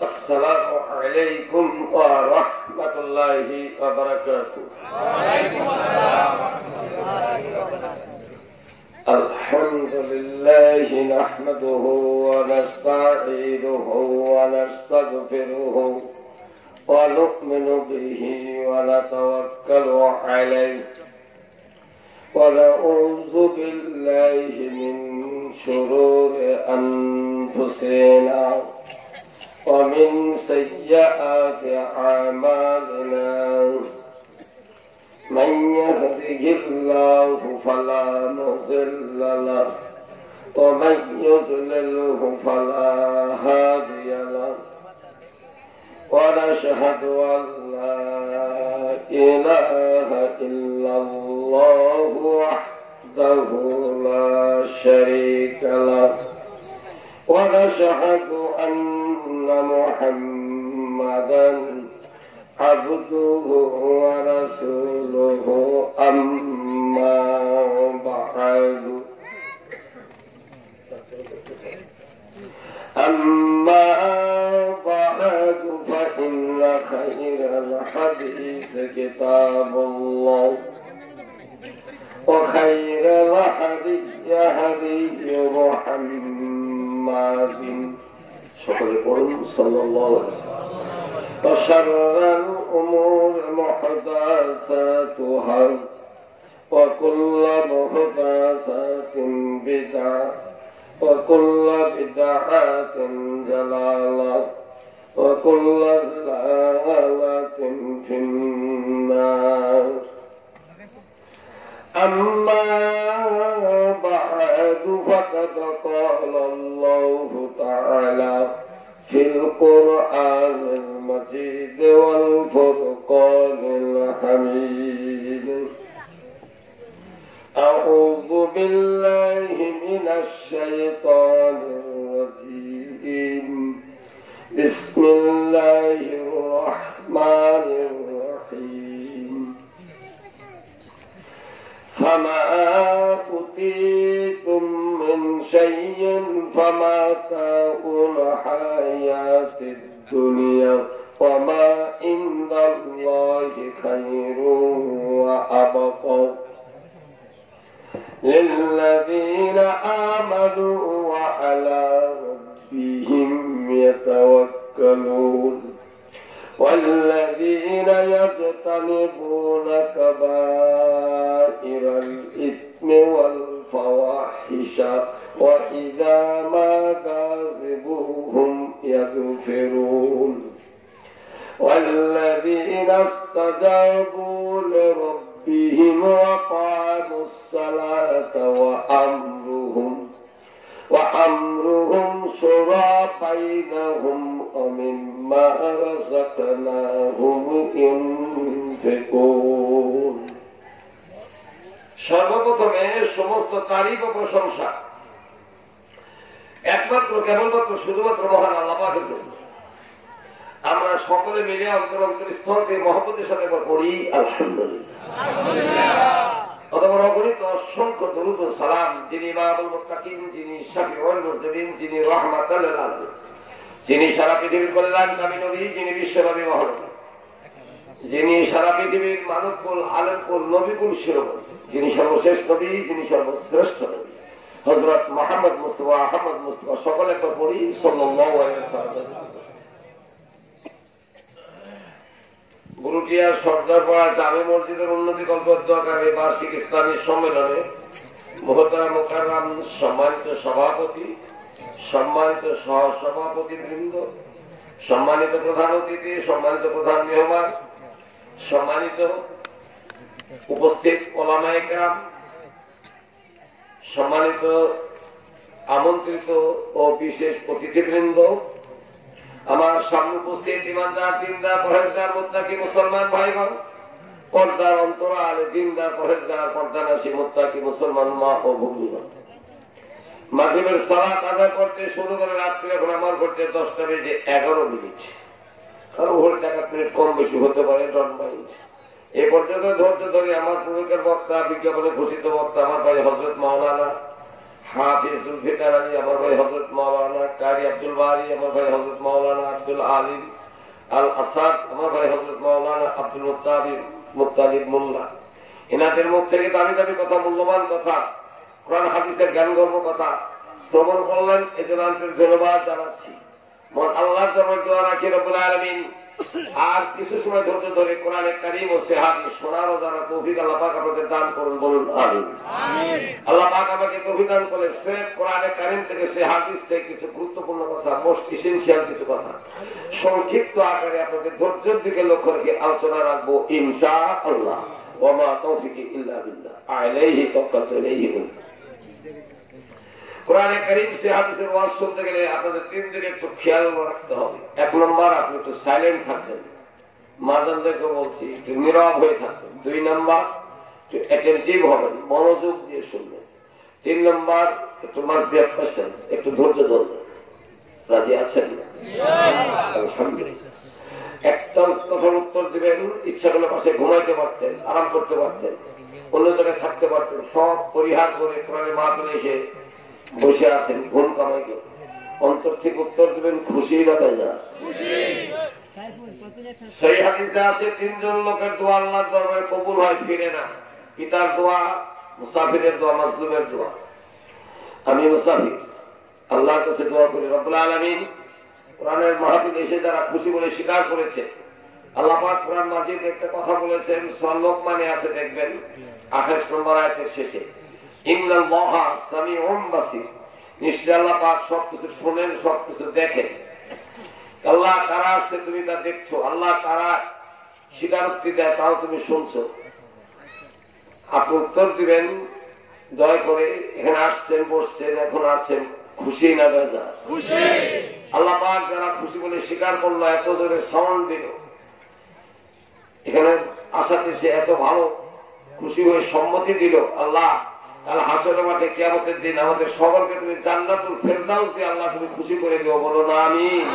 السلام عليكم ورحمة الله وبركاته. وعليكم السلام ورحمة الله وبركاته. الحمد لله نحمده ونستعينه ونستغفره ونؤمن به ونتوكل عليه ونعوذ بالله من شرور أنفسنا ومن سيئات أعمالنا من يهده الله فلا مضل له ومن يضلله فلا هادي له ونشهد أن لا إله إلا الله وحده لا شريك له ونشهد أن محمدا عبده ورسوله أما بعد فإن خير الحديث كتاب الله وخير الهدي هدي محمد صلى الله عليه وسلم وشر الأمور محدثاتها وكل محدثة بدعة وكل بدعة ضلالة وكل ضلالة في النار. أما بعد فقد قال الله تعالى في القرآن المجيد والفرقان الحميد: أعوذ بالله من الشيطان الرجيم. بسم الله الرحمن الرحيم. فما أوتيتم من شيء فمتاع الحياة الدنيا وما عند الله خير وأبقى للذين آمنوا وعلى ربهم يتوكلون. والذين يجتنبون كبائر الإثم والفواحش وإذا ما كذبوهم يغفرون. والذين استجابوا لربهم وقاموا الصلاة وأمرهم شورى بينهم ومما رزقناهم ينفقون. সর্বপ্রথমে সমস্ত তারিফ ও প্রশংসা একমাত্র কেবলমাত্র শুধুমাত্র মহান আল্লাহ পাকের জন্য। আমরা সকলে মিলে অন্তরস্থলকে মহব্বতের সাথে পড়ি আলহামদুলিল্লাহ। অতঃপর অগণিত অসংখ্য দরুদ ও সালাম যিনি ইমামুল মুত্তাকিন, যিনি শাফিউল মুজনিবিন, যিনি রাহমাতাল লিল আলামিন, যিনি সারা পৃথিবীর কল্যাণকামী নবী, যিনি বিশ্বব্যাপী মহানবী, যিনি সারা পৃথিবীর মানবকুল আলেমকুল নবীকুল শিরোমণি, যিনি সর্বশেষ নবী, যিনি সর্বশ্রেষ্ঠ নবী, হযরত মুহাম্মদ মুস্তাফা আহমদ মুস্তাফা সকলে তো পড়ি সাল্লাল্লাহু আলাইহি ওয়াসাল্লাম। গুরুটিয়া সর্দারপাড়া জামে মসজিদের উন্নতি কল্পদ্দকারী বার্ষিক ইসলামী সম্মেলনে মুহতারাম মুকাররাম সম্মানিত সভাপতি, সম্মানিত সহসভাপতি বৃন্দ, সম্মানিত প্রধান অতিথি, সম্মানিত প্রধান মেহমান, সম্মানিত উপস্থিত ওলামায়ে কেরাম, সম্মানিত আমন্ত্রিত ও বিশেষ অতিথিবৃন্দ, আমার সামনে উপস্থিত ইমানদার, দিনদার, পরহেজগার, মুত্তাকি মুসলমান ভাইগণ, পর্দার অন্তরালে দিনদার, পরহেজগার, পর্দানাশী, মুত্তাকি মুসলমান মা ও ভগ্নীগণ, মাগরিবের সালাত আদায় করতে শুরু করে রাত্রে এখন আমার করতে 10টা বেজে 11 মিনিট, কারো ভোর 1 মিনিট কম বেশি হতে পারে, ডন্ট মাইন্ড। এ পর্যন্ত ধৈর্য ধরে আমার পূর্বের বক্তা, বিজ্ঞাপনে ঘোষিত বক্তা আমার ভাই হযরত মাওলানা হাফিজ জুলফিকার আলী, আমার ভাই হযরত মাওলানা কারি আব্দুল বারি, আমার ভাই হযরত মাওলানা আব্দুল আলিম আল আসাদ, আমার ভাই হযরত মাওলানা আব্দুল মুত্তালিব মোল্লা, এনাদের মুখ থেকে দামি দামি কথা, মূল্যবান কথা, কোরআন হাদিসের জ্ঞানগর্ভ কথা শ্রবণ করলেন। এজন্য আন্তরিক ধন্যবাদ জানাচ্ছি। মন আল্লাহর দরবারে দোয়া রাখি রব্বুল আলামিন আর কিছু সময় ধৈর্য ধরে কোরআনে কারীম ও হাদিস শোনার ও জানার তৌফিক আল্লাহ পাক আমাদের দান করুন, বলুন আমিন। আল্লাহ পাক আমাকে তৌফিক দান করে সির্ফ কোরআনে কারীম থেকে হাদিস থেকে কিছু গুরুত্বপূর্ণ কথা, মোস্ট এসেনশিয়াল কিছু কথা সংক্ষিপ্ত আকারে আপনাদের ধৈর্যের দিকে লক্ষ্য রেখে আলোচনা রাখবো ইনশাআল্লাহ। ওয়া মা তৌফিকি ইল্লা বিল্লাহ, আলাইহি তাওয়াক্কালতু ইলাইহি উনীব। কোরআনে কারীম হাদিসের ওয়াজ শুনতে গেলে আপনাদের তিন দিকে একটু খেয়াল রাখতে হবে। এক নম্বর, আপনি একটু সাইলেন্ট থাকবেন, মাজানদেরকে বলছি একটু নীরব হয়ে থাকবেন। দুই নম্বর, একটু অ্যাটেনটিভ হবেন, মনোযোগ দিয়ে শুনবেন। তিন নম্বর, একটু মাস্ট বি পেশেন্স, একটু ধৈর্য ধরবেন। রাজি আছেন? আলহামদুলিল্লাহ। একটা কথার উত্তর দিবেন, ইচ্ছা করলে পাশে ঘুমাইতে পারতেন, আরাম করতে পারতেন, অন্য জায়গায় থাকতে পারতেন, সব পরিহার করে কোরআনে মাহফিলে এসে বসে আছেন ঘুম কামাই করে। অন্তর থেকে উত্তর দিবেন, খুশি না তাই না? সেই হাদিসে আছে তিনজন লোকের দোয়া আল্লাহর দরবারে কবুল হয়, ফিরে না। পিতার দোয়া, মুসাফিরের দোয়া, মাজলুমের দোয়া। আমি মুসাফির, আল্লাহর কাছে দোয়া করি রব্বুল আলামিন কোরআনের মাহফিলে এসে যারা খুশি বলে স্বীকার করেছে, আল্লাহ পাক কোরআন মাজিদে একটা কথা বলেছেন, সূরা লোকমানে আছে, দেখবেন 28 নম্বর আয়াতের শেষে, ইন্নাল্লাহা সামিউন বাসীর, নিশ্চয় আল্লাহ পাক সবকিছু শুনেন, সবকিছু দেখেন। আল্লাহ কারা আসছে তুমি তা দেখছো, আল্লাহ কারা স্বীকারোক্তি দেয় তাও তুমি শুনছো। আপনি উত্তর দিবেন দয়া করে, এখানে আসছেন, বসছেন, এখন আছেন, খুশি না বেজার? খুশি। আল্লাহ পাক যারা খুশি বলে স্বীকার করলো, এত জোরে সাউন্ড দিল, এখানে আসাতে সে এত ভালো খুশি হয়ে সম্মতি দিল, আল্লাহ কাল হাসরের মাঠে কিয়ামতের দিন আমাদের সকলকে তুমি জান্নাতুল ফেরদাউস দিয়ে আল্লাহ তুমি খুশি করে দিও, বলো না আমিন।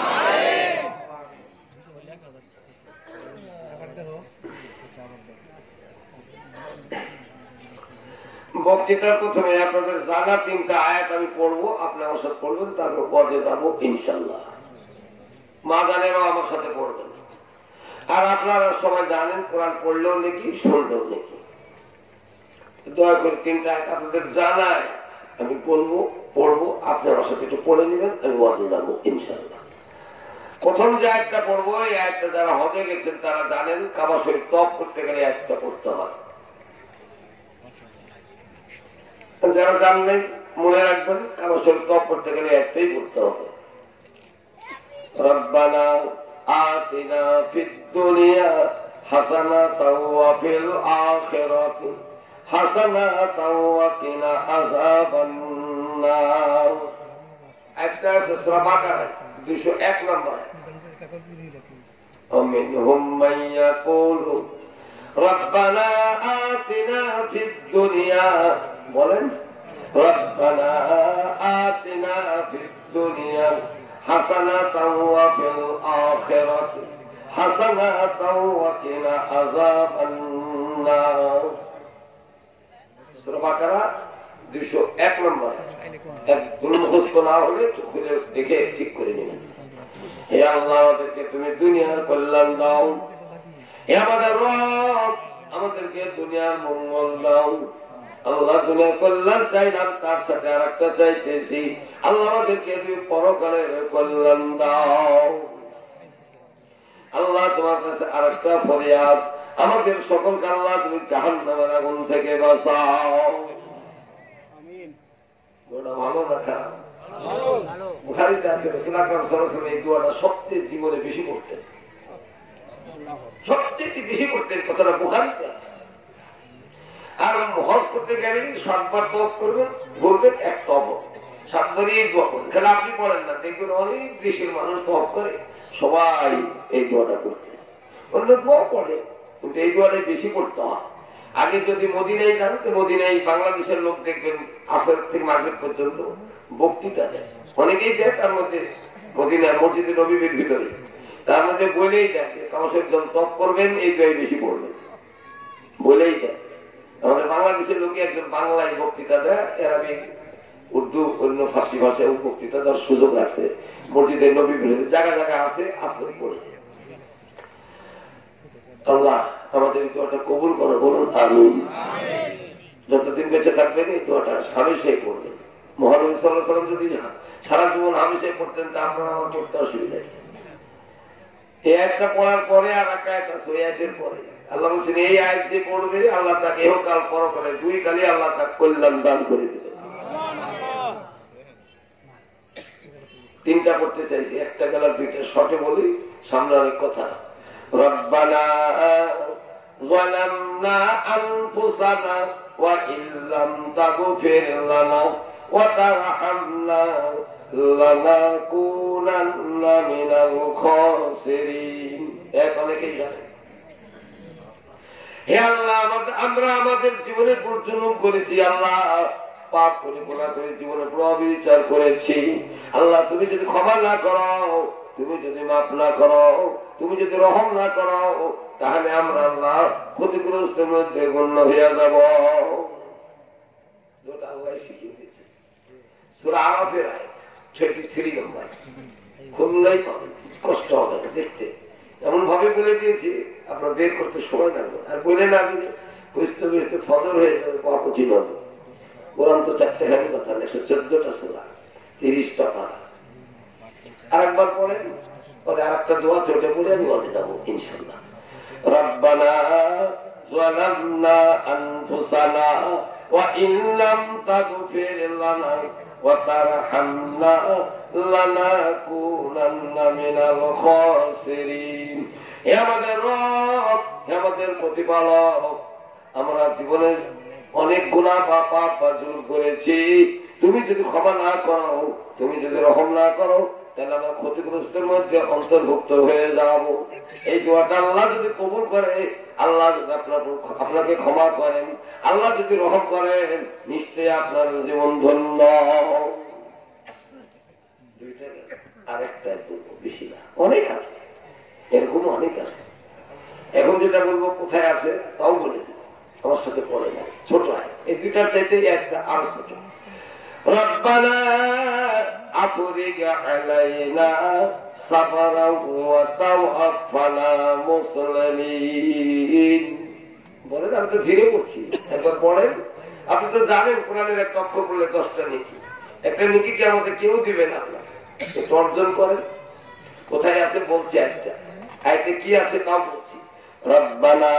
বক্তৃতার প্রথমে আপনাদের জানা তিনটা আয়াত আমি পড়বো, আপনি আমার সাথে পড়বেন, তারপর পদে যাবো ইনশাল্লাহ। মা জানেরাও আমার সাথে পড়বেন। আর আপনারা সবাই জানেন কোরআন পড়লেও নাকি, শুনলেও নাকি। দয়া করে তিনটা আয়াত আপনাদের জানায় আমি বলবো, পড়বো, আপনি আমার সাথে একটু পড়ে নেবেন, আমি ওয়াজে যাবো ইনশাল্লাহ। প্রথম যে আয়াতটা পড়বো, এই আয়াতটা যারা হজে গেছেন তারা জানেন, কাবা শরীফ তওয়াফ করতে গেলে আয়াতটা পড়তে হয়। যারা জানলেন মনে রাখবেন, কাবা শরীফ তওয়াফ করতে গেলে একটাই পড়তে হবে, রব্বানা আতিনা ফিদ দুনিয়া হাসানাতাও ওয়া ফিল আখিরাতি হাসানাতাও ওয়া কিনা আযাবান নার। একটা আছে সূরা বাকারা 201 নম্বর। ومنهم من يقول ربنا آتنا في الدنيا বলেন ربنا آتنا في الدنيا حسنة وفي الآخرة حسنة وقنا عذاب النار। সূরা বাকারা 201 নম্বর। একদম মুখস্থ না হলে একটু খুলে দেখে ঠিক করে নিন। হে আল্লাহ, আমাদেরকে তুমি দুনিয়ার কল্যাণ দাও, হে আমাদের রব আমাদেরকে দুনিয়ার মঙ্গল দাও। আল্লাহ দুনিয়ার কল্যাণ চাইলাম, তার সাথে আর একটা চাইতেছি, আল্লাহ আমাদেরকে তুমি পরকালের কল্যাণ দাও। আল্লাহ তোমার কাছে আর একটা ফরিয়াদ, আমাদের সকলকে আল্লাহ তুমি জাহান্নামের আগুন থেকে বাঁচাও। ভালো না খারাপ? বুখারীতে আছে রাসূল আকরাম সাল্লাল্লাহু আলাইহি ওয়াসাল্লাম এই দোয়াটা সবচেয়ে জীবনে বেশি করতেন, সবচেয়ে বেশি করতেন, কথাটা বুখারীতে আছে। আর হজ করতে গেলে 7 বার তওয়াফ করবেন, ঘুরবেন, এক তওয়াফ 7 বারই দোয়া করবেন। তাহলে আপনি পড়েন না, দেখবেন অনেক দেশের মানুষ তওয়াফ করে, সবাই এই দোয়াটা করতে, অন্য দোয়া পড়ে, কিন্তু এই দোয়াটাই বেশি পড়তে হয়। আগে যদি মদিনায় যান তো মদিনায় বাংলাদেশের লোক দেখবেন আসর থেকে মাগরিব পর্যন্ত বক্তৃতা দেয়, অনেকেই দেয়, তার মধ্যে মদিনার মসজিদে নববীর ভিতরে, তার মধ্যে বলেই দেয় কাবা শরীফ যখন তওয়াফ করবেন এই দোয়াই বেশি পড়বেন, বলেই দেয়। আমাদের বাংলাদেশের লোকে একজন বাংলায় বক্তৃতা দেয়, এরাবিক উর্দু অন্য ফার্সি ভাষায় বক্তৃতা দেওয়ার সুযোগ আছে, মসজিদের নবী জায়গা জায়গা আছে, আসর পড়ে। আল্লাহ আমাদের এই দোয়াটা কবুল করে, বলুন আমিন। যতদিন বেঁচে থাকবেন এই দোয়াটা হামেশাই পড়বেন। মহানবী সাল্লাল্লাহু আলাইহি ওয়াসাল্লাম যদি সারা জীবন হামেশাই পড়তেন তা আপনারা আমার পড়তে অসুবিধা নেই। এই আয়াতটা পড়ার পরে আর একটা আয়াত আছে, ওই আয়াতের পরে আল্লাহ বলছেন এই আয়াত যে পড়বে আল্লাহ তাকে ইহকাল পরকালে দুই কালে আল্লাহ তাকে কল্যাণ দান করে দেবে। তিনটা পড়তে চাইছি, একটা গেলার দুইটা শর্টে বলি, সামনে অনেক কথা। রব্বানা যালামনা আনফুসানা ওয়া ইল্লাম তাগফির লানা ওয়া তারহামনা লানাকুনান্না মিনাল খাসিরিন। এক অনেকেই জানে। হে আল্লাহ, আমরা আমাদের জীবনে পরিচালনা করেছি, আল্লাহ পাপ করে গুনাহ করে জীবনে প্রবিচার করেছি। আল্লাহ তুমি যদি ক্ষমা না করো, তুমি যদি মাফ না করো, তুমি যদি রহম না করো, তাহলে আমরা আল্লাহ ক্ষতিগ্রস্তের মধ্যে গণ্য হয়ে যাব। যেটা আল্লাহ শিখিয়ে দিয়েছে সূরা আরাফের আয়াত 33 নম্বর। খুললেই পাবেন, কষ্ট হবে না দেখতে, এমন ভাবে বলে দিয়েছি আপনার বের করতে সময় লাগবে। আর বলে না দিলে বুঝতে বুঝতে ফজর হয়ে যাবে, পাপ কঠিন হবে। কোরআন তো 4টা হাতে কথা, 114টা সূরা, 30টা পারা। আরেকবার পড়েন, পরে আরেকটা দোয়া ছোট বলে আমি বলে যাবো ইনশাআল্লাহ। রব্বানা যালামনা আনফুসানা ওয়া ইল্লাম তাগফির লানা ওয়া তারহামনা লানাকুনান্না মিনাল খাসিরিন। হে আমাদের রব, হে আমাদের প্রতিপালক, আমরা জীবনে অনেক গুনাহ বা পাপ বা জুলুম করেছি, তুমি যদি ক্ষমা না করো, তুমি যদি রহম না করো, তাহলে আমরা ক্ষতিগ্রস্তের মধ্যে অন্তর্ভুক্ত হয়ে যাব। এই দোয়াটা আল্লাহ যদি কবুল করে, আল্লাহ যদি আপনাকে ক্ষমা করেন, আল্লাহ যদি রহম করেন, নিশ্চয়ই আপনার জীবন ধন্য। আরেকটা বেশি না, অনেক আছে, এরকম অনেক আছে। এখন যেটা বলবো কোথায় আছে তাও বলে দিব, আমার সাথে পড়ে না, ছোট হয়। এই দুইটার চাইতে একটা আরো ছোট। রব্বানা আফরিগ আলাইনা সাবরান ওয়া তাওয়াফানা মুসলিমিন। বলেন, আমি তো ধীরে পড়ছি, একবার পড়েন। আপনি তো জানেন কোরআনের একটা অক্ষর পড়লে 10টা নেকি, একটা নেকি কি আমাদের কেউ দিবে না, আপনার একটু অর্জন করেন। কোথায় আছে বলছি, একটা আয়াতে কি আছে তাও বলছি। রব্বানা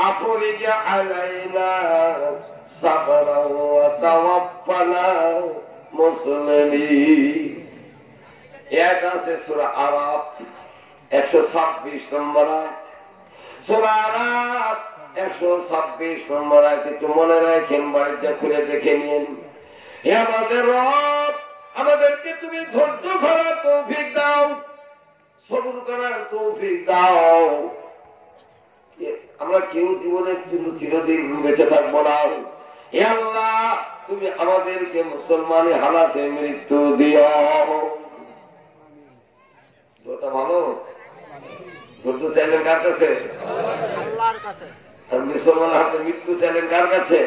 আফরিগ আলাইনা সাবরান ওয়া তাওয়াফানা মুসলিমিন। এটা আছে সূরা আরাফ 126 নম্বর আয়াত। সূরা আরাফ 126 নম্বর আয়াত একটু মনে রাখেন, বাড়িতে খুলে দেখে নিন। হে আমাদের রব, আমাদেরকে তুমি ধৈর্য ধরার তৌফিক দাও, সবর করার তৌফিক দাও। আমরা কেউ জীবনের চিরদিন বেঁচে থাকবো না। হে আল্লাহ, তুমি আমাদেরকে মুসলমানি হালাতে মৃত্যু দিও। ওটা ভালো ধৈর্য চাইলেন কার কাছে? আল্লাহর কাছে। আর মুসলমান হাতে মৃত্যু চাইলেন কার কাছে?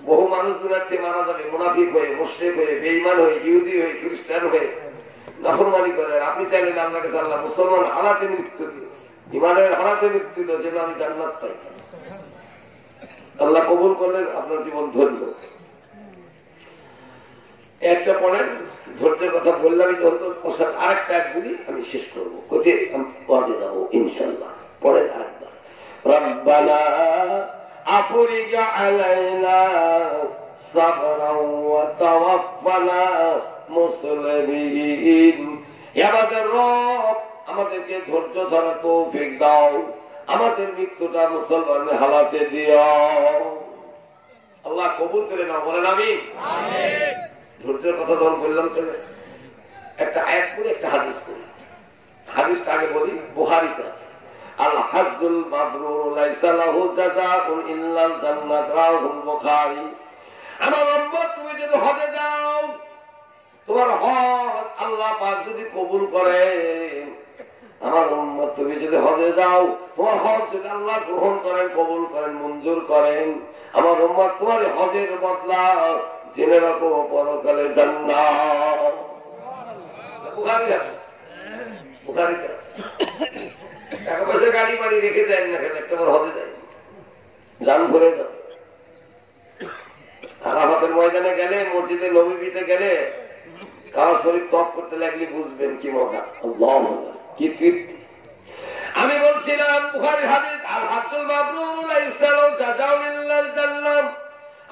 বহু মানুষ দুনিয়াতে মারা যাবে মুনাফিক হয়ে, মুশরিক হয়ে, বেঈমান হয়ে, ইহুদি হয়ে, খ্রিস্টান হয়ে, নাফরমানি করে। আপনি চাইলেন আপনার কাছে আল্লাহ মুসলমান হালাতে মৃত্যু দিও, ইমানের হালাতে মৃত্যু দিও, যেন আমি জান্নাত পাই। আল্লাহ কবুল করলেন, আপনার জীবন ধন্য। একটা পড়েন, ধৈর্যের কথা বললামই যখন, আরেকটা একগুলি আমি শেষ করবো, কোথায় পদে যাবো ইনশাল্লাহ। পড়েন আরেকবার। রব্বানা আফরিগ আলাইনা সাবরান ওয়া তাওয়াফানা মুসলিমিন। হে আমাদের রব, আমাদেরকে ধৈর্য ধরার তৌফিক দাও, আমাদের মৃত্যুটা মুসলমানের হালাতে দিও। আল্লাহ কবুল করে নাও, বলেন আমিন। ধৈর্যের কথা যখন বললাম, চলে একটা আয়াত পড়ি, একটা হাদিস পড়ি। হাদিসটা আগে বলি, বুখারীতে আছে। আল হাজ্জুল মাবরুর লাইসা লাহু জাযাউন ইল্লাল জান্নাত, রাওয়াহুল বুখারী। আমার উম্মত, তুমি যদি হজে যাও, তোমার হজ আল্লাহ পাক যদি কবুল করেন, আমার উম্মত তুমি যদি হজে যাও, তোমার হজ যদি আল্লাহ গ্রহণ করেন, কবুল করেন, মঞ্জুর করেন, আমার উম্মত তোমার হজের বদলা জেনে রাখো পরকালে জান্নাত। বুখারীতে আছে, বুখারীতে আছে। টাকা পয়সা গাড়ি বাড়ি রেখে যায় না কেন, একটা হজে যায়, জান ভরে যাও। আরাফাতের ময়দানে গেলে, মসজিদে নববীতে গেলে কাবা শরীফ তপ করতে লাগলে বুঝবেন কি মজা, আল্লাহু আকবার, কি তৃপ্তি। আমি বলছিলাম বুখারীর হাদিস, আল হাজ্জুল মাবরুর লাইসা লাহু জাযাউন ইল্লাল জান্নাহ।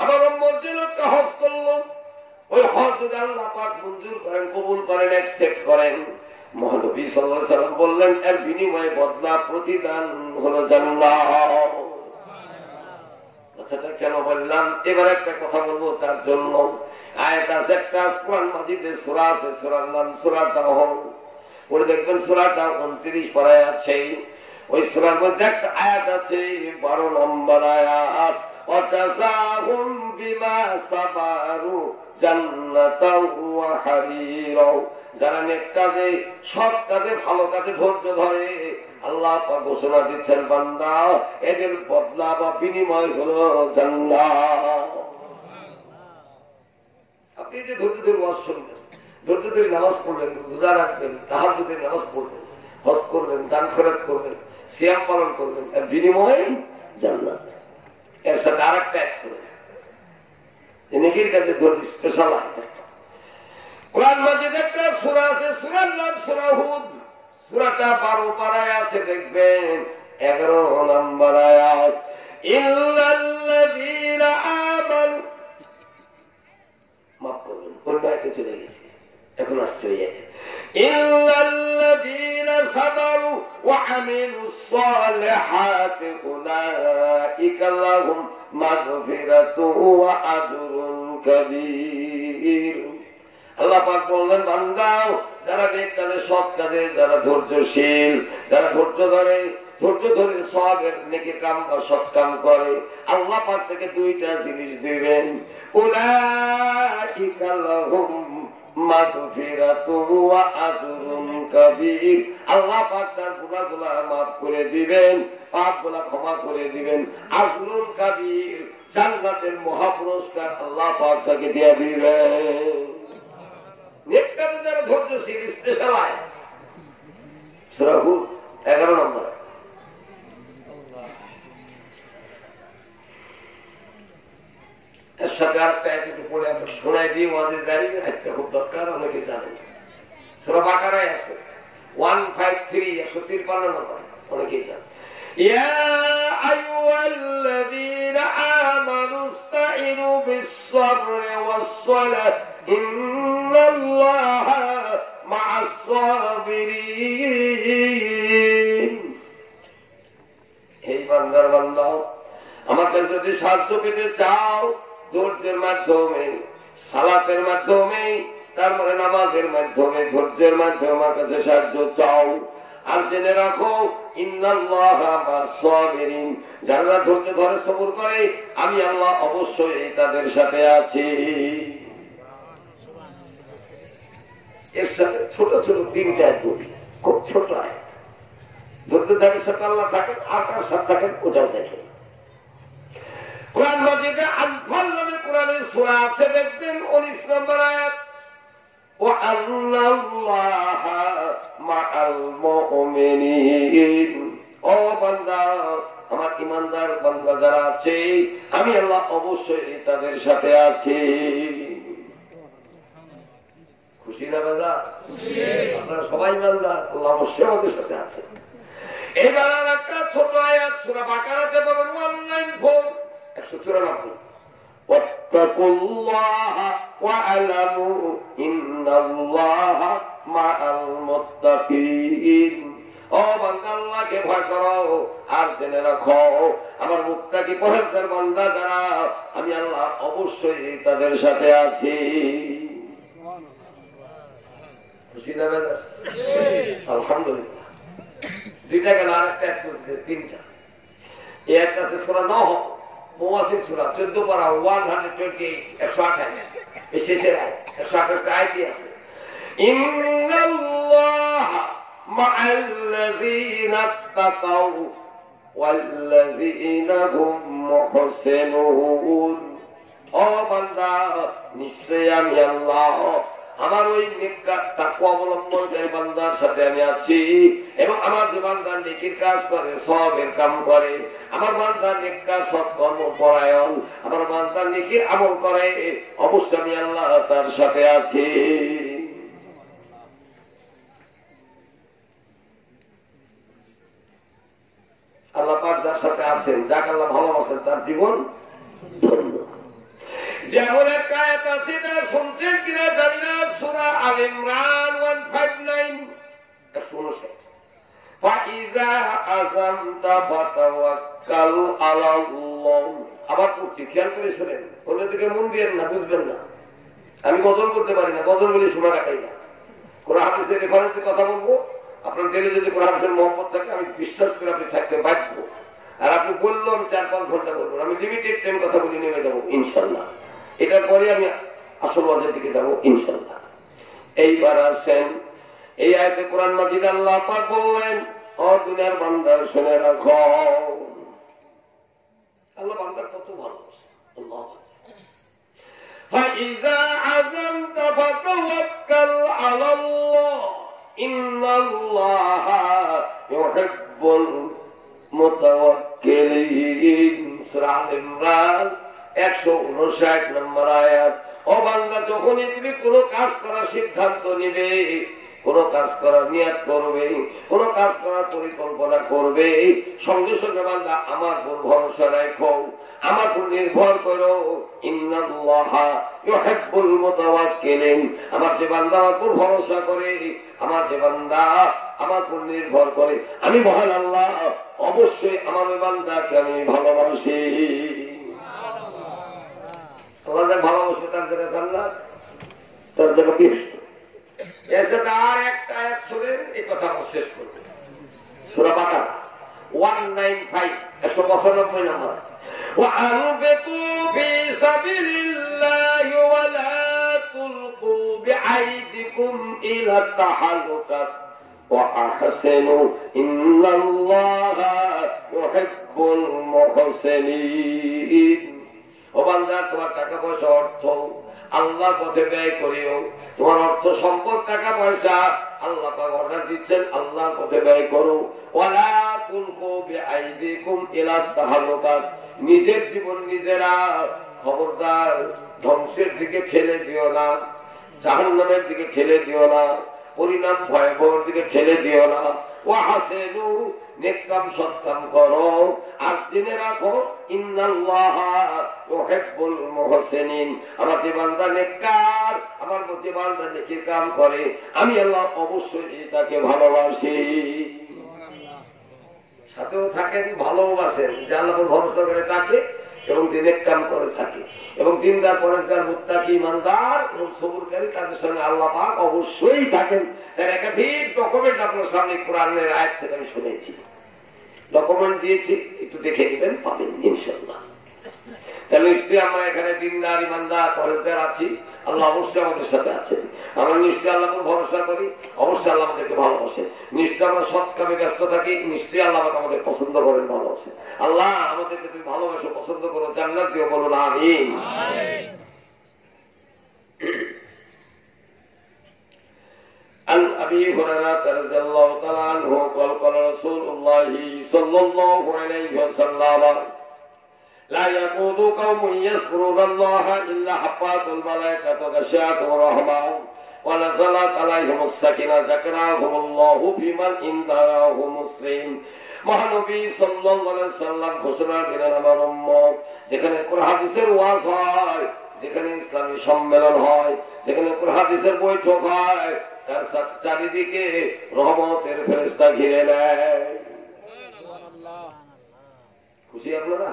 আমার উম্মত যে লোকটা হজ করলো, ওই হজ যদি আল্লাহ পাক মঞ্জুর করেন, কবুল করেন, অ্যাকসেপ্ট করেন, মহানবী সাল্লাল্লাহু আলাইহি সাল্লাম বললেন এর বিনিময়ে বদলা প্রতিদান হলো জান্নাত। কথাটা কেন বললাম, এবার একটা কথা বলবো তার জন্য। আয়াত আছে একটা, কোরআন মাজিদে সূরা আছে, সূরার নাম সূরা তাওবা। পড়ে দেখবেন সূরাটা 29 পারায় আছে। ওই সূরার মধ্যে একটা আয়াত আছে 12 নম্বর আয়াত, ওয়াজাযাহুম বিমা সাবারু জান্নাতাও ওয়া হারিরা। যারা নেক কাজে, সৎ কাজে, ভালো কাজে ধৈর্য ধরে, আল্লাহ পাক ঘোষণা দিচ্ছেন বান্দা এদের বদলা বা বিনিময় হলো জান্নাত। আপনি যে ধৈর্য ধরে ওয়াজ শুনবেন, ধৈর্য ধরে নামাজ পড়বেন, রোজা রাখবেন, তাহাজ্জুদের নামাজ পড়বেন, হজ করবেন, দান খয়রাত করবেন, সিয়াম পালন করবেন, এর বিনিময়ে জান্নাত। এর সাথে আরেকটা একশো নেকির কাজে ধৈর্য স্পেশাল একটা কোরআন মাজিদে একটা সূরা আছে, সূরার নাম সূরা হুদ। সূরাটা 12 পারায় আছে, দেখবেন 11 নম্বর আয়াত, ইল্লাল্লাযীনা আমানু। মাফ করবেন, কোনটাকে চলে গেছে, এখন আসছে ইল্লাল্লাযীনা সাবারু ওয়া আমিলুস সালিহাতি উলাইকা লাহুম মাগফিরাতুন ওয়া আজরুন কাবীর। আল্লাহ পাক বললেন বান্দা যারা নেক কাজে, সৎ কাজে, যারা ধৈর্যশীল, যারা ধৈর্য ধরে সওয়াবের নেকি কাম বা সৎ কাম করে, আল্লাহ পাক থেকে দুইটা জিনিস দিবেন, উলাইকা লাহুম মাগফিরাতুন ওয়া আজরুন কাবীর। আল্লাহ পাক তার গুনাহগুলো মাফ করে দিবেন, পাপগুলো ক্ষমা করে দিবেন, আজরুন কাবীর, জান্নাতের মহাপুরস্কার আল্লাহ পাক তাকে দিয়ে দিবেন। নেককারে যারা ধৈর্যশীল, স্পেশাল আয়াত সূরা হুদ 11 নম্বর। এর সাথে আরেকটা আয়াত একটু পড়ে আমরা শোনাই দিই, ওয়াজের দাঁড়িয়ে একটা খুব দরকার, অনেকে জানেন। সূরা বাকারায় আছে 153 153 নম্বর, অনেকেই জানেন। ইয়া আইয়ুহাল্লাযীনা আমানু ইসতাঈনু বিস-সাবরি ওয়াস-সালাহ ইন্নাল্লাহা মা'আস-সাবিরিন। এই বান্দার বান্দা, আমাকে যদি সাহায্য পেতে চাও, ধৈর্যের মাধ্যমে, সালাতের মাধ্যমে, তারপরে নামাজের মাধ্যমে, ধৈর্যের মাধ্যমে আমার কাছে সাহায্য চাও। আর জেনে রাখো ইন্নাল্লাহা মা'আস-সাবিরিন, যারা ধৈর্য ধরে সবর করে, আমি আল্লাহ অবশ্যই তাদের সাথে আছি। এর সাথে ছোট ছোট 3টা বলি, খুব ছোট আয়াত। ধৈর্য ধরে সাথে আল্লাহ থাকেন, আর কার সাথে থাকেন ওটাও দেখেন। কোরআন মাজিদে আনফাল নামে কোরআনের সূরা আছে, দেখবেন 19 নম্বর আয়াত, ওয়া আন্নাল্লাহা মা'আল মুমিনিন। ও বান্দা, আমার ঈমানদার বান্দা যারা আছে, আমি আল্লাহ অবশ্যই তাদের সাথে আছি। খুশি না বাজা? আপনারা সবাই ঈমানদার, আল্লাহ অবশ্যই আমাদের সাথে আছে। এবার আর একটা ছোট আয়াত সূরা বাকারাতে বলেন 194 ওয়াত্তাকুল্লাহা ওয়া'লামু ইন্নাল্লাহা মা'আল মুত্তাকিন। ও বান্দা, আল্লাহকে ভয় করো আর জেনে রাখো আমার মুত্তাকি পরহেজগার বান্দা যারা, আমি আল্লাহ অবশ্যই তাদের সাথে আছি। খুশি না বাজা? আলহামদুলিল্লাহ। দুইটা গেল, আরেকটা এক করছে, 3টা। এই একটা আছে সূরা নহ, মুয়াসসির সূরা 14 পারা 128 128, এই শেষের আয়াত 128 আয়াতই আছে। ইন্নাল্লাহা মা'আল্লাযীনা তাকাউ ওয়াল্লাযীনা হুম মুহসিনুন। ও বান্দা, নিশ্চয় আমি আল্লাহ আমার ওই নেককার তাকওয়া অবলম্বনকারী বান্দার সাথে আমি আছি, এবং আমার যে বান্দা নেকির কাজ করে, সওয়াবের কাম করে, আমার বান্দা নেককার সৎকর্ম পরায়ণ, আমার বান্দা নেকির আমল করে, অবশ্যই আমি আল্লাহ তার সাথে আছি। আল্লাহ পাক যার সাথে আছেন, যাকে আল্লাহ ভালোবাসেন, তার জীবন ধন্য। যেমন একটা আয়াত আছে, তারা শুনছেন কিনা জানি না, সূরা আল ইমরান 159 159। ফাইজা আযামতা ফাতাওয়াক্কাল আলাল্লাহ। আবার পড়ছি, খেয়াল করে শুনেন, কোন দিকে মন দিয়েন না, বুঝবেন না। আমি গজল করতে পারি না, গজল বলে শোনা রাখাই না। কোরআন হাদিসের রেফারেন্সে কথা বলবো, আপনার দিলে যদি কোরআন হাদিসের মহব্বত থাকে, আমি বিশ্বাস করে আপনি থাকতে বাধ্য। আর আপনি বললো আমি 4-5 ঘন্টা বলবো, আমি লিমিটেড টাইম কথা বলে নেমে যাবো ইনশাল্লাহ। এটার পরে আমি আসল ওয়াজের দিকে যাবো ইনশাল্লাহ। এইবার আসেন, এই আয়াতে কোরআন মাজিদ আল্লাহ পাক বললেন, ও দুনিয়ার বান্দা শুনে রাখো, আল্লাহ বান্দার কত ভালোবাসে। আল্লাহ فَإِذَا عَزَمْتَ فَتَوَكَّلْ عَلَى اللَّهِ إِنَّ اللَّهَ يُحِبُّ الْمُتَوَكِّلِينَ। সূরা আল ইমরান 159 নম্বর আয়াত। ও বান্দা, যখনই তুমি কোনো কাজ করার সিদ্ধান্ত নিবে, কোনো কাজ করার নিয়ত করবে, কোনো কাজ করার পরিকল্পনা করবে, সঙ্গে সঙ্গে বান্দা আমার উপর ভরসা রাখো, আমার উপর নির্ভর করো। ইন্নাল্লাহা ইউহিব্বুল মুতাওয়াক্কিলিন। আমার যে বান্দা আমার উপর ভরসা করে, আমার যে বান্দা আমার উপর নির্ভর করে, আমি মহান আল্লাহ অবশ্যই আমার ওই বান্দাকে আমি ভালোবাসি। আল্লাহ যা ভালোবাসবে তার জায়গায় জান্নাত, তার জায়গায় বেহেশত। এছাড়া আর একটা আয়াত শুনেন, এই কথা আমরা শেষ করব। সূরা বাকারা 195 195 নম্বর। ওয়াআনফিকু ফি সাবিলিল্লাহি ওয়া লা তুলকু বিআইদিকুম ইলা তাহাল্লুকাত ওয়া আহসিনু ইন্নাল্লাহা ইউহিব্বুল মুহসিনিন। ও বান্দা, তোমার টাকা পয়সা অর্থ আল্লাহর পথে ব্যয় করিও। তোমার অর্থ সম্পদ টাকা পয়সা আল্লাহ পাক অর্ডার দিচ্ছেন, আল্লাহর পথে ব্যয় করো। ওয়ালা তুলকু বিআইদিকুম ইলা তাহাল্লুকাত। নিজের জীবন নিজেরা খবরদার ধ্বংসের দিকে ঠেলে দিও না, জাহান্নামের দিকে ঠেলে দিও না, পরিণাম ভয়াবহর দিকে ঠেলে দিও না। ওয়াহসিনু, নেক কাম সৎ কাম করো। আর জেনে রাখো, ইন্নাল্লাহা ইউহিব্বুল মুহসিনিন। আমার যে বান্দা নেককার, আমার যে বান্দা নেকির কাম করে, আমি আল্লাহ অবশ্যই তাকে ভালোবাসি। সাথেও থাকেন, ভালোবাসেন, যে আল্লাহর ভরসা করে তাকে, এবং যে নেক কাম করে থাকে, এবং দিনদার পরেশগার মুত্তাকি ইমানদার এবং সবুরকারী, তাদের সঙ্গে আল্লাহ পাক অবশ্যই থাকেন। তার একাধিক ডকুমেন্ট আপনার সামনে কোরআনের আয়াত থেকে আমি শুনেছি, ডকুমেন্ট দিয়েছি, একটু দেখে নেবেন, পাবেন ইনশাআল্লাহ। তাহলে নিশ্চয়ই আমরা এখানে দিনদার ইমানদার পরেশগার আছি, আল্লাহ অবশ্যই আমাদের সাথে আছেন। আমরা নিশ্চয়ই আল্লাহকে ভরসা করি, অবশ্যই আল্লাহ আমাদেরকে ভালোবাসে। নিশ্চয়ই আমরা সৎ কামে ব্যস্ত থাকি, নিশ্চয়ই আল্লাহ আমাদের পছন্দ করেন, ভালোবাসেন। আল্লাহ আমাদেরকে তুমি ভালোবাসো, পছন্দ করো, জান্নাত দিও, বলুন আমিন। عن أبي هريرة رضي الله تعالى عنه قال قال رسول الله صلى الله عليه وسلم لا يقود قوم يذكرون الله إلا حفت الملائكة وغشيتهم الرحمة ونزلت عليهم السكينة ذكرهم الله في من عنده مسلم। মহানবী সাল্লাল্লাহু আলাইহি ওয়াসাল্লাম ঘোষণা দিলেন, আমার উম্মত যেখানে কোরআন হাদিসের ওয়াজ হয়, যেখানে ইসলামী সম্মেলন হয়, যেখানে কোরআন হাদিসের বৈঠক হয়, তার চারিদিকে রহমতের ফেরেশতা ঘিরে নেয়। খুশি আপনারা?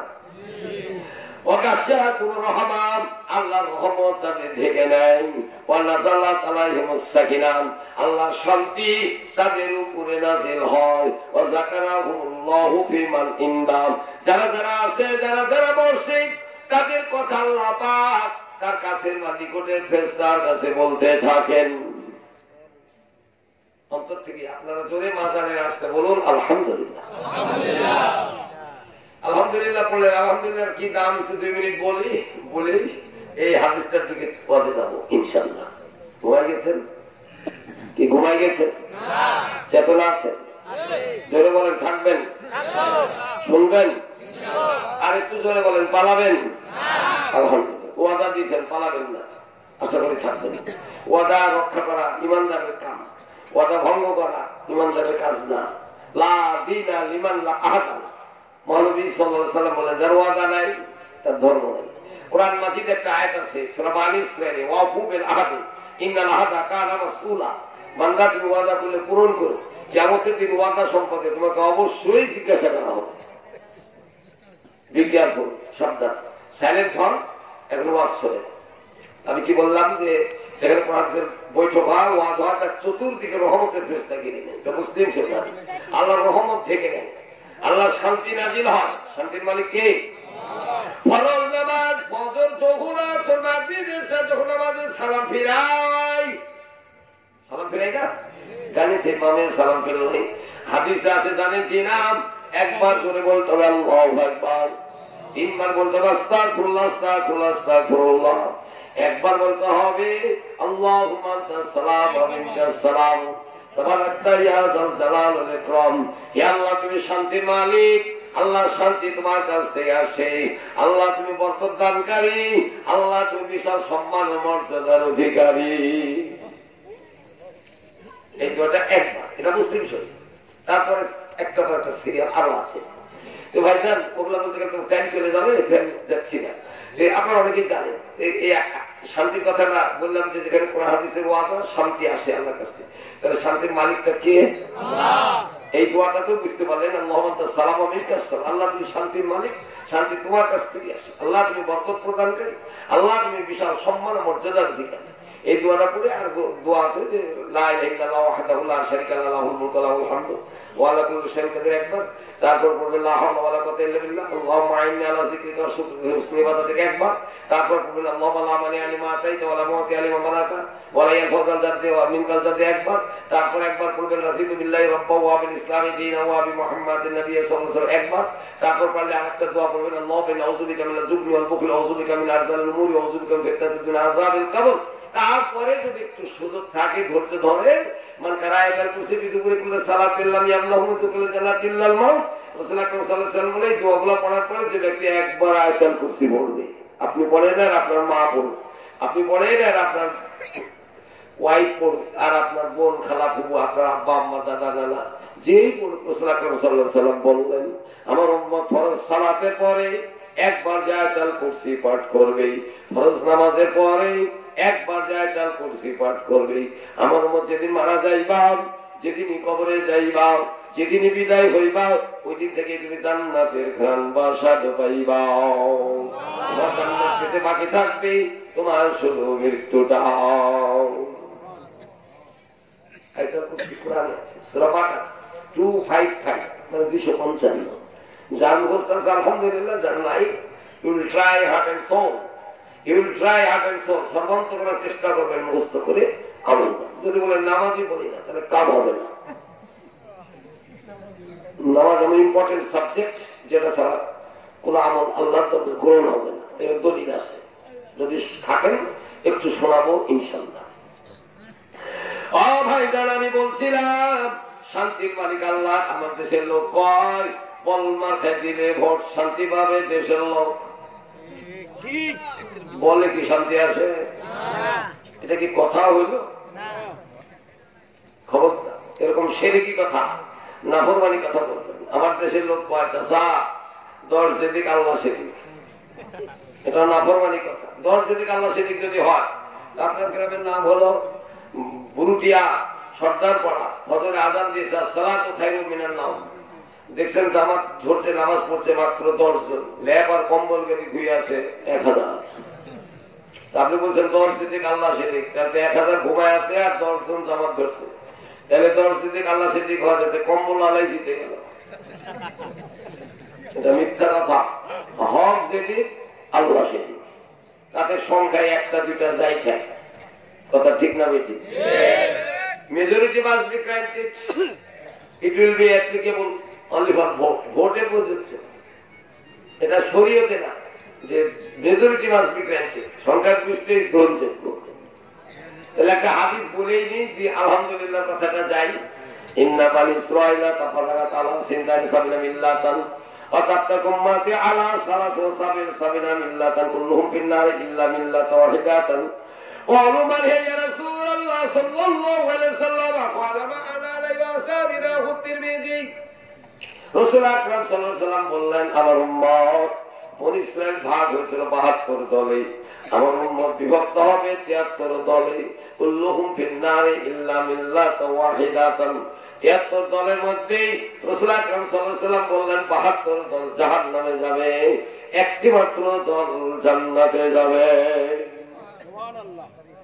আল্লাহর রহমত তাদের ঢেকে নেয়। আল্লাহর শান্তি তাদের উপরে নাযিল হয়। যারা যারা আছে, যারা যারা বসে, তাদের কথা আল্লাহ পাক তার কাছের বা নিকটের ফেরেশতার কাছে বলতে থাকেন। অন্তর থেকে আপনারা জোরে মাজানের আসতে বলুন আলহামদুলিল্লাহ। আলহামদুলিল্লাহ পড়লে আলহামদুলিল্লাহ কি দাম একটু 2 মিনিট বলি এই হাদিসটার দিকে পথে যাবো ইনশাআল্লাহ। ঘুমাই গেছেন কি? ঘুমাই গেছেন? চেতনা আছে? জোরে বলেন থাকবেন, শুনবেন, আর একটু জোরে বলেন পালাবেন। আলহামদুলিল্লাহ ওয়াদা দিয়েছেন পালাবেন না, আশা করি থাকবেন। ওয়াদা রক্ষা করা ইমানদারের কাম, ওয়াদা ভঙ্গ করা ইমানদারের কাজ না। লা দীনা লিমান লা আহাদ। মহানবী সাল্লাল্লাহু আলাইহি ওয়াসাল্লাম বলেন যার ওয়াদা নাই তার ধর্ম নাই। কোরআন মাজিদে একটা আয়াত আছে সূরা বানী ইসরাঈলে ওয়াফু বিল আহাদ ইন্নাল আহাদা কানা মাসউলা। বান্দা তুমি ওয়াদা করলে পূরণ করো, কিয়ামতের দিন ওয়াদা সম্পর্কে তোমাকে অবশ্যই জিজ্ঞাসা করা হবে। বিজ্ঞাপন সাবধান, সাইলেন্ট হন, এখন ওয়াজ চলে। আমি কি বললাম যে সেখানে কোরআনের বৈঠক হয়, ওয়াজ হয়, তার চতুর্দিকে রহমতের ফেরেশতা ঘিরে নেয়। মুসলিম সরকার আল্লাহর রহমত থেকে নেয়, আল্লাহর শান্তি নাজিল হয়। শান্তির মালিক কে? ফরজ নামাজ, ফজর, যোহর, আসর, মাগরিব, ইশা, যখন আমাদের সালাম ফিরাই না জানেন ইমামে সালাম ফিরাই হাদিসে আছে জানেন কি নাম? একবার জোরে বলতে হবে আল্লাহু আকবার, 3 বার বলতে হবে আস্তাগফিরুল্লাহ আস্তাগফিরুল্লাহ আস্তাগফিরুল্লাহ, একবার বলতে হবে আল্লাহুম্মা আনতাস সালাম ওয়া মিনকাস সালাম তাবারাকতা ইয়া যাল জালাল ওয়াল ইকরাম। হে আল্লাহ তুমি শান্তির মালিক, আল্লাহ শান্তি তোমার কাছ থেকে আসে, আল্লাহ তুমি বরকত দানকারী, আল্লাহ তুমি বিশাল সম্মান ও মর্যাদার অধিকারী। এই দুটো একবার, এটা মুসলিম শরীফ। তারপরে একটা সিরিয়াল আরো আছে। তো ভাইজান ওগুলা বলতে গেলে টাইম চলে যাবে, যাচ্ছি না। আপনারা অনেকেই জানেন এই শান্তির কথাটা বললাম যে যেখানে কোরআন হাদিসের ওয়াদা শান্তি আসে আল্লাহর কাছে, তাহলে শান্তির মালিকটা কে? এই দোয়াটা তো বুঝতে পারলেন আল্লাহুম্মা সালাম ওয়া মিনকাস সালাম। আল্লাহ তুমি শান্তির মালিক, শান্তি তোমার কাছ থেকে আসে, আল্লাহ তুমি বরকত প্রদানকারী, আল্লাহ তুমি বিশাল সম্মান ও মর্যাদার অধিকারী। এই দোয়াটা পড়ে আর দোয়া আছে যে লা ইলাহা ইল্লাল্লাহু ওয়াহদাহু লা শারীকা লাহু লাহুল মুলকু ওয়া লাহুল হামদু ওয়া আলা কুল্লি শাইইন কাদির একবার। তারপর পড়বে লা হাওলা ওয়া লা কুওয়াতা ইল্লা বিল্লাহ আল্লাহুম্মা আইন্নি আলা যিকরিকা ওয়া শুকরিকা ওয়া হুসনি ইবাদাতিকা একবার। তারপর পড়বে আল্লাহুম্মা লা মানিআ লিমা আতাইতা ওয়া লা মুতিআ লিমা মানাতা ওয়া লা ইয়ানফাউযাল জাদ্দি ওয়া মিনকাল জাদ্দি একবার। তারপর একবার পড়বে রাযিতু বিল্লাহি রাব্বান ওয়া বিল ইসলামি দীনান ওয়া বি মুহাম্মাদিন নাবিয়্যান সাল্লাল্লাহু আলাইহি ওয়াসাল্লাম একবার। তারপর পারলে আরেকটা দোয়া পড়বেন আল্লাহুম্মা আউযু বিকা মিনাল জুবনি ওয়াল বুখলি ওয়া আউযু বিকা মিন আরযালিল উমুরি ওয়া আউযু বিকা মিন ফিতনাতিল আযাবিল কবর। তারপরে যদি একটু সুযোগ থাকে ধৈর্য ধরেন মান কারায়াল কুরসি বিদুরে কুল্লা সালাতিল্লাহ ইয়ামনাহু তুকুল জান্নাতিল্লাল মাউত। রাসূলুল্লাহ সাল্লাল্লাহু আলাইহি ওয়াসাল্লাম বলে দোয়াগুলো পড়ার পরে যে ব্যক্তি একবার আয়াতুল কুরসি পড়বে, আপনি পড়েন আর আপনার মা পড়বে, আপনি পড়েন আর আপনার ওয়াইফ পড়বে, আর আপনার বোন খালা ফুফু আপনার আব্বা আম্মা দাদা নানা যেই পড়ুক, রাসূলুল্লাহ সাল্লাল্লাহু আলাইহি ওয়াসাল্লাম বললেন আমার উম্মত ফরজ সালাতের পরে একবার আয়াতুল কুরসি পাঠ করবে, ফরজ নামাজের পরে একবার আয়াতুল কুরসি পাঠ করবে। আমার উম্মত যেদিন মারা যাইবা, যেদিনই কবরে যাইবা, যেদিনই বিদায় হইবা, ওই দিন থেকে তুমি জান্নাতের ঘ্রাণ বা স্বাদ পাইবা। তোমার জান্নাত পেতে বাকি থাকবে তোমার শুধু মৃত্যুটা। আয়াতুল কুরসি কোরআনে আছে সূরা বাকারা 255 মানে 255। যার মুখস্থ আছে আলহামদুলিল্লাহ, যার নাই you will try heart and soul, you will try heart and soul, সর্বান্ত করার চেষ্টা করবেন মুখস্থ করে আমল। যদি বলেন নামাজই পড়ি না তাহলে কাজ হবে না। নামাজ এমন ইম্পর্টেন্ট সাবজেক্ট যেটা ছাড়া কোন আমল আল্লাহর দরবারে গ্রহণ হবে না, এর দলিল আছে। যদি থাকেন একটু শোনাবো ইনশাআল্লাহ। ও ভাইজান আমি বলছিলাম শান্তির মালিক আল্লাহ। আমার দেশের লোক কয় বল মাথায় দিলে ভোট শান্তি পাবে দেশের লোক, বলে কি শান্তি আছে? এটা কি কথা হইল? খবরদার এরকম শিরকি কথা নাফরমানি কথা বলবেন। আমার দেশের লোক কয় চাচা 10 যেদিক আল্লাহ সেদিক, এটা নাফরমানি কথা। 10 যেদিক আল্লাহ সেদিক যদি হয়, আপনার গ্রামের নাম হলো বুরুটিয়া সর্দার পাড়া, ফজরে আযান দিয়েছে আসসালাতু খায়রুম মিনান নাওম, দেখছেন জামাত ধরছে, নামাজ পড়ছে মাত্র 10 জন, ল্যাপ আর কম্বল গেদি ঘুরে আছে 1000। আপনি বলছেন 10 যেদিক আল্লাহ সেদিক, তাহলে 1000 ঘুমায় আছে আর 10 জন জামাত ধরছে, তাহলে 10 যেদিক আল্লাহ সেদিক হওয়া যেতে কম্বল আলাই জিতে গেল। এটা মিথ্যা কথা। হক যেদিক আল্লাহ সেদিক, তাতে সংখ্যায় 1টা 2টা যাই খায়, কথা ঠিক না বেশি? Majority must be granted. It will be applicable only for vote. Vote প্রযোজ্য। এটা শরীয়তে না যে মেজরিটি মাস্ট বি গ্রান্টেড, সংখ্যাগরিষ্ঠের গ্রহণযোগ্য। তাহলে একটা হাদিস বলেই নি যে আলহামদুলিল্লাহ কথাটা যাই। ইন্না বানি ইসরাঈলা তাফাররাকাত আলা সিনতানি সাবিনা মিল্লাতান ওয়া তাত্তাকুম মাতি আলা সালাসি ওয়া সাবিনা মিল্লাতান কুল্লুহুম ফিন-নারি ইল্লা মিল্লাতান ওয়াহিদাতান। قالوا من هي يا رسول الله صلى الله عليه وسلم قال ما انا عليه وسابنا الترمذي রাসূল আকরাম সাল্লাল্লাহু আলাইহি ওয়াসাল্লাম বললেন আমার উম্মত বনি ইসরাইল ভাগ হয়েছিল 72 দলে, আমার উম্মত বিভক্ত হবে 73 দলে। কুল্লুহুম ফিন-নারি ইল্লা মিল্লাতান ওয়াহিদাতান। 73 দলের মধ্যে রাসূল আকরাম সাল্লাল্লাহু আলাইহি ওয়াসাল্লাম বললেন 72 দল জাহান্নামে যাবে, একটি মাত্র দল জান্নাতে যাবে।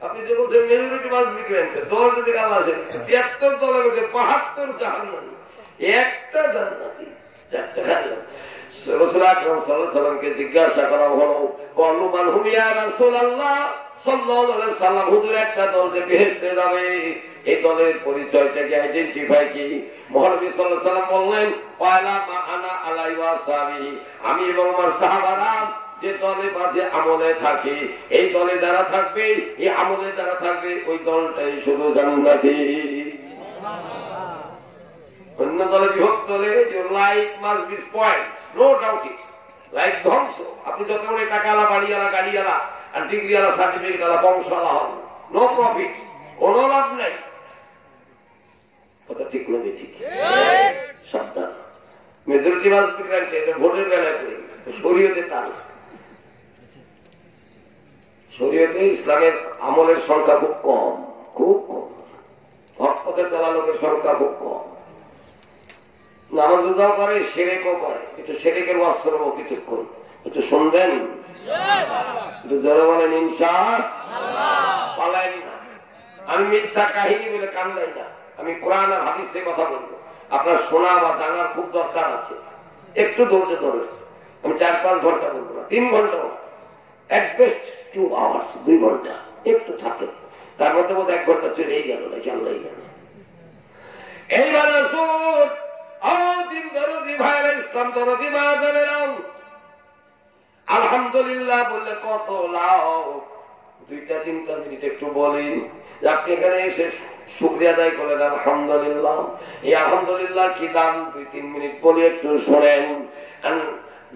আপনি যে বলছেন মেজরিটি মাস্ট বি গ্রান্টেড, দল যদি কাল আসে 73 দলের মধ্যে 72 জাহান্নামী, একটা জান্নাতি, চারটা জান্নাত। রাসূল আকরাম সাল্লাল্লাহু আলাইহি ওয়াসাল্লামকে জিজ্ঞাসা করা হলো ক্বালু মান হুম ইয়া রাসূলুল্লাহ সাল্লাল্লাহু আলাইহি ওয়াসাল্লাম, হুজুর একটা দল যে বেহেশতে যাবে এই দলের পরিচয়টাকে আইডেন্টিফাই কি? মহানবী সাল্লাল্লাহু আলাইহি ওয়াসাল্লাম বললেন ওয়ালা মা আনা আলাইহি ওয়াসাবি, আমি এবং আমার সাহাবারা যে দলে মাঝে আমলে থাকে, এই দলে যারা থাকবে, এই আমলে যারা থাকবে, ওই দলটাই শুধু জান্নাতি। অন্য দলে বিভক্ত হলে life must be spoiled, no doubt it. Life ধ্বংস। আপনি যত বড় টাকাওয়ালা, বাড়িওয়ালা, গাড়িওয়ালা আর ডিগ্রিওয়ালা, সার্টিফিকেটওয়ালা, বংশওয়ালা হন, নো প্রফিট, কোনো লাভ নাই। কথা ঠিক নয়? ঠিক। সাবধান। মেজরিটি মাস্ট বি গ্রান্টেড, এটা ভোটের বেলায় করি, শরীয়তে তা না। শরীয়তে ইসলামের আমলের সংখ্যা খুব কম, খুব কম। হক পথে চলা লোকের সংখ্যা খুব কম। নামাজ রোজাও করে, শিরকও করে। একটু শিরকের ওয়াজ করবো কিছুক্ষণ, একটু শুনবেন? একটু জোরে বলেন ইনশাআল্লাহ। পালাইন না। আমি মিথ্যা কাহিনী বলে কান্দাই না, আমি কোরআন আর হাদিস দিয়ে কথা বলবো। আপনার শোনা বা জানার খুব দরকার আছে, একটু ধৈর্য ধরে। আমি 4-5 ঘন্টা বলবো না, 3 ঘন্টা, এক বেস্ট 2 আওয়ার্স, 2 ঘন্টা একটু থাকে। তার মধ্যে বোধ 1 ঘন্টা চলেই গেল নাকি আল্লাহ জানে। এইবার আসুন আলহামদুলিল্লাহ বললে কত লাভ। 2-3 মিনিট একটু বলেন যে আপনি এখানে এসে শুকরিয়া আদায় করলেন আলহামদুলিল্লাহ। এই আলহামদুলিল্লাহ কি দাম 2-3 মিনিট বলে একটু শোনেন।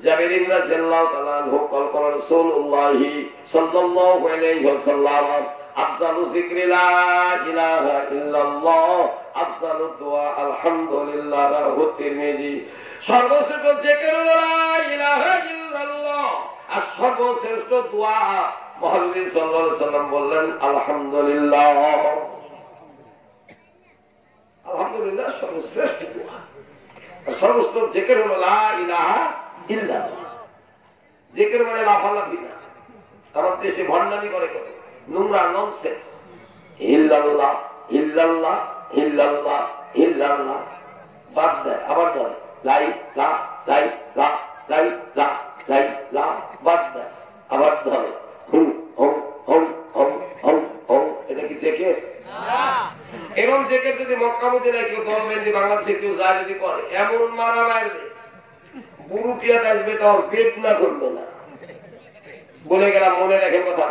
জাবির রাদিয়াল্লাহু তাআলা আনহু কল করেন রাসূলুল্লাহ সাল্লাল্লাহু আলাইহি ওয়াসাল্লাম আফজালু যিকরি লা ইলাহা ইল্লাল্লাহ আফজালু দুআ আলহামদুলিল্লাহ রাহু তিরমিজি। সর্বশ্রেষ্ঠ জিকির হলো লা ইলাহা ইল্লাল্লাহ, আর সর্বশ্রেষ্ঠ দোয়া মহানবী সাল্লাল্লাহু আলাইহি ওয়াসাল্লাম বললেন আলহামদুলিল্লাহ। আলহামদুলিল্লাহ সর্বশ্রেষ্ঠ দোয়া, আর সর্বশ্রেষ্ঠ জিকির হলো লা ইলাহা ইল্লাল্লাহ। জিকির মানে লাফালাফি না। আমাদের দেশে ভণ্ডামি করে কত, নোংরা ননসেন্স। ইল্লাল্লাহ ইল্লাল্লাহ ইল্লাল্লাহ ইল্লাল্লাহ বাদ দেয়, আবার ধরে লাই লা লাই লা লাই লা লাই লা বাদ দেয়, আবার ধরে হুম হুম হুম হুম হুম হুম। এটা কি জিকির? এবং জিকির যদি মক্কা মদিনায় কেউ গভর্নমেন্ট বাংলাদেশে কেউ যায় যদি করে, এমন মারা মারবে বুরুটিয়া আসবে, তখন পেট না করবে না। বলে গেলাম, মনে রাখেন কথা।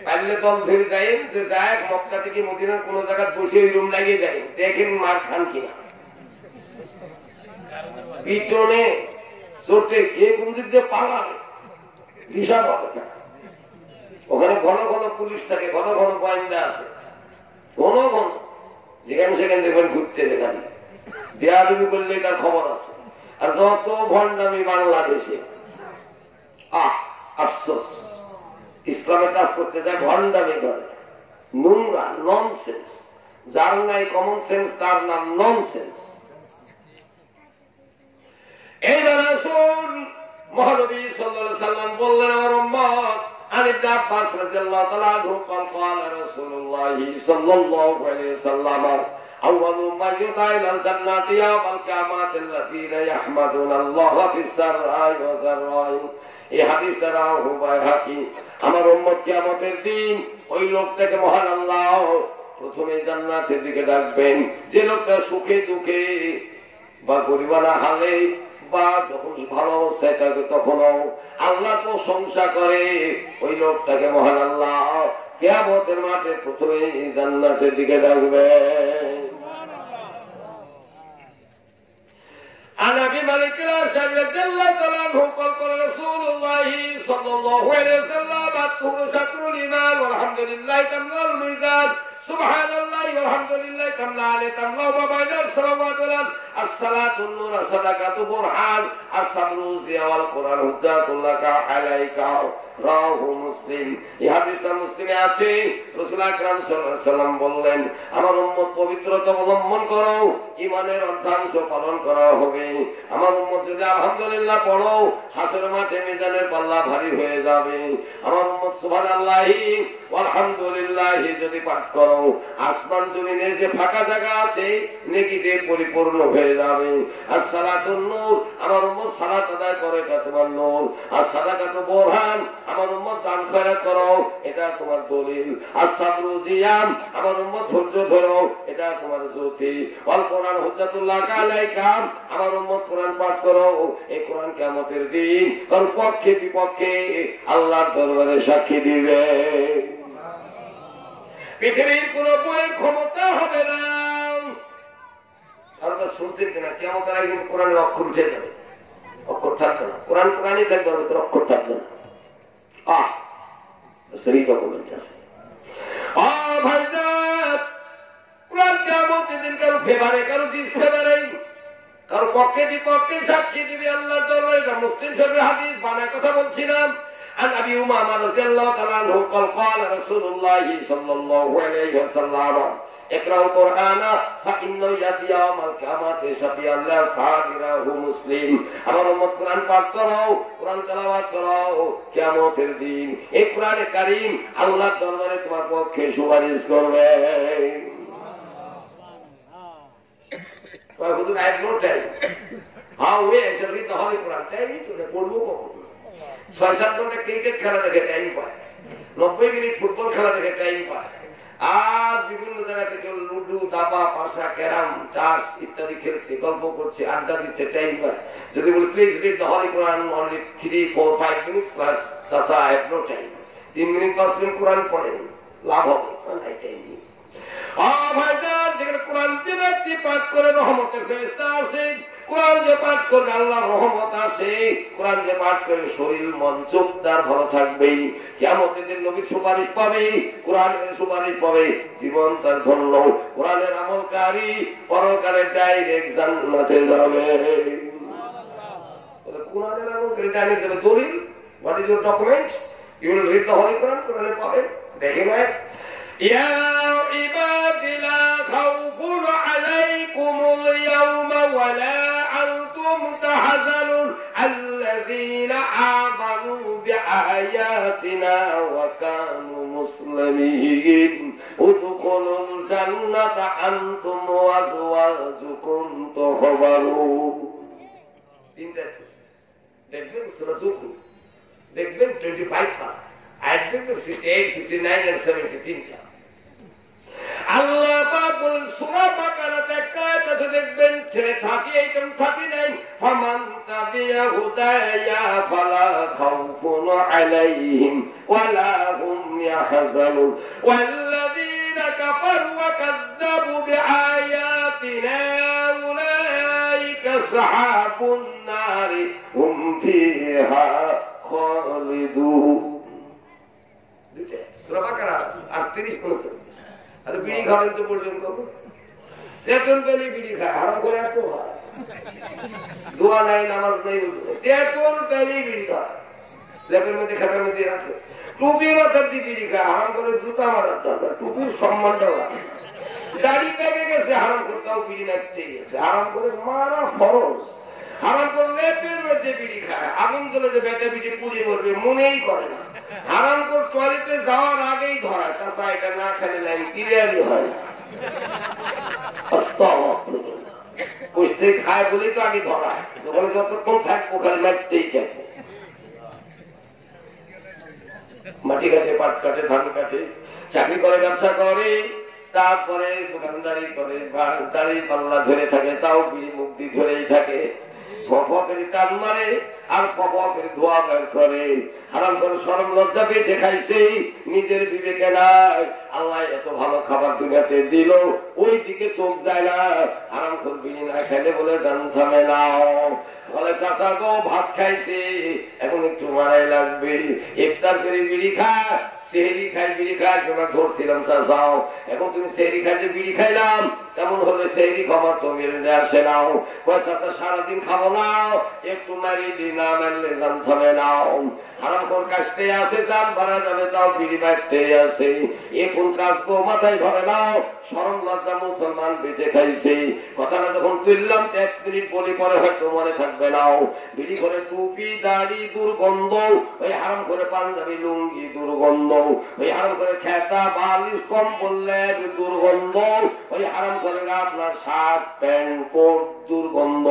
পারলে দল ধরে যায় যে যায় মক্কা থেকে মদিনার কোন জায়গায় বসে রুম লাগিয়ে যায়, দেখেন মার খান কিনা। পিছনে চোটে কে কোন দিক দিয়ে পালাবে হিসাব হবে না। ওখানে ঘন ঘন পুলিশ থাকে, ঘন ঘন গোয়েন্দা আছে, ঘন ঘন যেখানে সেখানে দেখবেন ঘুরতে যেখানে বেয়াদবি করলে তার খবর আছে। আর যত ভণ্ডামি বাংলাদেশে, আফসোস, ইসলামের কাজ করতে যায় ভণ্ডামি করে, নোংরা ননসেন্স। যার নাই কমন সেন্স তার নাম ননসেন্স। এইবার আসুন মহানবী সাল্লাল্লাহু আলাইহি ওয়াসাল্লাম বললেন আমার উম্মত عن ابن عباس رضي الله تعالى عنه قال قال رسول الله صلى الله عليه وسلم أول ما يدعى إلى الجنة يوم القيامة الذين يحمدون الله في السراء والضراء। এই হাদিসটা রাওয়াহু বাইহাকি। আমার উম্মত কিয়ামতের দিন ওই লোকটাকে মহান আল্লাহ প্রথমে জান্নাতের দিকে ডাকবেন। যে লোকটা সুখে দুঃখে বা গরিবানা হালে বা যখন ভালো অবস্থায় থাকে তখনও আল্লাহ প্রশংসা করে, ওই লোকটাকে মহান আল্লাহ কিয়ামতের মাঠে প্রথমে জান্নাতের দিকে ডাকবেন। عن ابي مالك الاشعري رضي الله تعالى عنه قال قال رسول الله صلى الله عليه وسلم الطهور شطر الايمان والحمد لله تملا الميزان سبحان الله والحمد لله تملا تملا ما بين السماوات والارض الصلاه النور صدقه برهان الصبر ضياء والقران حجة لك عليك রাহু মুসলিম। এই হাদিসটা মুসলিমে আছে। রাসূল আকরাম সাল্লাল্লাহু আলাইহি ওয়াসাল্লাম বললেন, আমার উম্মত পবিত্রতা অবলম্বন করো, ঈমানের অর্ধাংশ পালন করা হবে। আমার উম্মত যদি আলহামদুলিল্লাহ পড়ো, হাসরের মাঠে মিজানের পাল্লা ভারী হয়ে যাবে। আমার উম্মত সুবহানাল্লাহি আলহামদুলিল্লাহি যদি পাঠ করো, আসমান জমিনে যে ফাঁকা জায়গা আছে নেকিতে পরিপূর্ণ হয়ে যাবে। আসসালাতুন নূর, আমার উম্মত সালাত আদায় করে, এটা তোমার নূর। আর সাদাকাতু বুরহান, আমার উম্মত দান খয়রাত করো, এটা তোমার দলিল। as-sabru ziyam, আমার উম্মত ধৈর্য ধরো, এটা তোমার জ্যোতি। ওয়াল কোরআন হুজ্জাতুল্লাহ আলাইকা, আমার উম্মত কোরআন পাঠ করো, এই কোরআন কিয়ামতের দিন কার পক্ষে বিপক্ষে আল্লাহর দরবারে সাক্ষী দিবে। পৃথিবীর কোন বইয়ের ক্ষমতা হবে না। আপনারা শুনছেন কিনা, কিয়ামতের আগে কিন্তু কোরআনের অক্ষর উঠে যাবে, অক্ষর থাকবে না। কোরআন কোরআনই থাকবে, অক্ষর থাকবে না। সহি ডকুমেন্ট আছে। ভাইজান, কোরআন কিয়ামতের দিন কারো ফেভারে কারো ডিসফেভারে, কারো পক্ষে বিপক্ষে সাক্ষী দিবে আল্লাহর দরবারে। এটা মুসলিম শরীফের হাদিস, বানায় কথা বলছি না। عن ابي امامه رضي الله تعالى عنه قال قال رسول الله صلى الله عليه وسلم اقرأوا القرآن فإنه يأتي يوم القيامة شفيعا لأصحابه مسلم। আমার উম্মত কোরআন পাঠ করো, কোরআন তেলাওয়াত করো, কিয়ামতের দিন এই কোরআনে কারীম আল্লাহর দরবারে তোমার পক্ষে সুপারিশ করবে। হুজুর I know time, how way shall read the holy Quran, টাইমই তো পড়বো কখন? 6-7 ঘন্টা ক্রিকেট খেলা দেখে টাইম পায়, 90 মিনিট ফুটবল খেলা দেখে টাইম পায়, আর বিভিন্ন জায়গা থেকে লুডু দাবা পাশা ক্যারাম তাস ইত্যাদি খেলছে, গল্প করছে, আড্ডা দিচ্ছে, টাইম পায়। যদি বলি please read the holy Quran only 3-4-5 minutes class, চাচা I have no time. 3 minute 5 minute Quran পড়েন, লাভ হবে নাই, টাইম নেই। ভাইজান, যেখানে কোরআন যে ব্যক্তি পাঠ করে রহমতের ফেরেশতা আসে, কোরআন যে পাঠ করবে আল্লাহর রহমত আসে, কোরআন যে পাঠ করে শরীর মন চোখ তার ভালো থাকবেই। কিয়ামতের দিন নবী সুপারিশ পাবে, কোরআনের সুপারিশ পাবে, জীবন তার ধন্য। কোরআনের আমলকারী পরকালে ডাইরেক্ট জান্নাতে যাবে। কোরআনের আমলকারী ডাইরেক্ট যাবে। দলিল, what is your document? You will read the holy Quran, কোরআনে পাবেন। দেখেন ইয়া ইবাদি লা খাউফুন আলাইকুমুল ইয়াওমা ওয়া লা আনতুম তাহজানুন আল্লাযীনা আমানু বিআয়াতিনা ওয়া কানু মুসলিমিন উদখুলুল জান্নাতা আনতুম ওয়া আযওয়াজুকুম তুহবারুন। তিনটা দেখবেন সূরা যুকুর, দেখবেন 25 পারা, আয়াত দেখবেন 68, 69 আর 70, তিনটা। আল্লাহ পাক বলেন সূরা বাকারাতে একটা আয়াত আছে, দেখবেন 38 এবং 39, ফামান তাবিয়া হুদায়া ফালা খাউফুন আলাইহিম ওয়ালা হুম ইয়াহজানুন ওয়াল্লাযীনা কাফারু ওয়া কাযযাবু বিআয়াতিনা উলাইকা আসহাবুন নারি হুম ফিহা খালিদুন। সূরা বাকারা 38-39। আরে বিড়ি খাবেন তো পড়বেন কখন? চেতন পেলে বিড়ি খায়, হারাম করে এত খায়, দোয়া নাই নামাজ নাই, চেতন পেলে বিড়ি খায়, ল্যাপের মধ্যে খাতার মধ্যে রাখে, টুপি মাথার দিয়ে বিড়ি খায়, হারাম করে জুতা মারার দরকার, টুপির সম্মানটাও রাখে, দাড়ি পেকে গেছে, হারাম করতেও বিড়ি নাচতে গেছে, হারাম করে মারা ফরজ, হারাম করে ল্যাপের মধ্যে বিড়ি খায়, আগুন ধরে যে বেটা বিড়ি পুড়িয়ে মরবে মনেই করে না, হারাম করে টয়লেটে যাওয়ার আগেই ধরা, চাষা এটা না খেলে লাইন ক্লিয়ারই হয় না, পুষতে খায় বলেই তো আগে ধরা, ওখানে যতক্ষণ থাকবো ওখানে নাচতেই থাকবো, মাটি কাটে, পাট কাটে, ধান কাটে, চাকরি করে, ব্যবসা করে, তারপরে দোকানদারি করে, দাড়ি পাল্লা ধরে থাকে, তাও বিড়ি মুক্তি ধরেই থাকে, ফফকের টান মারে আর ফফকের ধোয়া বের করে, হারাম করে শরম লজ্জা পেয়েছে, খাইছে, নিজের বিবেকে নাই। আল্লাহ এত ভালো খাবার দুনিয়াতে দিল, ওই দিকে চোখ যায় না। হারাম করে বিড়ি না খেলে বলে জান থামে না, বলে চাচা গো ভাত খাইছে, এখন একটু মারাই লাগবে, ইফতার করে বিড়ি খা, সেহরি খাই বিড়ি খাই, তোমার ধরছিলাম চাচাও, এখন তুমি সেহরি খাইতে বিড়ি খাইলাম, তেমন হলে সেহরি খাবার তো মেরে আসে নাও, চাচা সারাদিন খাবো না, একটু মারিলি না মারলে জান থামে নাও। হারাম কোন কাজতে আছে, জান ভাড়া যাবে, তাও বিড়ি বাড়তে আছে, এ কোন কাজ গো মাথায় ধরে নাও, শরম লজ্জা মুসলমান বেঁচে খাইছে। কথাটা যখন তুললাম 1 মিনিট বলি, পরে হয়তো মনে থাকবে নাও। বিড়ি করে টুপি দাড়ি দুর্গন্ধ, ওই হারাম করে পাঞ্জাবি লুঙ্গি দুর্গন্ধ, ওই হারাম করে খেতা বালিশ কম বললে দুর্গন্ধ, ওই হারাম করে আপনার শার্ট প্যান্ট কোট দুর্গন্ধ,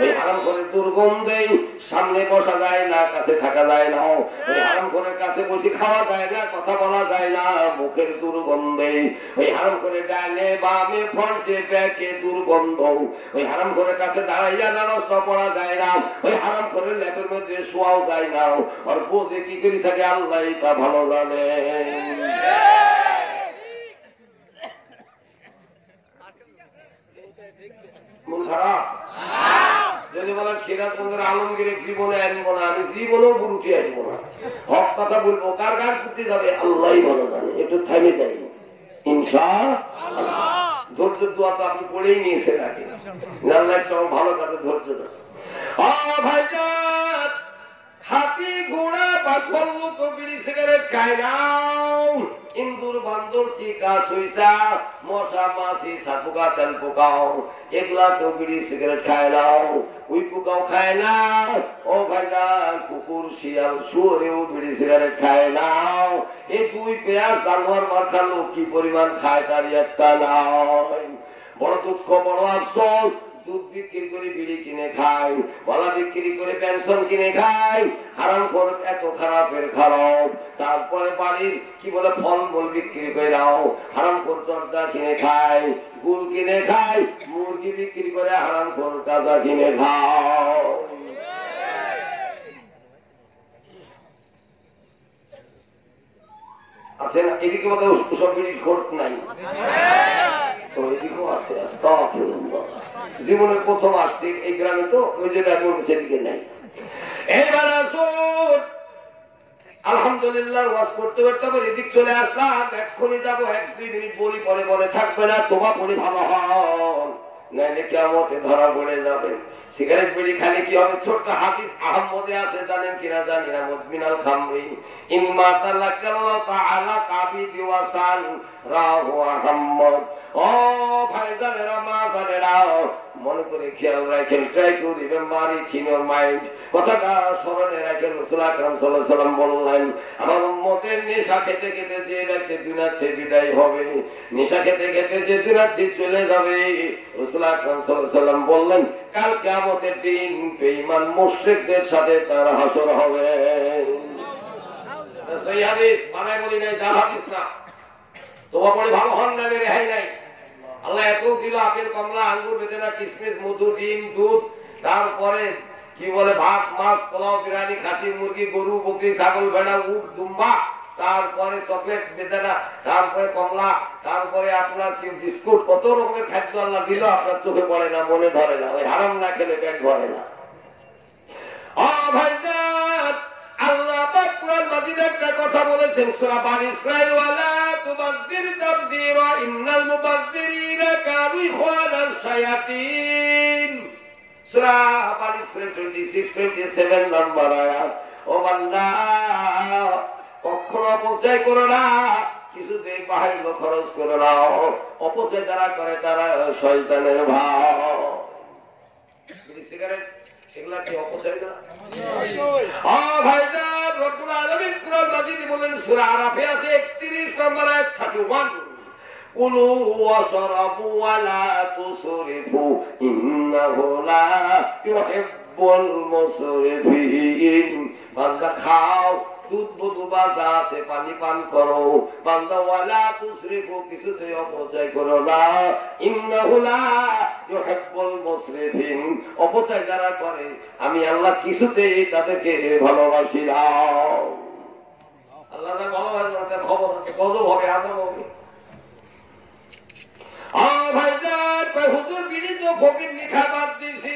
ওই হারাম করে দুর্গন্ধে সামনে বসা যায় না, কাছে থাকা যায় না, ওই হারাম করে কাছে বসে খাওয়া যায় না, কথা বলা যায় না, মুখের দুর্গন্ধে, ওই হারাম করে ডানে বামে ফ্রন্টে ব্যাকে দুর্গন্ধ, ওই হারাম করে কাছে দাঁড়াইয়া নারস্ত পড়া যায় না, ওই হারাম করে লেপের মধ্যে শোয়াও যায় না, আর বোঝে কি করি থাকে আল্লাহ তা ভালো জানে। মন খারাপ যদি বলেন সিরাজগঞ্জের আলমগীরের জীবনে আসবো না, আমি জীবনেও বুরুটি আসবো না, হক কথা বলবো, কার কার করতে যাবে আল্লাহ ভালো জানে, একটু থামে যাই ইনশাআল্লাহ। ধৈর্যের দোয়া তো আপনি পড়েই নিয়েছেন আগে, আল্লাহ একটা ভালো কাজে ধৈর্য দেন। ভাইজান হাতি ঘোড়া বাছল তো বিড়ি সিগারেট খায় না, ইন্দুর বান্দর চিকা সুইচা মশা মাছি সাপুকা তেল পোকাও, এগুলা তো বিড়ি সিগারেট খায় না, ওই পোকাও খায় না। ও ভাইজান কুকুর শিয়াল শুয়োরেও বিড়ি সিগারেট খায় না, এই 2 পেঁয়াজ জানোয়ার মার খালো কি পরিমাণ খায় তার একটা নাই। বড় দুঃখ বড় আফসোস, দুধ বিক্রি করে বিড়ি কিনে খাই, কলা বিক্রি করে পেনশন কিনে খাই, হারাম করে এত খারাপের খারাপ। তারপরে বাড়ির কি বলে ফল মূল বিক্রি করে দাও, হারাম করে জর্দা কিনে খাই, গুড় কিনে খাই, মুরগি বিক্রি করে হারাম করে কাজা কিনে খাও। আছে না এদিকে মতো সব বিড়ির খোঁজ নাই, জীবনের প্রথম আসছে এই গ্রামে, তো ওই জায়গায় সেদিকে নাই। এবার আসুন আলহামদুলিল্লাহ ওয়াজ করতে করতে আবার এদিক চলে আসলাম, এক্ষুনি যাবো, 1-2 মিনিট বলি, পরে বলে থাকবে না, তোমার বলি ভালো হন, নাইলে কিয়ামতে ধরা পড়ে যাবে। সিগারেট বিড়ি খালি কি হবে? ছোট্ট হাদিস আহমদে আছে, জানেন কিনা জানি না, মুদমিনাল খামরি ইনমা তালাকাল্লাহু তাআলা কাবিদি ওয়াসান রাহু আহমদ। ও ভাইজানেরা মা জানেরা মনে করে খেয়াল রাখেন, try to remember it in your mind, কথাটা স্মরণে রাখেন। রাসূল আকরাম সাল্লাল্লাহু আলাইহি ওয়াসাল্লাম বললেন, আমার উম্মতের নেশা খেতে খেতে যে ব্যক্তি দুনিয়া থেকে বিদায় হবে, নেশা খেতে খেতে যে দুনিয়া থেকে চলে যাবে, রাসূল আকরাম সাল্লাল্লাহু আলাইহি ওয়াসাল্লাম বললেন কাল কিয়ামতের দিন বেঈমান মুশরিকদের সাথে তার হাসর হবে। সহিহ হাদিস, বানায় বলি নাই, জাল হাদিস না। তোমার পরে ভালো হন না, রেহাই নাই। আল্লাহ এত দিল, আপেল কমলা আঙ্গুর বেদেনা কিশমিশ মধু ডিম দুধ, তারপরে কি বলে ভাত মাছ পোলাও বিরিয়ানি খাসি মুরগি গরু বকরি ছাগল ভেড়া উট দুম্বা, তারপরে চকলেট বেদেনা, তারপরে কমলা, তারপরে আপনার কি বিস্কুট, কত রকমের খাদ্য আল্লাহ দিল, আপনার চোখে পড়ে না, মনে ধরে না। ওই হারাম না খেলে পেট ভরে না। ভাইজান আল্লাহ পাক কুরআন মাজিদে একটা কথা বলেছেন, সূরা বানী ইসরাঈল, ওয়ালা তুবাদদির তাবদীরা ইন্নাল মুবাদদিরিনা কানু ইখওয়ানাশ শায়াতিন। সূরা বানী ইসরাঈল 26-27 নম্বর আয়াত। ও বান্দা কখনো অপচয় করো না, কিছুতে বাহির খরচ করো না, অপচয় যারা করে তারা শয়তানের ভাই। সিগারেট এগুলা কি অপচয় না? ভাইজান রব্বুল আলামিন কুরআন মাজিদে বলেন, সূরা আরাফে আছে 31 নম্বর আয়াত 31, কুলু ওয়াশরাবু ওয়া লা তুসরিফু ইন্নাহু লা ইউহিব্বুল মুসরিফিন। বান্দা খাও দুধ মধু বা যা আছে পানি পান করো। বান্দা ওয়ালা তুসরিফু, কিছুতে অপচয় করো না। ইন্নাহু লা ইউহিব্বুল মুসরিফিন, অপচয় যারা করে আমি আল্লাহ কিছুতেই তাদেরকে ভালোবাসি না। আল্লাহ ভালোবাসে, তার খবর আছে, গজব হবে, আযাব হবে। ভাইজান হুজুর বিড়ি তো ফকির লিখা বাদ দিয়েছি,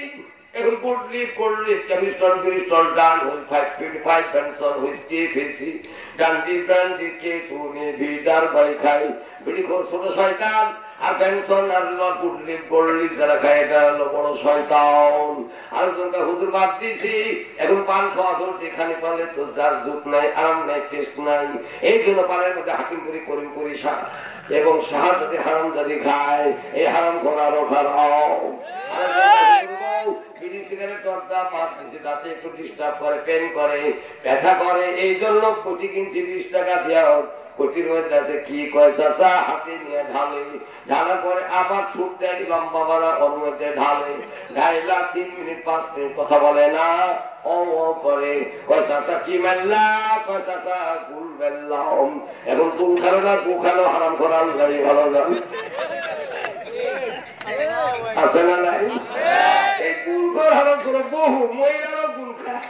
এখন করলি কেমিস্ট্রল ক্রিস্টল ডান হল 5 পেনসন হুইস্কি ফিরছি ডান্ডি ব্র্যান্ডি কে টুনি ভিডার বাই খাই বিড়ি খোর ছোট শয়তান, আর পেনসন আর করলি যারা খায় এটা হলো বড় শয়তান। আরেকজনকে হুজুর বাদ দিয়েছি, এখন পান খাওয়া ধরছে, এখানে পালে তো যার যুগ নাই, আরাম নাই, টেস্ট নাই, এই জন্য পালের মধ্যে হাকিম করি করিম করি এবং সাহা যদি হারাম যদি খায়, এই হারাম করারও খারাপ। বিড়ি সিগারেট চর্দা বাদ দিয়েছি, তাতে একটু ডিস্টার্ব করে, পেন করে, ব্যথা করে, এই জন্য কোটি কিনছি 20 টাকা দেওয়া। কোটির মধ্যে আছে কি কয় চাচা, হাতে নিয়ে ঢালে, ঢালার পরে আবার ছুটতে লম্বা বাড়া ওর মধ্যে ঢালে, ঢাইলা 3 মিনিট 5 মিনিট কথা বলে না, ও করে কয় চাচা কি মেললা, কয় চাচা গুল মেললাম। এখন গুল খালো না, গু খালো, হারাম করার গাড়ি ভালো না আছে না নাই? এই গুল কর হারাম করে বহু মহিলারও গুল খায়,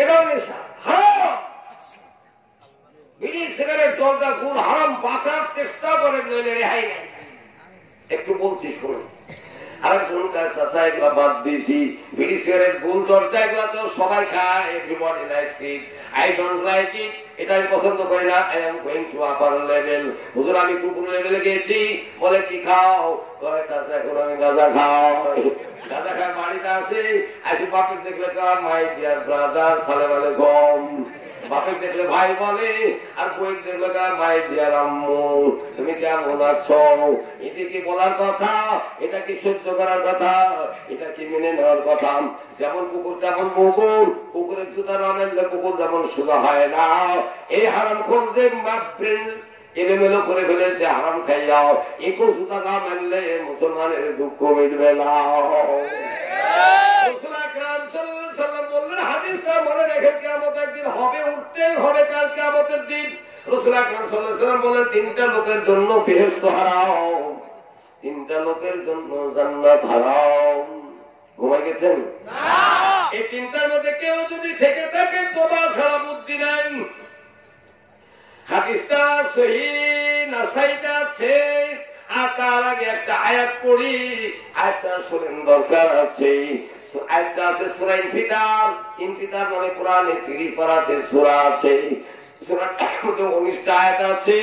এটাও নেশা হারাম। বিড়ি সিগারেট জর্দা গুল হারাম বাঁচার চেষ্টা করেন, নইলে রেহাই নাই। একটু বলছিস কোন আরেকজন কাছে এগুলা বাদ দিয়েছি, বিড়ি সিগারেট গুল জর্দা এগুলা তো সবাই খায়, everybody likes it, I don't like it, এটা আমি পছন্দ করি না। I am going to upper level. হুজুর আমি টুকুর লেভেলে গেছি, বলে কি খাও, কয় চাচা এখন আমি গাঁজা খাই। গাঁজা খাই বাড়িতে আসি, আসি বাপের দেখলে মাই ডিয়ার ব্রাদার সালাম আলাইকুম, বাপের দেখলে ভাই বলে, আর বই দেখলে ভাই ডিয়ার আম্মু তুমি কেমন আছো। এটা কি বলার কথা, এটা কি সহ্য করার কথা, এটা কি মেনে নেওয়ার কথা? যেমন কুকুর তেমন কুকুর, কুকুরের জুতা না মেললে কুকুর যেমন সোজা হয় না। এই হারাম খোরদের এলোমেলো করে ফেলেছে, হারাম খাইয়াও একটু জুতা না মানলে মুসলমানের দুঃখ মিটবে না। বললেন হাদিসটা মনে রেখে কিয়ামত একদিন হবে, উঠতেই হবে কাল কিয়ামতের দিন। রাসূল আকরাম সাল্লাল্লাহু আলাইহি ওয়াসাল্লাম বলেন 3টা লোকের জন্য বেহেশত হারাম, 3টা লোকের জন্য জান্নাত হারাম। ঘুমাই গেছেন না? এই 3টার মধ্যে কেউ যদি থেকে থাকে তোবা ছাড়া বুদ্ধি নাই। হাদিসটা সহিহ নাসাইতে আছে, আর তার আগে একটা আয়াত পড়ি, আয়াতটা শুনেন দরকার আছে। আয়াতটা আছে সূরা ইনফিতার। ইনফিতার মানে কোরআনে 30 পারাতে সূরা আছে, সূরাটার মধ্যে 19টা আয়াত আছে।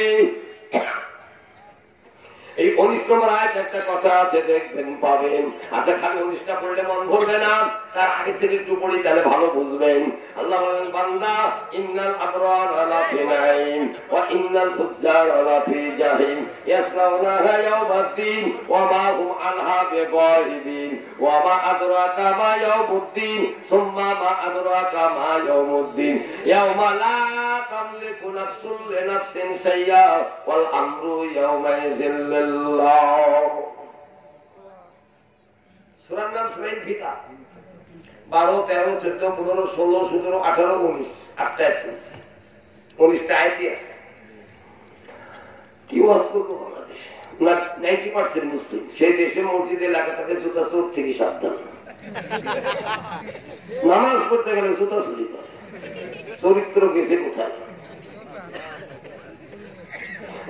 এই 19 নম্বর আয়াত একটা কথা আছে, দেখবেন পাবেন। আচ্ছা খালি 19টা পড়লে মন ভরবে না, তার আগে থেকে একটু পড়ি, তাহলে ভালো বুঝবেন। আল্লাহ বলেন বান্দা ইন্নাল আবরারা লাফি নাঈম ওয়া ইন্নাল ফুজ্জারা লাফি জাহিম ইয়াসলাউনাহা ইয়াওমাদ্দিন ওয়া মা হুম আনহা বিগাইবিন ওয়া মা আদরাকা মা ইয়াউমুদ্দিন সুম্মা মা আদরাকা মা ইয়াউমুদ্দিন ইয়াওমা লা তামলিকু নাফসুন লিনাফসিন শাইআ ওয়াল আমরু ইয়াওমাইযিন লিল্লাহ। সূরার নাম সূরা ইনফিতার। 12, 13, 14, 15, 16, 17, 18, 19 8টা আয়াত আছে, 19টা আয়াতই আছে। কি ওয়াজ করবো বাংলাদেশে? 90% মুসলিম, সেই দেশে মসজিদে লাগা থাকে জুতা চোর থেকে সাবধান। নামাজ পড়তে গেলে জুতা চুরি করে, চরিত্র গেছে কোথায়?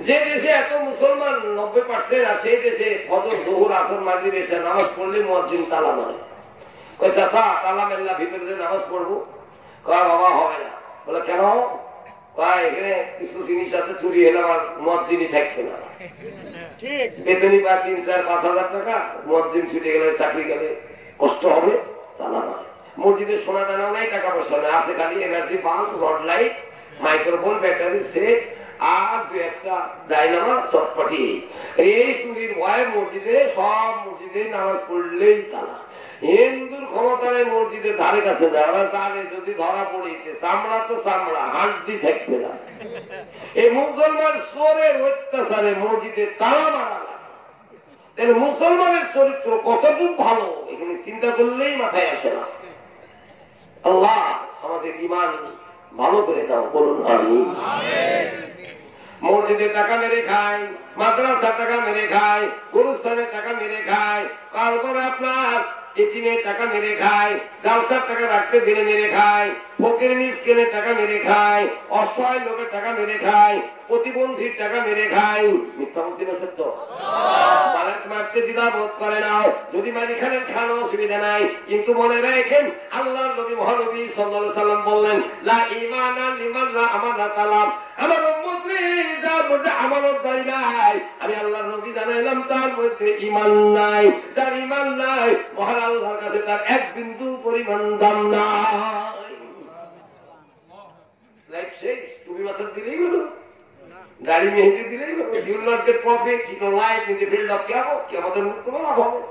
যে দেশে এত মুসলমান 90% আছে, সেই দেশে ফজর যোহর আসর মাগরিব এসে নামাজ পড়লে মুয়াজ্জিন তালা মারে। ওই চাচা তালা মেল্লা ভিতরে যে নামাজ পড়বো, কয় বাবা হবে না। বলে কেন? কয় এখানে কিছু জিনিস আছে চুরি হলে আমার মুয়াজ্জিনই থাকবে না, বেতনই পায় 3, 4, 5 হাজার টাকা, মুয়াজ্জিন ছুটে গেলে চাকরি গেলে কষ্ট হবে, তালা মারে। মসজিদে সোনা দানা নাই, টাকা পয়সা নাই, আছে খালি energy bulb, rod light, microphone, battery set আর 2-1টা জায়নামাজ চটপটি। এই চুরির ভয়ে মসজিদে, সব মসজিদে নামাজ পড়লেই তালা। হিন্দুর ক্ষমতার মসজিদের ধারে কাছে যায়, ওরা জানে যদি ধরা পড়িতে চামড়া তো চামড়া, হাঁটি থাকবে না। এই মুসলমান চোরের অত্যাচারে মসজিদে তালা মারা লাগে। মুসলমানের চরিত্র কতটুকু ভালো এখানে চিন্তা করলেই মাথায় আসে না। আল্লাহ আমাদের ঈমান ভালো করে দাও, বলুন আমিন। মসজিদে টাকা মেরে খায়, মাদ্রাসা টাকা মেরে খায়, গুরুস্থানের টাকা মেরে খায়, তারপরে আপনার এটিএমের টাকা মেরে খায়, জালসার টাকা রাখতে দিলে মেরে খায়, ফকির মিসকিনের টাকা মেরে খায়, অসহায় লোকের টাকা মেরে খায়, প্রতিবন্ধীর টাকা মেরে খায়। মিথ্যা বলছি না সত্য? মারতে দ্বিধা বোধ করে না, যদি মারি খানে খানো অসুবিধা নাই, কিন্তু মনে রাখেন আল্লাহর নবী মহানবী সাল্লাল্লাহু আলাইহি সাল্লাম বললেন, লা ঈমানা লিমান লা আমানাতা লাহু। আমার উম্মতরে যার মধ্যে আমানতদারি নাই, আমি আল্লাহর নবী জানাইলাম তার মধ্যে ঈমান নাই। যার ঈমান নাই, মহান আল্লাহর কাছে তার এক বিন্দু পরিমাণ দাম নাই। লাইফ শেষ, তুমি মাত্র দিলেই হলো, গাড়ি মেহেদি দিলেই হলো। You not the profit in life in the field of কিয়ামত। কিয়ামতের কোনো লাভ হবে।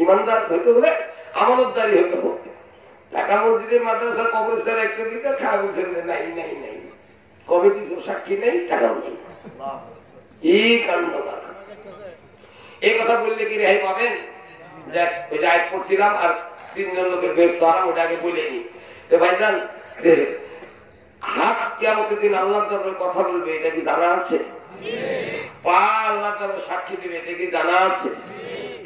ঈমানদার হইতে হলে আমানতদারি হতে হবে। ঢাকা মসজিদের মাদ্রাসার কবরস্থানে একটা দিচ্ছে, খাওয়া বলছেন যে নাই নাই নাই, কমিটি সাক্ষী নেই, টাকাও নেই। কি কাণ্ড! এই কথা বললে কি রেহাই পাবেন? ওই যে আয়াত পড়ছিলাম আর 3 জন লোকের ব্যস্ত আর ওটা আগে বলে নি ভাইজান, হাত কিয়ামতের দিন আল্লাহর দরবারে কথা বলবে, এটা কি জানা আছে? পা আল্লাহর দরবারে সাক্ষী দিবে, এটা কি জানা আছে?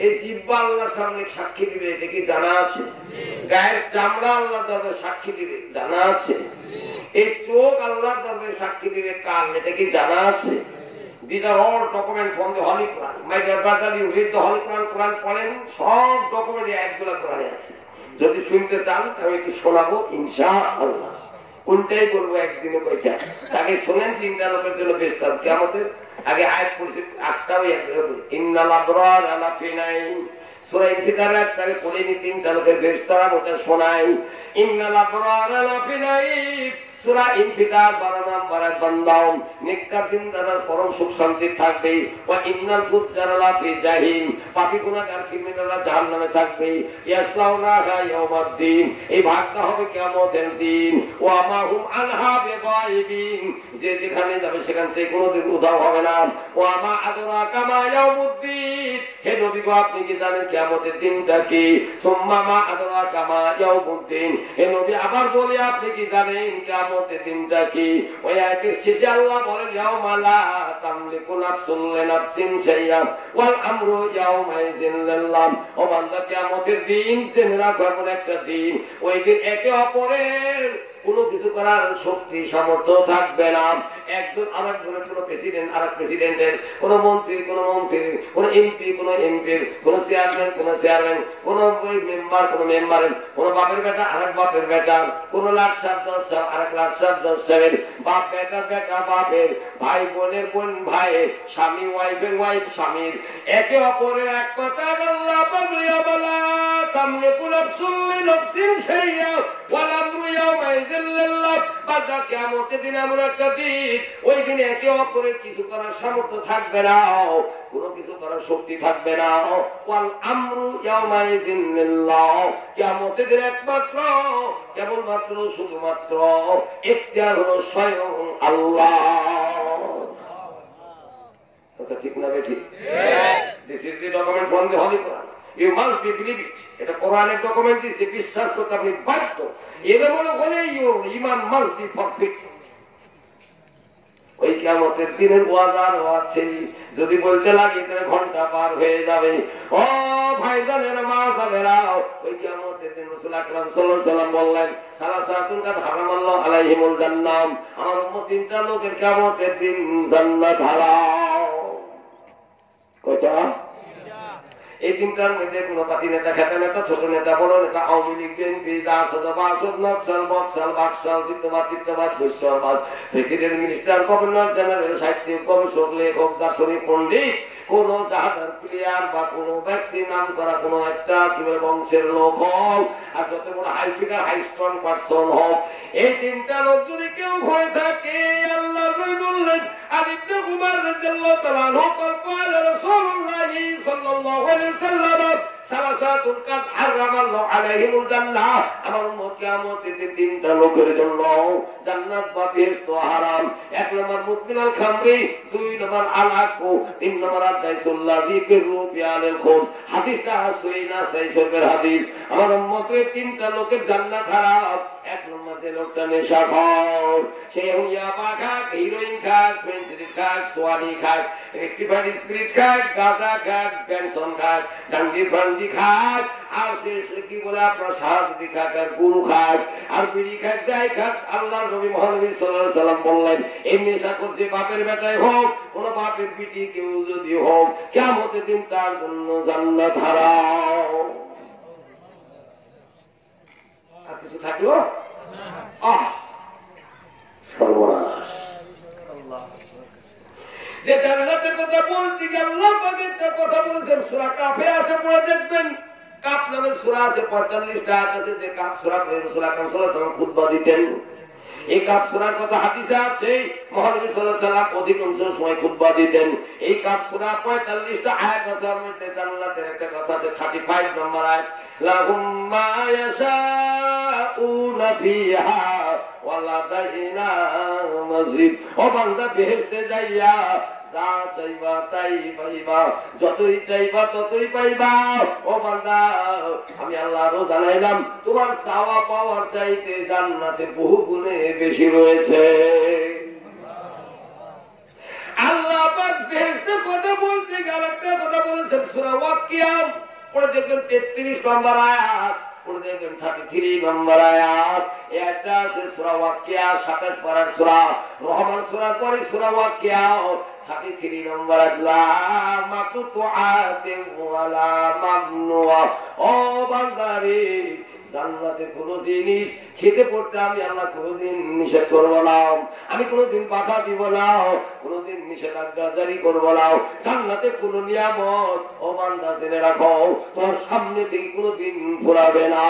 এই জিহ্বা আল্লাহর সামনে সাক্ষী দিবে, এটা কি জানা আছে? গায়ের চামড়া আল্লাহর দরবারে সাক্ষী দিবে, জানা আছে? এই চোখ আল্লাহর দরবারে সাক্ষী দিবে, কান, এটা কি জানা আছে? These are all documents from the Holy Quran. My dear brother, you read the Holy Quran, Quran পড়েন, সব ডকুমেন্ট একগুলো কোরআনে আছে। যদি শুনতে চান আমি একটু শোনাবো ইনশাআল্লাহ। কোনটাই বলবো একদিনে কইটা, তাকে শোনেন 3টা লোকের জন্য বেস্ট হবে। কিয়ামতের আগে আয়াত পড়ছি, 8টাও একদম ইন্নাল আবরার লাফি নাঈম। সূরা ইনফিতারের তাকে পড়ে নি 3টা লোকের বেস্ট তারা ওটা শোনাই। ইন্নাল আবরার লাফি নাঈম, সূরা ইনফিতার 12 নম্বর বান্দাও নেককারদের পরম সুখ শান্তি থাকবে। ওয়া ইন্নাল ফুজ্জারা লাফি জাহিম, পাপী গুনাহগার ক্রিমিনালরা জাহান্নামে থাকবে। ইয়াসলাউনাহা ইয়াউমাদ্দিন, এই ভাগটা হবে কিয়ামতের দিন। ওয়া মা হুম আনহা বিগাইবিন, যে যেখানে যাবে সেখান থেকে কোনোদিন উধাও হবে না। ওয়া মা আদরাকা মা ইয়াউমুদ্দিন, হে নবী গো আপনি কি জানেন কিয়ামতের দিনটা কি? সুম্মা মা আদরাকা মা ইয়াউমুদ্দিন, হে নবী আবার বলি আপনি কি জানেন কিয়ামতের দিনটা কি? ওই আয়াতের শেষে আল্লাহ বলেন, ইয়াউমা লা তামলিকু নাফসুন লিনাফসিন শাইআন ওয়াল আমরু ইয়াউমাইযিন লিল্লাহ। ও বান্দা, কিয়ামতের দিন জেনে রাখো এমন একটা দিন, ওই দিন একে অপরের কোনো কিছু করার শক্তি সামর্থ্য থাকবে না। একজন আরেকজনের, কোন প্রেসিডেন্ট আরেক প্রেসিডেন্টের, কোন মন্ত্রী কোন মন্ত্রীর, কোন এমপি কোন এমপির, কোন চেয়ারম্যান কোন চেয়ারম্যান, কোন মেম্বার কোন মেম্বারের, কোন বাপের বেটা আরেক বাপের বেটা, কোন লাট সাহেব জজ সাহেব আরেক লাট সাহেব জজ সাহেবের, বাপ বেটা বেটা বাপের, ভাই বোনের বোন ভাইয়ের, স্বামী ওয়াইফের ওয়াইফ স্বামীর, একে অপরের এক কথা আল্লাহ বলিয়া বলা তামলিকু নাফসুন লিনাফসিন শাইআ ওয়াল আমরু ইয়াউমাইযিন লিল্লাহ। বাদা কিয়ামতের দিন এমন একটা দিন, ওই দিনে একে অপরের কিছু করার সামর্থ্য থাকবে না, কোনো কিছু করার শক্তি থাকবে না। ওয়াল আমরু ইয়াউমাইযিন লিল্লাহ, কিয়ামতের দিন একমাত্র কেবলমাত্র শুধুমাত্র ইখতিয়ার হলো স্বয়ং আল্লাহ। কথা ঠিক না বেঠিক? This is the document from the Holy Quran. You must be believe it. এটা কোরআনের ডকুমেন্ট দিয়েছে, বিশ্বাস করতে আপনি বাধ্য। এর মনে হলে your iman must be perfect. ওই কিয়ামতের দিনের ওয়াদার আছে, যদি বলতে লাগে তাহলে ঘন্টা পার হয়ে যাবে। ও ভাইজানেরা মা জানেরা, ওই কিয়ামতের দিন রাসূল আকরাম সাল্লাল্লাহু আলাইহি ওয়াসাল্লাম বললেন, সালাসাতুন কাদ হারামাল্লাহু আলাইহিমুল জান্নাহ, আমার উম্মত 3টা লোকের কিয়ামতের দিন জান্নাত হারাম। কয়টা? এই 3টার মধ্যে কোন পাতি নেতা, খেতা নেতা, ছোট নেতা, বড় নেতা, আওয়ামী লীগ, বিএনপি, জাসদ, বাসদ, নকশাল, বক্সাল, বাকশাল, বিত্তবাদ, তিত্তবাদ, শস্যবাদ, প্রেসিডেন্ট, মিনিস্টার, গভর্নর জেনারেল, সাহিত্যিক, গবেষক, লেখক, দার্শনিক, পণ্ডিত, কোন জাহাজের প্লেয়ার বা কোন ব্যক্তি নাম করা কোন একটা বংশের লোক হোক, আর যত বড় high figure high strong person হোক, এই 3টা লোক যদি কেউ হয়ে থাকে, আল্লাহ বললেন, আর ইবনে উমর রাদিয়াল্লাহু তাআলা আনহু قال رسول الله صلى الله عليه وسلم সালাসাতুন কাদ হারামাল্লাহু আলাইহিমুল জান্নাহ, আমার উম্মত কিয়ামতের দিন তিনটা লোকের জন্য জান্নাত বা বেহেশত হারাম। 1 নম্বর মুদমিনাল খামরি, 2 নম্বর আলাকু, 3 নম্বর আদাইসুল্লাযী বিরুফিয়ালিল খুদ। হাদিসটা সহিহ না সহিহ শরীফের হাদিস। আমার উম্মতের তিনটা লোকের জান্নাত হারাম। 1 নম্বর যে লোকটা নেশাখোর, সে ইয়াবা খাক, হিরোইন খাক, ফেন্সিডিল খাক, সোয়ানি খাক, রেক্টিফাইড স্পিরিট খাক, গাঁজা খাক, বেনসন খাক, ডান্ডি ফান্ডি খাক, আর সে কি বলে আপনার শাহাদাতি খাক, আর গুরু খাক, আর বিড়ি খাক, যাই খাক। আল্লাহ নবী মুহাম্মদ সাল্লাল্লাহু আলাইহি সাল্লাম বললেন, এই নেশাখোর যে বাপের বেটাই হোক, কোন বাপের বিটি কেউ যদি হোক, কিয়ামতের দিন তার জন্য জান্নাত হারাম। আর কিছু থাকলো? সর্বনাশ। যে জান্নাতের কথা বলতে গিয়ে আল্লাহ পাক একটা কথা বলেছেন, সূরা কাফে আছে, পড়ে দেখবেন। কাফ নামে সূরা আছে, 45টা আয়াত আছে। যে কাফ সূরা রাসূল আকরাম সাল্লাল্লাহু আলাইহি ওয়াসাল্লাম খুতবা দিতেন, এই কাফ সূরার কথা হাদিসে আছে। মহানবী সাল্লাল্লাহু আলাইহি ওয়াসাল্লাম অধিকাংশ সময় খুতবা দিতেন। এই কাফ সূরা 45টা আয়াত আছে। এর মধ্যে জান্নাতের একটা কথা আছে, 35 নম্বর আয়াত, লাহুম মা ইয়াশাউনা ফিহা ওয়া লাদাইনা মাজিদ। ও বান্দা, বেহেশতে যাইয়া যা চাইবা তাই পাইবা, যতই চাইবা ততই পাইবা। ও বান্দা, আমি আল্লাহ রো জানাইলাম, তোমার চাওয়া পাওয়ার চাইতে জান্নাতে বহু গুণে বেশি রয়েছে। আল্লাহ পাক বেহেশতের কথা বলতে গেলে একটা কথা বলেছেন, সূরা ওয়াকিয়া পড়ে দেখবেন 33 নম্বর আয়াত, পড়ে দেখবেন 33 নম্বর আয়াত। এটা আছে সূরা ওয়াকিয়া, 27 পারার সূরা রহমান সূরার পরে সূরা ওয়াকিয়া 33 নম্বর আয়াত, লা মাকতুআতিন ওয়ালা মামনুআ। ও বান্দারে, জান্নাতে কোন জিনিস খেতে পড়তে আমি আল্লাহ কোনদিন নিষেধ করবো না, আমি কোনদিন বাধা দিব না, কোনদিন নিষেধাজ্ঞা জারি করবো না। জান্নাতে কোন নিয়ামত, ও বান্দা জেনে রাখো, তোমার সামনে থেকে কোনদিন ফুরাবে না।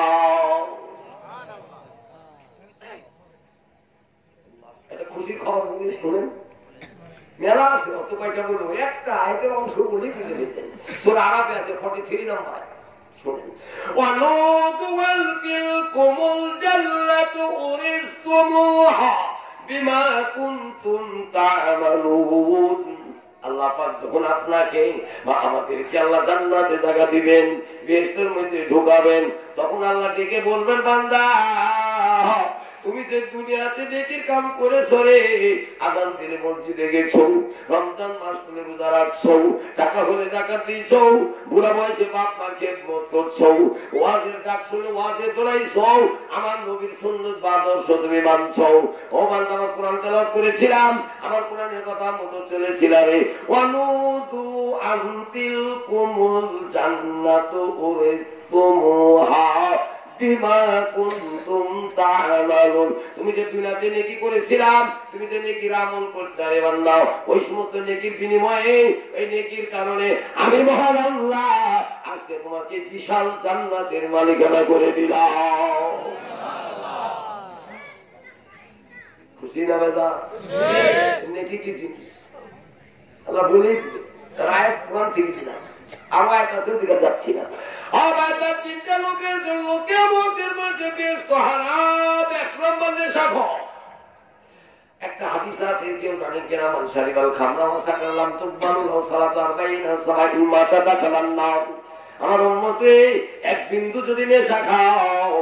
এটা খুশির খবর বলি, শুনেন। মেলা আছে, অত কয়টা বলবো, একটা আয়াতের অংশ বলি বুঝে দিতেন। সূরা আরাফে আছে 43 নম্বর আয়াত, শুনেন। ওয়ানুদুল তিলকুমুল জান্নাতু উরিসতুমুহা বিমা কুনতুম তা'মালুন। আল্লাহ পাক যখন আপনাকে বা আমাদেরকে আল্লাহ জান্নাতে জায়গা দিবেন, বেহেশতের মধ্যে ঢোকাবেন, তখন আল্লাহ ডেকে বলবেন, বান্দা, তুমি যে দুনিয়াতে নেকির কাম করেছো রে, আযান দিলে মসজিদে গেছো, রমজান মাস তুমি রোজা রাখছো, টাকা হলে যাকাত দিয়েছো, বুড়া বয়সে বাপ মার খেদমত করছো, ওয়াজের ডাক শুনে ওয়াজে দৌড়াইছো, আমার নবীর সুন্নাত বা আদর্শ তুমি মানছো। ও বান্দা, আমার কোরআন তেলাওয়াত করেছিলাম, আমার কোরআনের কথা মতো চলেছিলাম রে। ওয়ানুদু আনতিল কুমুল জান্নাতু উরিসতুমুহা বিমা কুনতুম তা'মালুন। তুমি যে দুনিয়াতে নেকি করেছিলাম, তুমি যে নেকির আমল করতে রে বান্দা, ওই সমস্ত নেকির বিনিময়ে, ওই নেকির কারণে আমি মহান আল্লাহ আজকে তোমাকে বিশাল জান্নাতের মালিকানা করে দিলাম। খুশি না বেজা? নেকি কি জিনিস আল্লাহ বলে দিবে, আয়াত কোরআন থেকে দিলাম, আরো আয়াত আছে, ওদিকে যাচ্ছি না। তিনটা লোকের জন্য কিয়ামতের মাঠে বেহেশত হারাম। 1 নম্বর নেশাখোর। একটা হাদিস আছে, কেউ জানেন কিনা, মান শারিবাল খামরা ওয়া সাকারালাম তুকবালু লাহু সালাতু 40 সালাতুন মা তাদাখালান নার। আমার উম্মতে এক বিন্দু যদি নেশা খাও,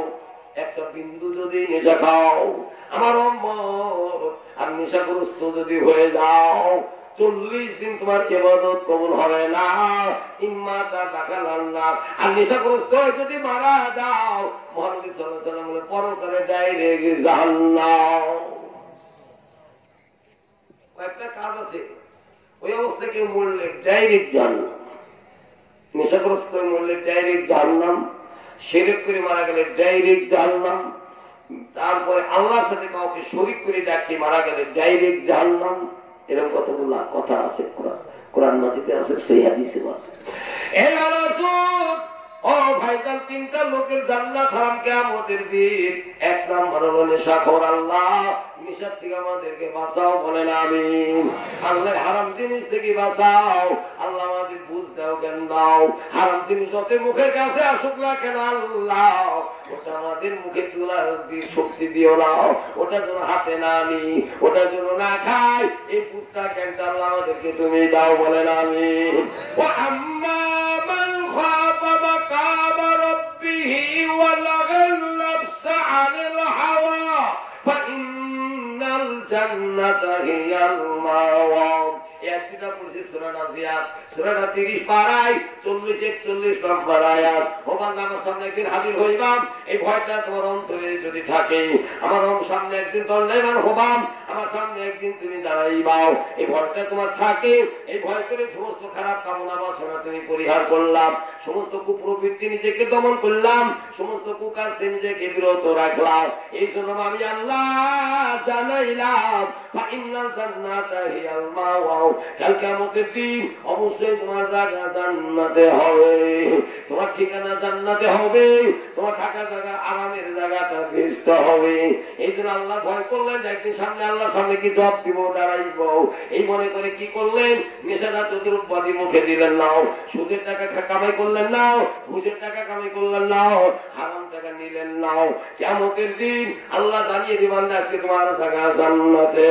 একটা বিন্দু যদি নেশা খাও, আমার উম্মত আর নেশাগ্রস্ত যদি হয়ে যাও, 40 দিন তোমার ইবাদত কবুল হবে না। ইম্মাতা দাখালান নার। আর নেশাগ্রস্ত হয়ে যদি মারা যাও, মুহাম্মদ সাল্লাল্লাহু আলাইহি ওয়াসাল্লাম বলে পরকালে ডাইরেক্ট জাহান্নাম। একটা কাজ আছে, ওই অবস্থায় কেউ মরলে ডাইরেক্ট জাহান্নাম, নেশাগ্রস্ত হয়ে মরলে ডাইরেক্ট জাহান্নাম, শিরক করে মারা গেলে ডাইরেক্ট জাহান্নাম, তারপরে আল্লাহর সাথে কাউকে শরীক করে ডাকি মারা গেলে ডাইরেক্ট জাহান্নাম। এরকম কতগুলো কথা আছে, কোরআন মাজিদে আছে, সেই হাদিসে আছে। এ রাসূল ও ভাইজান, তিনটা লোকের জান্নাত হারাম কিয়ামতের দিন। এক নাম্বার হলো নেশাখোর। আল্লাহ নেশার থেকে আমাদেরকে বাঁচাও, বলেন আমিন। আল্লাহ হারাম জিনিস থেকে বাঁচাও। আল্লাহ আমাদের বুঝ দাও, জ্ঞান দাও। হারাম জিনিস যত মুখের কাছে আসুক না কেন আল্লাহ, ওটা আমাদের মুখে তোলার শক্তি দিও না, ওটা যেন হাতে না আনি, ওটা যেন না খাই। এই বুঝটা জ্ঞানটা আল্লাহ আমাদেরকে তুমি দাও, বলেন আমিন। ও আম্মা মান খাফা মাকাম রাব্বিহি ওয়া নাহাল নাফসা আনিল হাওয়া ফাইন্নাল জান্নাতা হিয়াল মাওয়া। একটা পড়ছি সূরা নাজিয়াত, সূরাটা 30 পারায় 40-41 নম্বর আয়াত। ও বান্দা, আমার সামনে একদিন হাজির হইবাম, এই ভয়টা তোমার অন্তরে যদি থাকে, আমার সামনে একদিন দণ্ডায়মান হবাম, আমার সামনে একদিন তুমি দাঁড়াইবাও, এই ভয়টা তোমার থাকে, এই ভয় করে সমস্ত খারাপ কামনা বাসনা তুমি পরিহার করলাম, সমস্ত কুপ্রবৃত্তি নিজেকে দমন করলাম, সমস্ত কুকাজ থেকে নিজেকে বিরত রাখলাম। এই জন্য আমি আল্লাহ জানাইলাম ফাইন্নাল জান্নাতা হিয়াল মাওয়া। কাল কিয়ামতের দিন অবশ্যই তোমার জায়গা জান্নাতে হবে, তোমার ঠিকানা জান্নাতে হবে, তোমার থাকার জায়গা আরামের জায়গাটা বেহেশত হবে। এই জন্য আল্লাহ ভয় করলেন যে একদিন সামনে আল্লাহর সামনে কি জবাব দিব, দাঁড়াইব। এই মনে করে কি করলেন, নেশাজাত দ্রব্যাদি মুখে দিলেন না, সুদের টাকা কামাই করলেন না, ঘুষের টাকা কামাই করলেন না, হারাম টাকা নিলেন না। কিয়ামতের দিন আল্লাহ জানিয়ে দিবেন আজকে তোমার জায়গা জান্নাতে।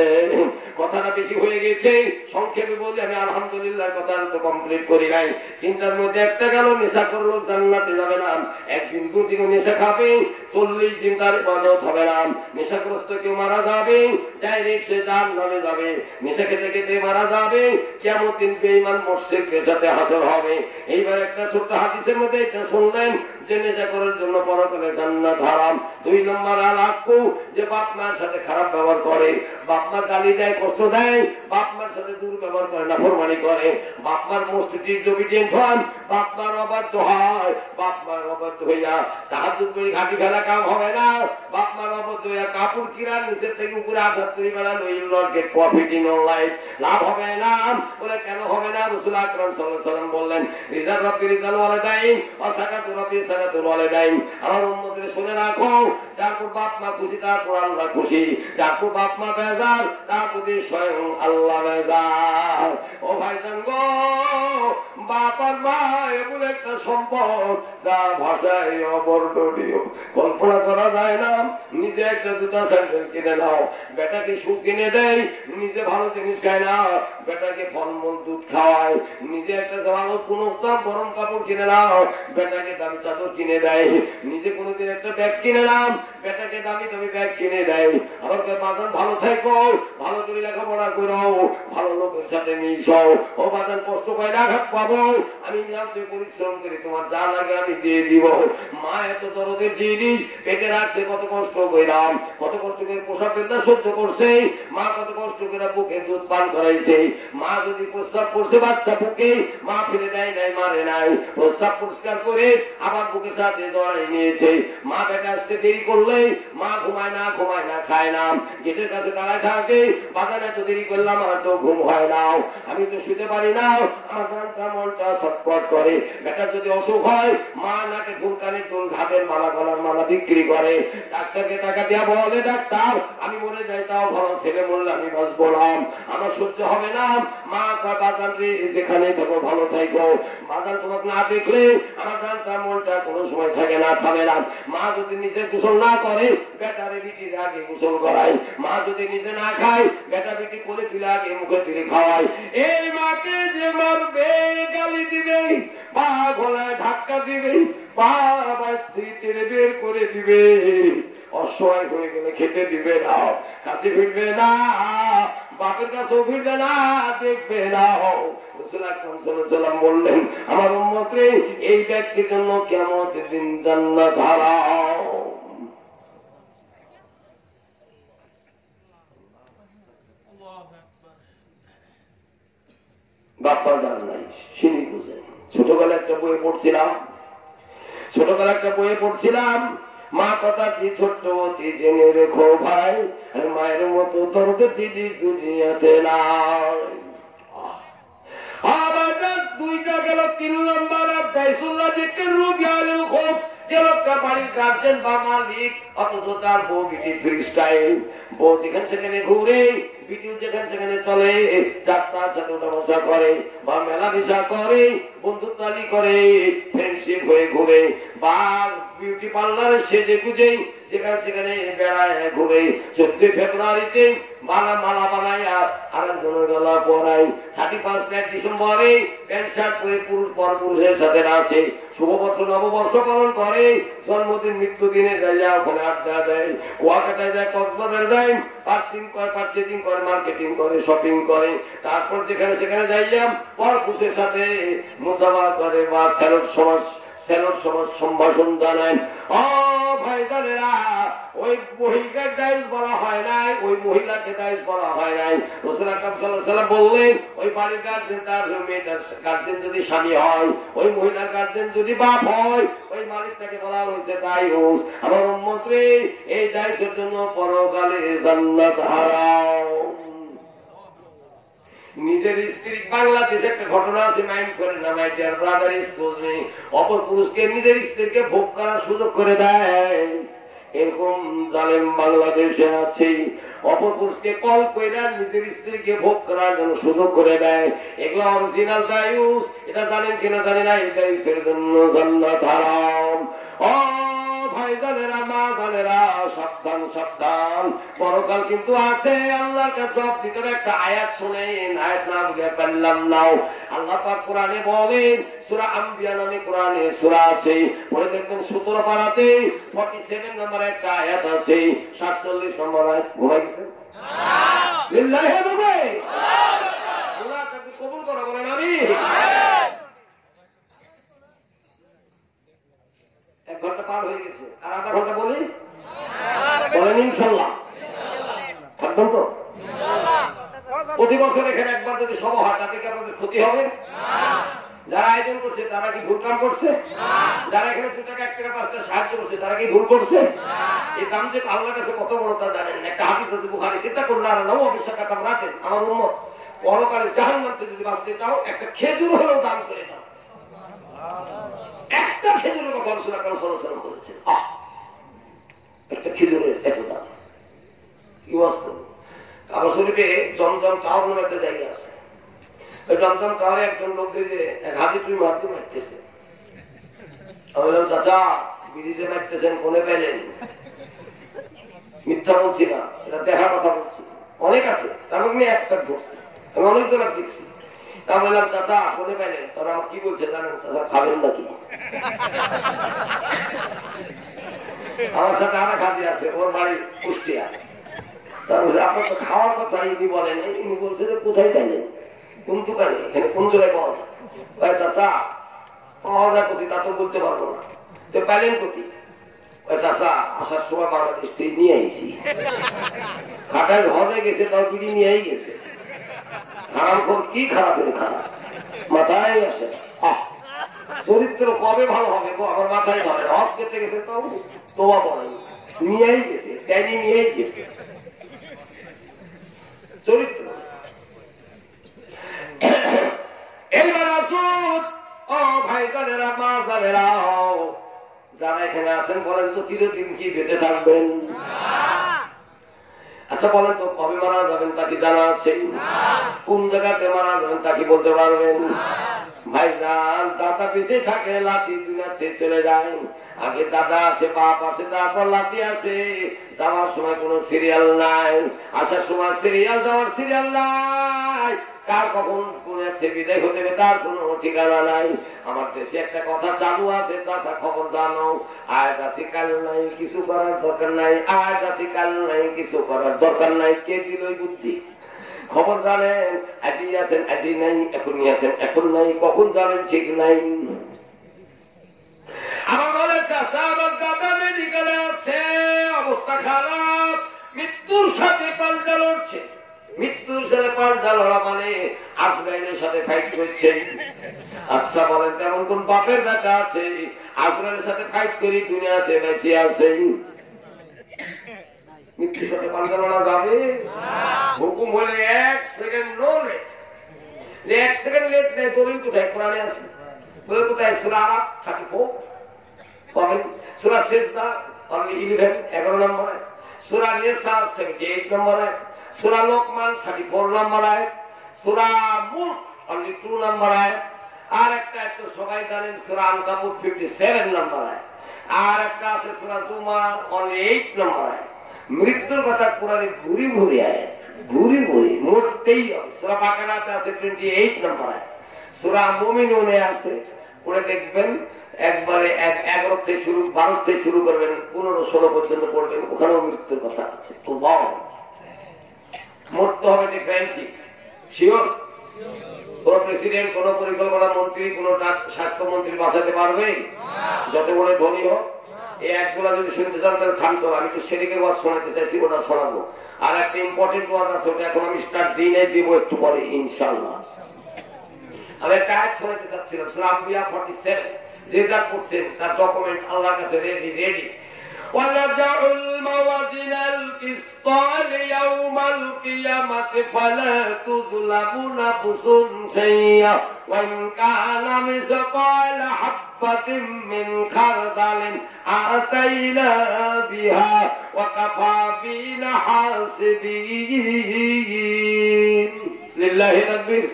কথাটা বেশি হয়ে গেছে, সংক্ষেপে বলি আমি আলহামদুলিল্লাহ কথা তো কমপ্লিট করি নাই। তিনটার মধ্যে একটা গেল নেশা করলো জান্নাতে যাবে না, একদিন দুদিন নেশা খাবে 40 দিন তার ইবাদত হবে না। নেশাগ্রস্ত কেউ মারা যাবে, ডাইরেক্ট সে জাহান্নামে যাবে। নেশা খেতে খেতে মারা যাবে, কিয়ামত দিন বেঈমান মুশরিকের সাথে হাসর হবে। এইবার একটা ছোট্ট হাদিসের মধ্যে এটা শুনলেন যে নেশা করার জন্য পরকালে জান্নাত হারাম। 2 নম্বর আলাকু, যে বাপ মার সাথে খারাপ ব্যবহার করে, বাপ মা গালি দেয়, কষ্ট দেয়, বাপ মার সাথে দুর্ব্যবহার করে, নাফরমানি করে, বাপ মার মোস্ট ডিসোবিডিয়েন্ট হন, বাপ মার অবাধ্য হয়, বাপ মার অবাধ্য হইয়া তাহাজ্জুদ করে ঘাটি ফেলা কাম হবে না, বাপ মার অবাধ্য হইয়া কাপড় কিরা নিচের থেকে উপরে আঘাত করে বেড়ানো, will not get profit in life, লাভ হবে না। বলে কেন হবে না? রাসূল আকরাম সাল্লাল্লাহু আলাইহি ওয়াসাল্লাম বললেন, রিজা রাব্বি রিজাল ওয়ালিদাইন ওয়া সাকাতু রাব্বি সাকাতুল ওয়ালিদাইন। আমার উম্মতদের শুনে রাখো, যার উপর বাপ মা খুশি তার উপর আল্লাহ খুশি, যার উপর বাপ মা বেজার তার প্রতি স্বয়ং আল্লাহ বেজার। ও ভাইজান গো, বাপ আর মা এমন একটা সম্পদ যা ভাষায় অবর্ণনীয়, কল্পনা করা যায় না। নিজে একটা জুতা স্যান্ডেল কিনে নাও, বেটাকে শু কিনে দেয়, নিজে ভালো জিনিস খায় না, বেটাকে ফলমূল দুধ খাওয়ায়, নিজে একটা ভালো পুনঃ গরম কাপড় কিনে নাও, বেটাকে দামি চাদর কিনে দেয়, নিজে কোনোদিন একটা ব্যাগ কিনে নাম, বেটাকে দামি দামি ব্যাগ কিনে দেয়। আমার বাজান ভালো থাকো, ভালো করে লেখাপড়া করো, ভালো লোকের সাথে মিশো। ও বাজান কষ্ট পাই আঘাত পাবো, আমি নিয়মিত পরিশ্রম করি, তোমার যা লাগে আমি দিয়ে দিব। মা এত দরদের জিনিস পেটে রাখছে, কত কষ্ট করলাম, কত কষ্ট করে প্রসব বেদনা সহ্য করছে, মা কত কষ্ট করে বুকে দুধ পান করাইছে। মা যদি প্রস্রাব করছে বাচ্চা বুকে, মা ফেলে দেয় নাই, মারে নাই, প্রস্রাব পরিষ্কার করে আবার বুকের সাথে জড়াই নিয়েছে। মা বেটা আসতে দেরি করলে মা ঘুমায় না, খায় না, গেটের কাছে দাঁড়ায় থাকে, বাজারে এত দেরি করলাম আর তো ঘুম হয় না, আমি তো শুতে পারি না, আমার জানটা মনটা ছটফট করে। বেটার যদি অসুখ হয়, মা নাকে ফুলকানির দুল, ঘাটের মালা, গলার মালা বিক্রি করে, ডাক্তারকে টাকা দিয়া বলে, ডাক্তার আমি মরে যাই তাও ভালো, ছেলে মরলে আমি বাঁচবো না, আমার সহ্য হবে না। মা বাজান যেখানে থাকো ভালো থাকো, বাজান তোমাকে না দেখলে আমার জানটা মনটা কোনো সময় থাকে না, থামে না। মা যদি নিজে গোসল না করে, বেটারে বিটির আগে গোসল করায়, মা যদি নিজে না খায়, বেটা বিটি কোলে তুলে আগে মুখে তুলে খাওয়ায়। এই মাকে যে মারবে, গালি দিবে, পা গলায় ধাক্কা দিবে, পা টেনে বের করে দিবে, অসহায় হয়ে গেলে খেতে দিবে না, কাছে ফিরবে না, বাপের কাছেও ফিরবে না, দেখবে না। রাসূল আকরাম সাল্লাল্লাহু আলাইহি ওয়াসাল্লাম বললেন, আমার উম্মতরে এই ব্যক্তির জন্য কিয়ামতের দিন জান্নাত হারাম। বাপ্পা জান নাই, সিনি বুঝেন। ছোটবেলা একটা বইয়ে পড়ছিলাম, মা কথা কি ছোট্ট অতি জেনে রেখো ভাই, আর মায়ের মতো দরদ জিনিস দুনিয়াতে নাই। আবার 2 দুইটা গেল। 3 নম্বর আব্দাইসুল্লাহ জিকির রুবিয়ালুল খৌফ, যে লোকটা বাড়ির গার্জেন বা মালিক অথচ তার বউ বিটি ফ্রি স্টাইল, বউ যেখানে সেখানে ঘুরে, বিটিও যেখানে সেখানে চলে, যাত্রার সাথে ওঠা বসা করে বা মেলা ভিসা করে, বন্ধুত্বালি করে, ফ্রেন্ডশিপ হয়ে ঘুরে বা বিউটি পার্লারে সেজে গুজে যেখানে সেখানে বেড়ায় ঘুরে, 14 ফেব্রুয়ারিতে মালা বানাইয়া আরেকজনের গলা পরাই, 31 ডিসেম্বরে প্যান্ট শার্ট পরে পুরুষ পর পুরুষের সাথে নাচে, শুভ বছর নববর্ষ পালন করে, জন্মদিন মৃত্যুদিনে যাইয়া ওখানে আড্ডা দেয়, কুয়াকাটায় যায়, কক্সবাজার যায়, পার্চেজিং করে, মার্কেটিং করে, শপিং করে, তারপর যেখানে সেখানে যাইয়া পর পুরুষের সাথে মুসাফা করে বা স্যালট সমাজ সম্ভাষণ জানায়। ও ভাইজানেরা, ওই মহিলাকে দায়িত্ব বলা হয় নাই, ওই মহিলাকে দায়িত্ব বলা হয় নাই। রাসূল আকরাম সাল্লাল্লাহু আলাইহি ওয়াসাল্লাম বললেন, ওই বাড়ির গার্জেন তার মেয়েটার গার্জেন যদি স্বামী হয়, ওই মহিলার গার্জেন যদি বাপ হয়, ওই মালিকটাকে বলা হয়েছে দায়ুস। আমার উম্মত রে, এই দায়িত্বের জন্য পরকালে জান্নাত হারাও। নিজের স্ত্রী, বাংলাদেশে একটা ঘটনা আছে, মাইন্ড করে না, my dear brother, excuse me, অপর পুরুষকে নিজের স্ত্রীকে ভোগ করার সুযোগ করে দেয়, এরকম জালেম বাংলাদেশে আছে। অপর পুরুষকে কল কইরা নিজের স্ত্রীকে ভোগ করার জন্য সুযোগ করে দেয়, এগুলো অরিজিনাল দায়ুস। এটা জানেন কিনা জানি না, এই দায়ুসের জন্য জান্নাত হারাম। ও ভাইজানেরা, মা জানেরা, সাবধান সাবধান, পরকাল কিন্তু আছে। আল্লাহর কাছে জবাব দিতে একটা আয়াত শুনেন, আয়াত না বুঝে পারলাম নাও। আল্লাহ পাক কোরআনে বলেন, সূরা আম্বিয়া নামে কোরআনে সূরা আছে, পড়ে দেখবেন 17 পারাতে 47 নম্বর একটা আয়াত আছে, 47 নম্বর আয়াত। ঘুমাই গেছেন? লিল্লাহি হবে আল্লাহ তাকে কবুল করে বলেন আমিন। 1 ঘন্টা পার হয়ে গেছে, আর আধা ঘন্টা বলি বলেন ইনশাআল্লাহ। থাকবেন তো? প্রতি বছর এখানে একবার যদি সভা হয়, তাতে কি আপনাদের ক্ষতি হবে? যারা আয়োজন করছে তারা কি ভুল কাম করছে? যারা এখানে 2 টাকা 1 টাকা 5 টাকা সাহায্য করছে তারা কি ভুল করছে? এই দাম যে আল্লাহর কাছে কত বড় তা জানেন? একটা হাদিস আছে বুখারী, কিতাবুল্লাহ নাও অবিশ্বাস কাম রাখেন, আমার উম্মত পরকালে জাহান্নাম থেকে যদি বাঁচতে চাও, একটা খেজুর হলেও দান করে দাও। একটা খেজুরের কথা রাসূল আকরাম সাল্লাল্লাহু আলাইহি ওয়াসাল্লাম বলেছেন। একটা খেজুরের এত দাম। কি ওয়াজ করব? কাবা শরীফে জমজম টাওয়ার নামে একটা জায়গা আছে। ওই জমজম টাওয়ারে একজন লোক দিয়ে এক হাজি তুই মারতে মারতেছে। আমি বললাম, চাচা বিড়িতে মারতেছেন, কোনে পেলেন? মিথ্যা বলছি না, এটা দেখার কথা বলছি। অনেক আছে, তার মধ্যে একটা ধরছে, আমি অনেকজন দেখছি। তা বললাম, চাচা কোনে পেলেন? তারা আমার কি বলছে জানেন? চাচা খাবেন নাকি? আমার সাথে আর এক হাজি আছে, ওর বাড়ি কুষ্টিয়া। আপনার তো খাওয়ার কথা ইনি বলেন, ইনি বলছে যে কোথায় পেলেন, কোন দোকানে, এখানে কোন জায়গায় পাওয়া যায়? চাচা পাওয়া যায় কোথায় তা তো বলতে পারবো না, তো পেলেন কোথায়? চাচা আসার সময় বাংলাদেশ থেকে নিয়ে আইছি। খাটায় হজে গেছে, তাও বিড়ি নিয়েই গেছে। খারাপ কি খারাপের খারাপ মাথায় আসে। চরিত্র কবে ভালো হবে গো, আমার মাথায় ধরে। হজ করতে গেছে, তাও তোবা পড়াই নিয়েই গেছে, ট্যানি নিয়েই গেছে। চরিত্র। এইবার আসুন ও ভাই জানেরা, মা জানেরা, যারা এখানে আছেন বলেন তো চিরদিন কি বেঁচে থাকবেন? আচ্ছা বলেন তো কবে মারা যাবেন তা কি জানা আছে? কোন জায়গাতে মারা যাবেন তা কি বলতে পারবেন? ভাইজান, দাদা বেঁচে থাকে, লাতি দুনিয়াতে চলে যায়। আগে দাদা আসে, বাপ আসে, তারপর লাতি আসে। যাওয়ার সময় কোন সিরিয়াল নাই, আসার সময় সিরিয়াল, যাওয়ার সিরিয়াল নাই। কার কখন কোন বিদায় হতে হবে তার কোন ঠিকানা নাই। আমার দেশে একটা কথা চালু আছে, চাচা খবর জানো, আজ আছি কাল নাই, কিছু করার দরকার নাই। আজ আছি কাল নাই, কিছু করার দরকার নাই। কে দিল ওই বুদ্ধি? খবর জানেন, আজি আছেন, আজি নাই, এখনই আছেন, এখন নাই, কখন যাবেন ঠিক নাই। আমার বলে চাচা, আমার দাদা মেডিকেলে আছে, অবস্থা খারাপ, মৃত্যুর সাথে পাল্টা লড়ছে। মৃত্যুর সাথে পাল্টা লড়া মানে আজরাইলের সাথে ফাইট করছেন। আচ্ছা বলেন, তেমন কোন বাপের বেটা আছে আজরাইলের সাথে ফাইট করি দুনিয়াতে বেঁচে আছেন? মৃত্যুর সাথে পাল্টা লড়া যাবে? হুকুম হলে 1 সেকেন্ড নো লেট। যে 1 সেকেন্ড লেট নেই, দলিল কোথায়? কোরআনে আছে। দলিল কোথায়? সূরা আরাফ 34 পাবেন, সূরা সিজদা অনলি 11 নম্বর আয়াত, সূরা নিসা 78 নম্বর আয়াত, সূরা লোকমান 34 নম্বর আয়াত, সূরা মুলক অনলি 2 নম্বর আয়াত, আর একটা তো সবাই জানেন সূরা আনকাবুত 57 নম্বর আয়াত, আর একটা আছে সূরা জুমা অনলি 8 নম্বর আয়াত। মৃত্যুর কথা কোরআনে ঘুরি ঘুরি আয়াত, ঘুরি ঘুরি মোটেই হবে। সূরা বাকারাতে আছে 28 নম্বর আয়াত, সূরা মুমিনুনে আছে, পড়ে দেখবেন একবারে 11 থেকে শুরু, 12 থেকে শুরু করবেন, 15-16 পর্যন্ত পড়বেন, ওখানেও মৃত্যুর কথা আছে। তো মরতে হবে, ঠিক গ্যারান্টি শিওর? কোন প্রেসিডেন্ট, কোন পরিকল্পনা মন্ত্রী, কোন স্বাস্থ্যমন্ত্রী বাঁচাতে পারবে? যত বড় ধনী হোক। এই একগুলা যদি শুনতে চান তাহলে থামতে হবে। আমি তো সেদিকের ওয়াজ শোনাতে চাইছি, ওটা শোনাবো। আর একটা ইম্পর্টেন্ট ওয়াজ আছে, ওটা এখন আমি স্টার্ট দিনে দিব একটু পরে ইনশাআল্লাহ। আমি একটা আয়াত শোনাতে চাচ্ছিলাম, সূরা আম্বিয়া 47, যে যা করছেন তার ডকুমেন্ট আল্লাহর কাছে রেডি। وَنَضَعُ الْمَوَازِينَ الْقِسْطَ لِيَوْمِ الْقِيَامَةِ فَلَا تُظْلَمُ نَفْسٌ شَيْئًا وَإِنْ كَانَ مِثْقَالَ حَبَّةٍ مِّنْ خَرْدَلٍ أَتَيْنَا بِهَا وَكَفَى بِنَا حَاسِبِينَ لِلَّهِ تَكبীর।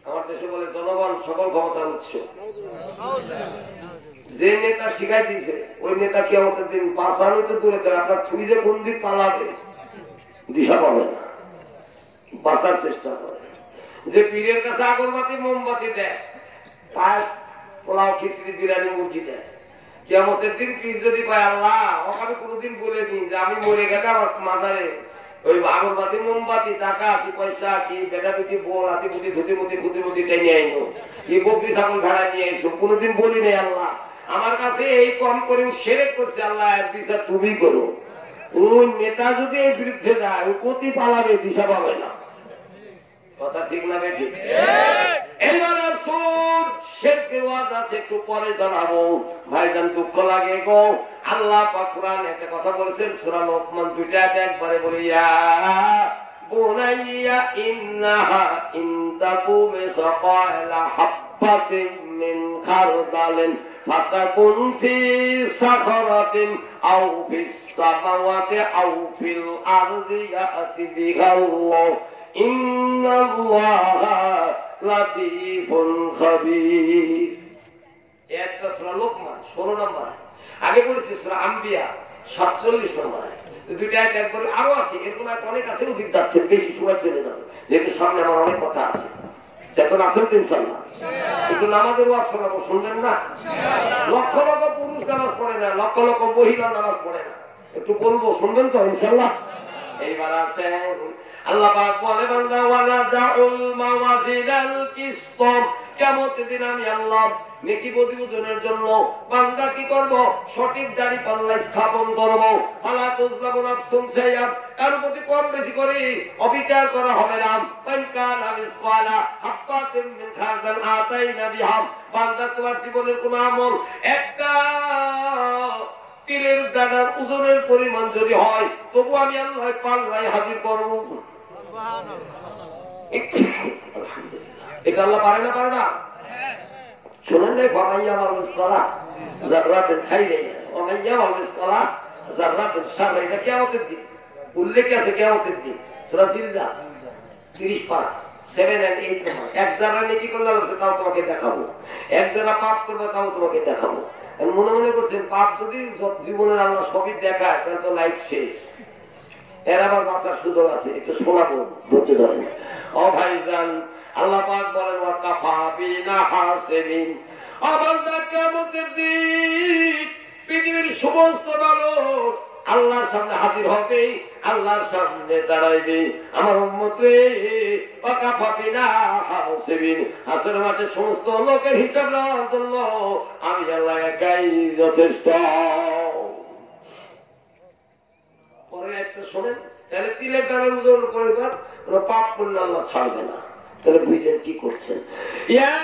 আমার দেশে বলে জনগণ সকল ক্ষমতার উৎস। যে নেতা শিখাই দিয়েছে ওই নেতা কি আমাদের দিন বাঁচানো তো দূরে থাকে, আপনার থুই যে কোন দিক পালাবে দিশা পাবে না, বাঁচার চেষ্টা করে। যে পীরের কাছে আগরবাতি মোমবাতি দেয়, পায়েস পোলাও খিচড়ি বিরিয়ানি মুরগি দেয়, কিয়ামতের দিন পীর যদি পায় আল্লাহ ওখানে কোনোদিন বলে নি যে আমি মরে গেলে আমার মাথারে ওই আগরবাতি মোমবাতি টাকা কি পয়সা কি বেটা পিটি বোল হাতি পুটি ধুতি মুতি ফুটি মুতি টেনে আইনো কি বকরি ছাগল ভাড়া নিয়ে আইসো, কোনোদিন বলি নেই আল্লাহ আমার কাছে এই কম করে শিরক করছে, আল্লাহ এর বিচার তুমি করো। ওই নেতা যদি এর বিরুদ্ধে যায় ও কোটি পালাবে, দিশা পাবে না। কথা ঠিক না বেঠি? এবার আসুন শিরকের ওয়াজ আছে, একটু পরে জানাবো। ভাইজান দুঃখ লাগে গো, আল্লাহ পাক কোরআনে একটা কথা বলেছেন সূরা লোকমান 2টা আয়াত একবারে বলি, ইয়া বুনাইয়া ইন্নাহা ইন তাকু মিসকালা হাব্বাতিন মিন খারদালিন ফাতাকুন ফি সাখরাতিন আও ফিস সামাওয়াতি আও ফিল আরদি ইয়াতি বিহাল্লাহ ইন্নাল্লাহা লাতীফুন খাবীর। একটা সূরা লোকমান 16 নম্বর আয়াত, আগে বলেছি সূরা আম্বিয়া 47 নম্বর আয়াত। দুইটা আয়াত একবারে আরো আছে, এরকম অনেক আছে, অধিক যাচ্ছে, বেশি সময় চলে যাবে, যেহেতু সামনে আমার অনেক কথা আছে। যখন আসেন তো ইনশাআল্লাহ একটু নামাজের ওয়াজ শোনাবো, শুনবেন না? লক্ষ লক্ষ পুরুষ নামাজ পড়ে না, লক্ষ লক্ষ মহিলা নামাজ পড়ে না, একটু বলবো, শুনবেন তো ইনশাআল্লাহ? এইবার আসেন আল্লাহ পাক বলে বান্দা ওয়ালা জাউল মাওয়াজিনাল কিসত, কিয়ামতের দিন আমি আল্লাহ নেকি প্রতিবেদনের জন্য বান্দা কি করব? সঠিক দাড়ি পাল্লা স্থাপন করব। ফালা তুজলামু নাফসুন শাইআ, এর প্রতি কম বেশি করে অবিচার করা হবে না। পানকান আমিসকালা হাব্বাতিন মিন খারদাল আতাইনা বিহা, বান্দা তোমার জীবনের কোন আমল একটা তিলের দানার ওজনের পরিমাণ যদি হয় তবু আমি আল্লাহ পাল্লায় হাজির করব। এটা আল্লাহ পারে না? পারে না? শোনেন রে, ফামাইয়া মাল মিসকালা যাররাতিন খাইরিন ওয়া মাইয়া মাল মিসকালা যাররাতিন শাররিন, এটা কিয়ামতের দিন উল্লেখ আছে। কিয়ামতের দিন সূরা জিলজাল 30 পারা 7 and 8 নম্বর। এক যারা নেকি করলে আছে তাও তোমাকে দেখাবো, এক যারা পাপ করবে তাও তোমাকে দেখাবো। মনে মনে করছেন পাপ যদি জীবনের আল্লাহ সবই দেখায় তাহলে তো লাইফ শেষ, এর আবার বাঁচার সুযোগ আছে, একটু শোনাবো, ধরতে ধরেন। ও ভাইজান আল্লাহ পাক বলেন ওয়া কাফা বিনা হাসিবিন, বান্দা কিয়ামতের দিন পৃথিবীর সমস্ত মানুষ আল্লাহর সামনে হাজির হবে, আল্লাহর সামনে দাঁড়াইবে। আমার উম্মত রে ওয়া কাফা বিনা হাসিবিন, হাসরের মাঠে সমস্ত লোকের হিসাব নেওয়ার জন্য আমি আল্লাহ একাই যথেষ্ট। পরে একটা শোনেন, তাহলে তিলের দানের ওজন পরিবার পাপ করলে আল্লাহ ছাড়বে না, তাহলে বুঝেন কি করছেন। ইয়া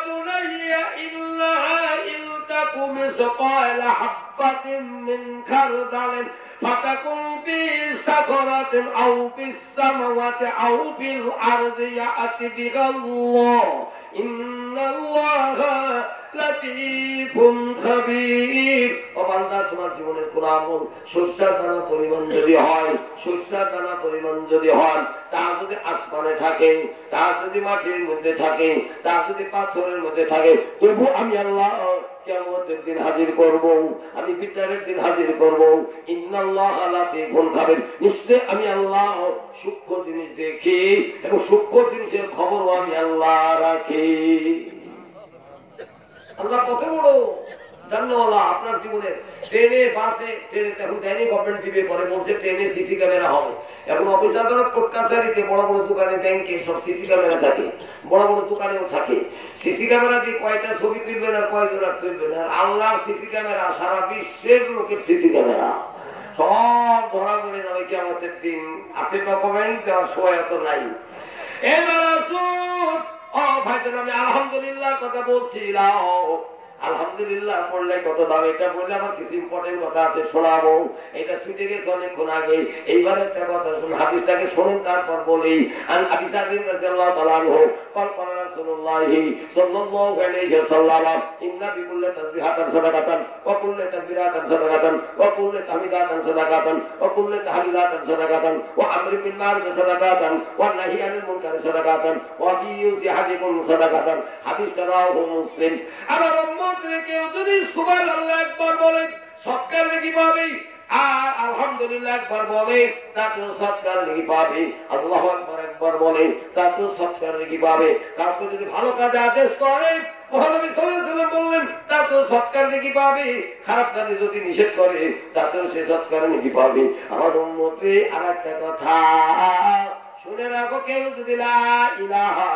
বুনাইয়া ইন্নাহা ইন তাকু مثقال حبة من خردل فتكن في صخرة أو في السماوات أو في الأرض يأت بها الله إن الله لطيف خبير। ও বান্দা, তোমার জীবনের কোন আমল সরষের দানা পরিমাণ যদি হয়, সরষের দানা পরিমাণ যদি হয়, তা যদি আসমানে থাকে, তা যদি মাটির মধ্যে থাকে, তা যদি পাথরের মধ্যে থাকে, তবু আমি আল্লাহ কিয়ামতের দিন হাজির করব, আমি বিচারের দিন হাজির করব। ইন্নাল্লাহা লাতীফুন খাবীর, নিশ্চয় আমি আল্লাহ সূক্ষ্ম জিনিস দেখি এবং সূক্ষ্ম জিনিসের খবরও আমি আল্লাহ রাখি। আল্লাহ কত বড় জান্নাওয়ালা। আপনার জীবনের ট্রেনে, বাসে, ট্রেনে এখন দেয়নি গভর্নমেন্ট দিবে, পরে বলছে ট্রেনে সিসি ক্যামেরা হবে। এখন অফিস আদালত, কোর্ট কাছারিতে, বড় বড় দোকানে, ব্যাংকে সব সিসি ক্যামেরা থাকে, বড় বড় দোকানেও থাকে। সিসি ক্যামেরা দিয়ে কয়টা ছবি তুলবেন আর কয়জন তুলবেন। আর আল্লাহর সিসি ক্যামেরা সারা বিশ্বের লোকের সিসি ক্যামেরা, সব ধরা পড়ে যাবে কিয়ামতের দিন। আছে ডকুমেন্ট দেওয়ার সময় এত নাই। এবার আসুন, ও ভাইজান, আমি আলহামদুলিল্লাহ কথা বলছিলাম। আলহামদুলিল্লাহ পড়লে কত দাম, এটা বললে আমার কিছু ইম্পর্টেন্ট কথা আছে, শোনাবো। এটা ছুটে গেছে অনেকক্ষণ আগে। এইবার একটা কথা শুন, হাদিসটাকে শোনেন, তারপর বলি। আন আবি সাঈদ রাদিয়াল্লাহু তাআলা আনহু قال قال رسول الله صلى الله عليه وسلم ان بكل تسبيحة صدقة وكل تكبيرة صدقة وكل تحميدة صدقة وكل تهليلة صدقة وامر بالمعروف صدقة والنهي عن المنكر صدقة وفي يوسحكم صدقة। হাদিস রাওয়াহু মুসলিম। আমার উম্মত রে কেউ যদি সুবহানাল্লাহ একবার বলে সৎকার নাকি পাবে, আর আলহামদুলিল্লাহ একবার বলে তাতেও সৎকার নাকি পাবে, আল্লাহু আকবার একবার বলে তাতেও সৎকার নাকি পাবে। কাউকে যদি ভালো কাজে আদেশ করে, মহানবী সাল্লাল্লাহু আলাইহি ওয়াসাল্লাম বললেন তাতেও সৎকার নাকি পাবে। খারাপ কাজে যদি নিষেধ করে, তাতেও সে সৎকার নাকি পাবে। আমার উম্মত রে আরেকটা কথা শুনে রাখো, কেউ যদি লা ইলাহা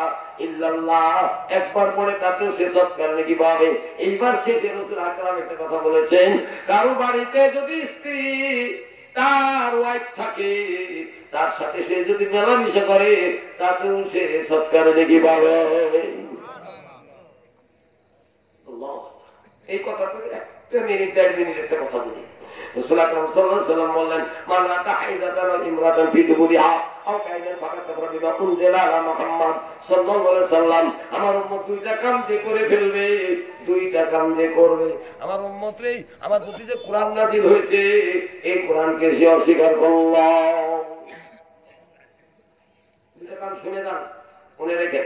ইল্লাল্লাহ একবার পড়ে, তাতেও সে সৎকার নাকি পাবে। এইবার শেষে রাসূল আকরাম একটা কথা বলেছেন, কারো বাড়িতে যদি স্ত্রী তার ওয়াইফ থাকে, তার সাথে সে যদি মেলামেশা করে, তাতেও সে সৎকার নাকি পাবে। এই কথা তো একটা মিনিট, 1.5 মিনিট একটা কথা বলি। রাসূল আকরাম সাল্লাল্লাহু আলাইহি ওয়াসাল্লাম বললেন, মান আতা হাইদাতান ওয়া ইমরাতান ফি দুবুরিহা আও কাইনান ফাকাত কাফারা বিমা উনজিলা আলা মুহাম্মদ সাল্লাল্লাহু আলাইহি ওয়াসাল্লাম। আমার উম্মত দুইটা কাম যে করে ফেলবে, দুইটা কাম যে করবে, আমার উম্মত রে, আমার প্রতি যে কোরআন নাযিল হয়েছে, এই কোরআনকে সে অস্বীকার করল। দুইটা কাম শুনে যান, মনে রেখে।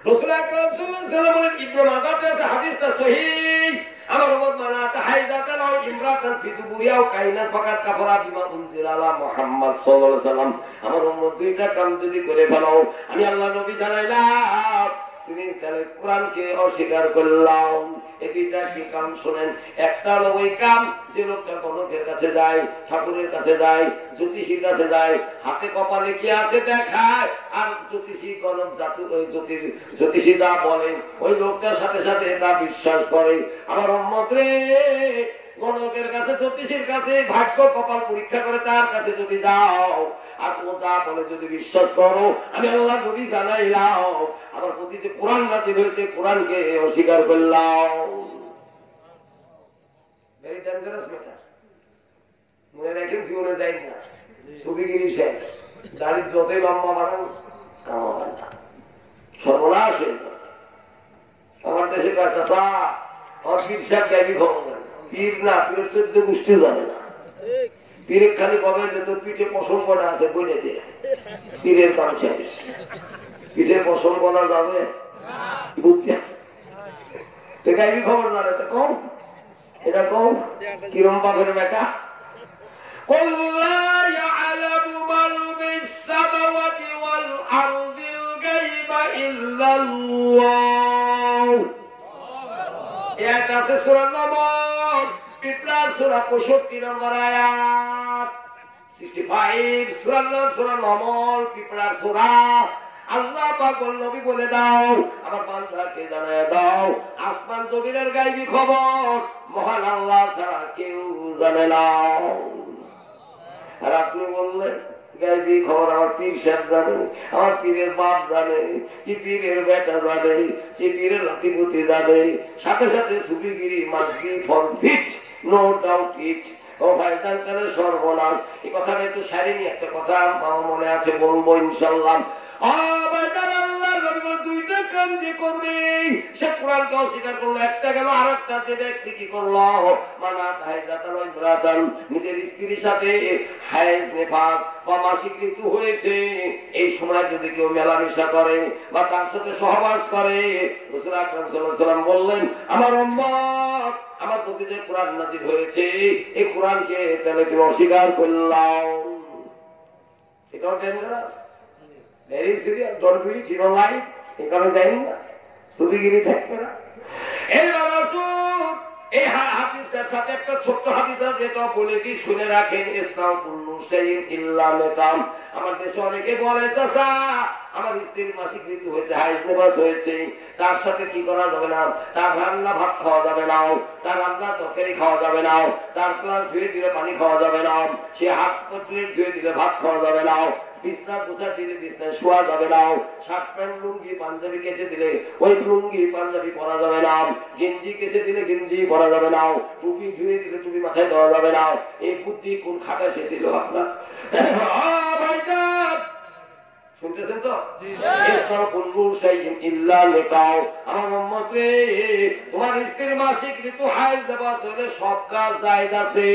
রাসূল আকরাম সাল্লাল্লাহু আলাইহি ওয়াসাল্লাম বলেন, ইবনে মাজাহতে আছে, হাদিসটা সহিহ, আমার উম্মত মানা তাহাইদাতান ওয়া ইমরাতান ফি দুবুরিহা ওয়া কাইনান ফাকাত কাফারা বিমা উনজিলা আলা মুহাম্মদ সাল্লাল্লাহু আলাইহি ওয়াসাল্লাম। আমার উম্মত দুইটা কাম যদি করে ফেলো, আমি আল্লাহ নবী জানাইলাম তুমি তাহলে কোরআনকে অস্বীকার করলাম। এই দুইটা কি কাম শোনেন। একটা হলো ওই কাম যে লোকটা গণকের কাছে যায়, ঠাকুরের কাছে যায়, জ্যোতিষীর কাছে যায়, হাতে কপালে কি আছে দেখায়, আর জ্যোতিষী গণক জ্যোতিষী যা বলে ওই লোকটার সাথে সাথে তা বিশ্বাস করে। আমার উম্মত রে, গণকের কাছে, জ্যোতিষীর কাছে ভাগ্য কপাল পরীক্ষা করে তার কাছে যদি যাও, আর ও যা বলে যদি বিশ্বাস করো, আমি আল্লাহ নবী জানাইলাম আমার প্রতি যে কোরআন নাযিল হয়েছে, কোরআনকে অস্বীকার করলাম। ভেরি ডেঞ্জারাস ম্যাটার, মনে রাখেন, জীবনে যাই না, ছবিগিরি শেষ, দাড়ির যতই লম্বা বানান কামাবেন না, সর্বনাশ হয়ে যাবে। আমার দেশে চাচা আমার পীর সাহেব গাইবি খবর জানে, পীর না, পীরের 14 গোষ্ঠী জানে না। পীরের খালি কবে যে তোর পিঠে পশম করা আছে বলে দিয়ে, পীরের কাম শেষ। পিঠে পশম করা যাবে, বুদ্ধি আছে, গাইবি খবর জানে তো কম, এটা কম কিরম বাপের বেটা। قل لا يعلم من في السماوات والأرض الغيب إلا الله। এটা আছে সূরা নামল, পিপলার সূরা 65 নম্বর আয়াত, 65 সূরা নামল, পিপলার সূরা। আল্লাহ পাক নবী বলে দাও, আমার বান্দাকে জানায় দাও, আসমান জমিনের গায়বী খবর মহান আল্লাহ ছাড়া কেউ জানে না। আর আপনি বললেন গাইবি খবর আমার পীর সাহেব জানে, আমার পীরের বাপ জানে, কি পীরের বেটা জানে, কি পীরের লাতিপুতি জানে। সাথে সাথে সুফিগিরি মাসবি for fit, no doubt it. ও ভাই জানকালের সর্বনাশ। এই কথাটা একটু সারিনি, একটা কথা আমার মনে আছে, বলবো ইনশাল্লাহ। দুইটা কাম যে করবে, সে কোরআনকে অস্বীকার করলো, একটা গেল, আর একটা যে ব্যক্তি কি করলো, নিজের স্ত্রীর সাথে হায়েজ নেফাস বা মাসিক ঋতু হয়েছে, এই সময় যদি কেউ মেলামেশা করে বা তার সাথে সহবাস করে, রাসূল আকরাম সাল্লাল্লাহু আলাইহি ওয়াসাল্লাম বললেন, আমার উম্মত, আমার প্রতি যে কোরআন নাযিল হয়েছে, এই কোরআনকে তাহলে তুমি অস্বীকার করলাম। এটাও dangerous, very serious. Don't do it in your life. এই কারণে জানি না সুবিগিরি থাকবে না। এই রাসূল এই হাদিসটার সাথে একটা ছোট্ট হাদিস আছে, যেটা বলে কি শুনে রাখেন। ইসলাম কুল্লু শাইইন ইল্লা নিকাম। আমার দেশে অনেকে বলে, চাচা আমার স্ত্রীর মাসিক ঋতু হয়েছে, হাইজ নেফাস হয়েছে, তার সাথে কি করা যাবে না, তার রান্না ভাত খাওয়া যাবে না, তার রান্না তরকারি খাওয়া যাবে না, তার প্লাস ধুয়ে দিলে পানি খাওয়া যাবে না, সে হাত প্লেট ধুয়ে দিলে ভাত খাওয়া যাবে না, বিছনা পোছা দিলে বিছনায় শোয়া যাবে না, শার্ট প্যান্ট লুঙ্গি পাঞ্জাবি কেচে দিলে ওই লুঙ্গি পাঞ্জাবি পরা যাবে না, গেঞ্জি কেচে দিলে গেঞ্জি পরা যাবে না, টুপি ধুয়ে দিলে টুপি মাথায় দেওয়া যাবে না। এই বুদ্ধি কোন খাতা সে দিল আপনার? শুনতেছেন তো? আমার উম্মত রে, তোমার স্ত্রীর মাসিক ঋতু হাইজ নেফাস হলে সব কাজ জায়েজ আছে,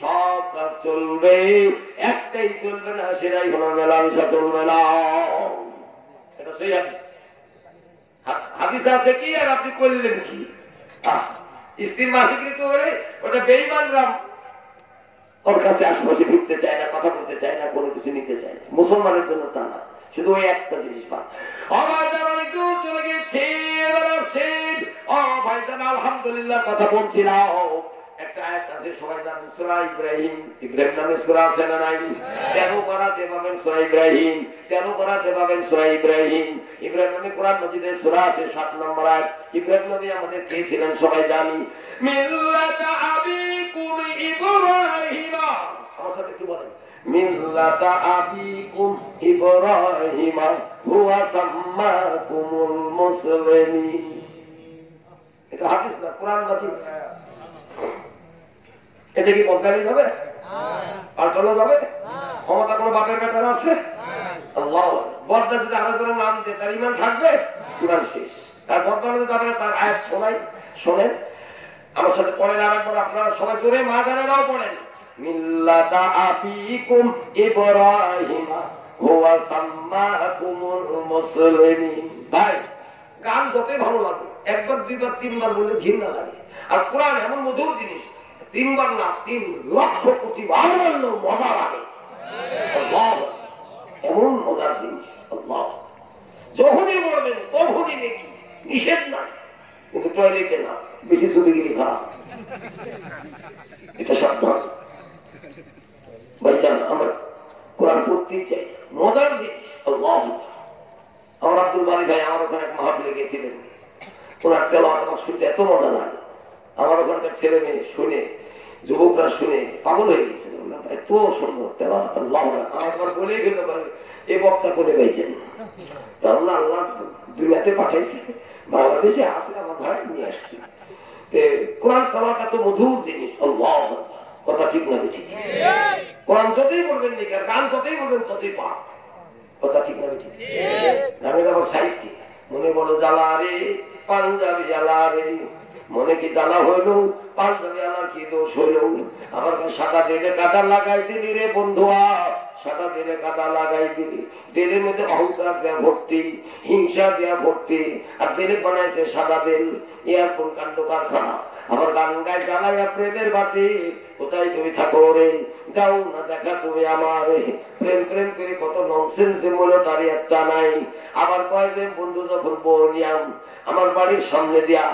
সব কাজ চলবে, একটাই চলবে না, সেটাই হলো মেলামেশা চলবে না। এটা সেই হাদিস। হাদিস আছে কি আর আপনি করলেন কি? স্ত্রীর মাসিক ঋতু হলে ওটা বেঈমানরা ওর কাছে আশেপাশে ঘুরতে চায় না, কথা বলতে চায় না, কোনো কিছু নিতে চায় না। মুসলমানের জন্য তা না, শুধু ওই একটা জিনিস পান। চলে গেছে আলহামদুলিল্লাহ, কথা বলছিলাম। একটা আয়াত আছে, সবাই জানেন, সূরা ইব্রাহিম। ইব্রাহিম নামে সূরা আছে না নাই? 13 করাতে পাবেন সূরা ইব্রাহিম, 13 করাতে পাবেন সূরা ইব্রাহিম। ইব্রাহিম নামে কোরআন মাজিদে সূরা আছে, 7 নম্বর আয়াত। ইব্রাহিম নবী আমাদের কে ছিলেন সবাই জানি। মিল্লাতা আবিকুম ইব্রাহিম। আমার সাথে একটু বলেন, মিল্লাতা আবিকুম ইব্রাহিম হুয়া সাম্মাকুমুল মুসলিমিন। এটা হাদিস না, কোরআন মাজিদ। এটা কি বদলানো যাবে? পাল্টানো যাবে? ক্ষমতা কোনো বাপের বেটার আছে? আল্লাহ বদলা যদি আরেকজনের নাম দেয়, তার ইমান থাকবে? ইমান শেষ। তার বদলানো যদি আপনারা তার আয়াত শোনেন, আমার সাথে পড়েন আরেকবার, আপনারা সবাই জোরে মা জানেরাও পড়েন। মিল্লাতা আবিকুম ইব্রাহিম হুয়া সাম্মাকুমুল মুসলিমিন। ভাই, গান যতই ভালো লাগে, একবার দুইবার তিনবার বললে ঘৃণা লাগে। আর কোরআন এমন মধুর জিনিস, 3 বার না 3 লক্ষ কোটি বার বললেও মজা লাগে। এমন মজার জিনিস আল্লাহ, যখনই বলবেন তখনই নাকি নিষেধ নাই, কিন্তু টয়লেটে না, বেশি সুবিগিরি খারাপ, এটা সাবধান। ভাইজান, আমরা কোরআন পড়তেই চাই, মজার জিনিস আল্লাহ। আমার আব্দুল বারী ভাই আমার ওখানে এক মাহফিলে গেছিলেন, ওনার তেলাওয়াত আমার শুনতে এত মজা লাগে। আমার ওখানকার ছেলে মেয়ে শুনে, যুবকরা শুনে পাগল হয়ে গেছে, এত সুন্দর তেলাওয়াত আল্লাহ। আমার বলেই ফেলতে পারে এ বক্তা করে গাইছেন, কারণ আল্লাহ দুনিয়াতে পাঠাইছে, বাংলাদেশে আসে, আমার ভাই নিয়ে আসছে। কোরআন তেলাওয়াত এত মধুর জিনিস আল্লাহ। কথা ঠিক না? ঠিক। কোরআন যতই বলবেন নি, গান যতই বলবেন ততই পাপ। কথা ঠিক না? ঠিক। গানের আবার সাইজ কি? মনে বড় জ্বালা রে পাঞ্জাবি জ্বালা রে, মনে কি জ্বালা হইল পাঞ্জাবি আলার কি দোষ হইল। আবার সাদা দিলে কাদা লাগাই দিলি রে বন্ধুয়া, সাদা দিলে কাদা লাগাই দিলি। দিলের মধ্যে অহংকার দেয়া ভর্তি, হিংসা দেয়া ভর্তি, আর দিলে বানাইছে সাদা দিল। ইয়ার কোন কাণ্ড কারখানা। আবার গান গায় জ্বালাইয়া প্রেমের বাতি, কোথায় তুমি থাকো রে, যাও না দেখা তুমি আমার। প্রেম প্রেম করে কত ননসেন্স মূল্য তারই একটা নাই। আবার কয় যে বন্ধু যখন বউ নিয়াম আমার বাড়ির সামনে দিয়া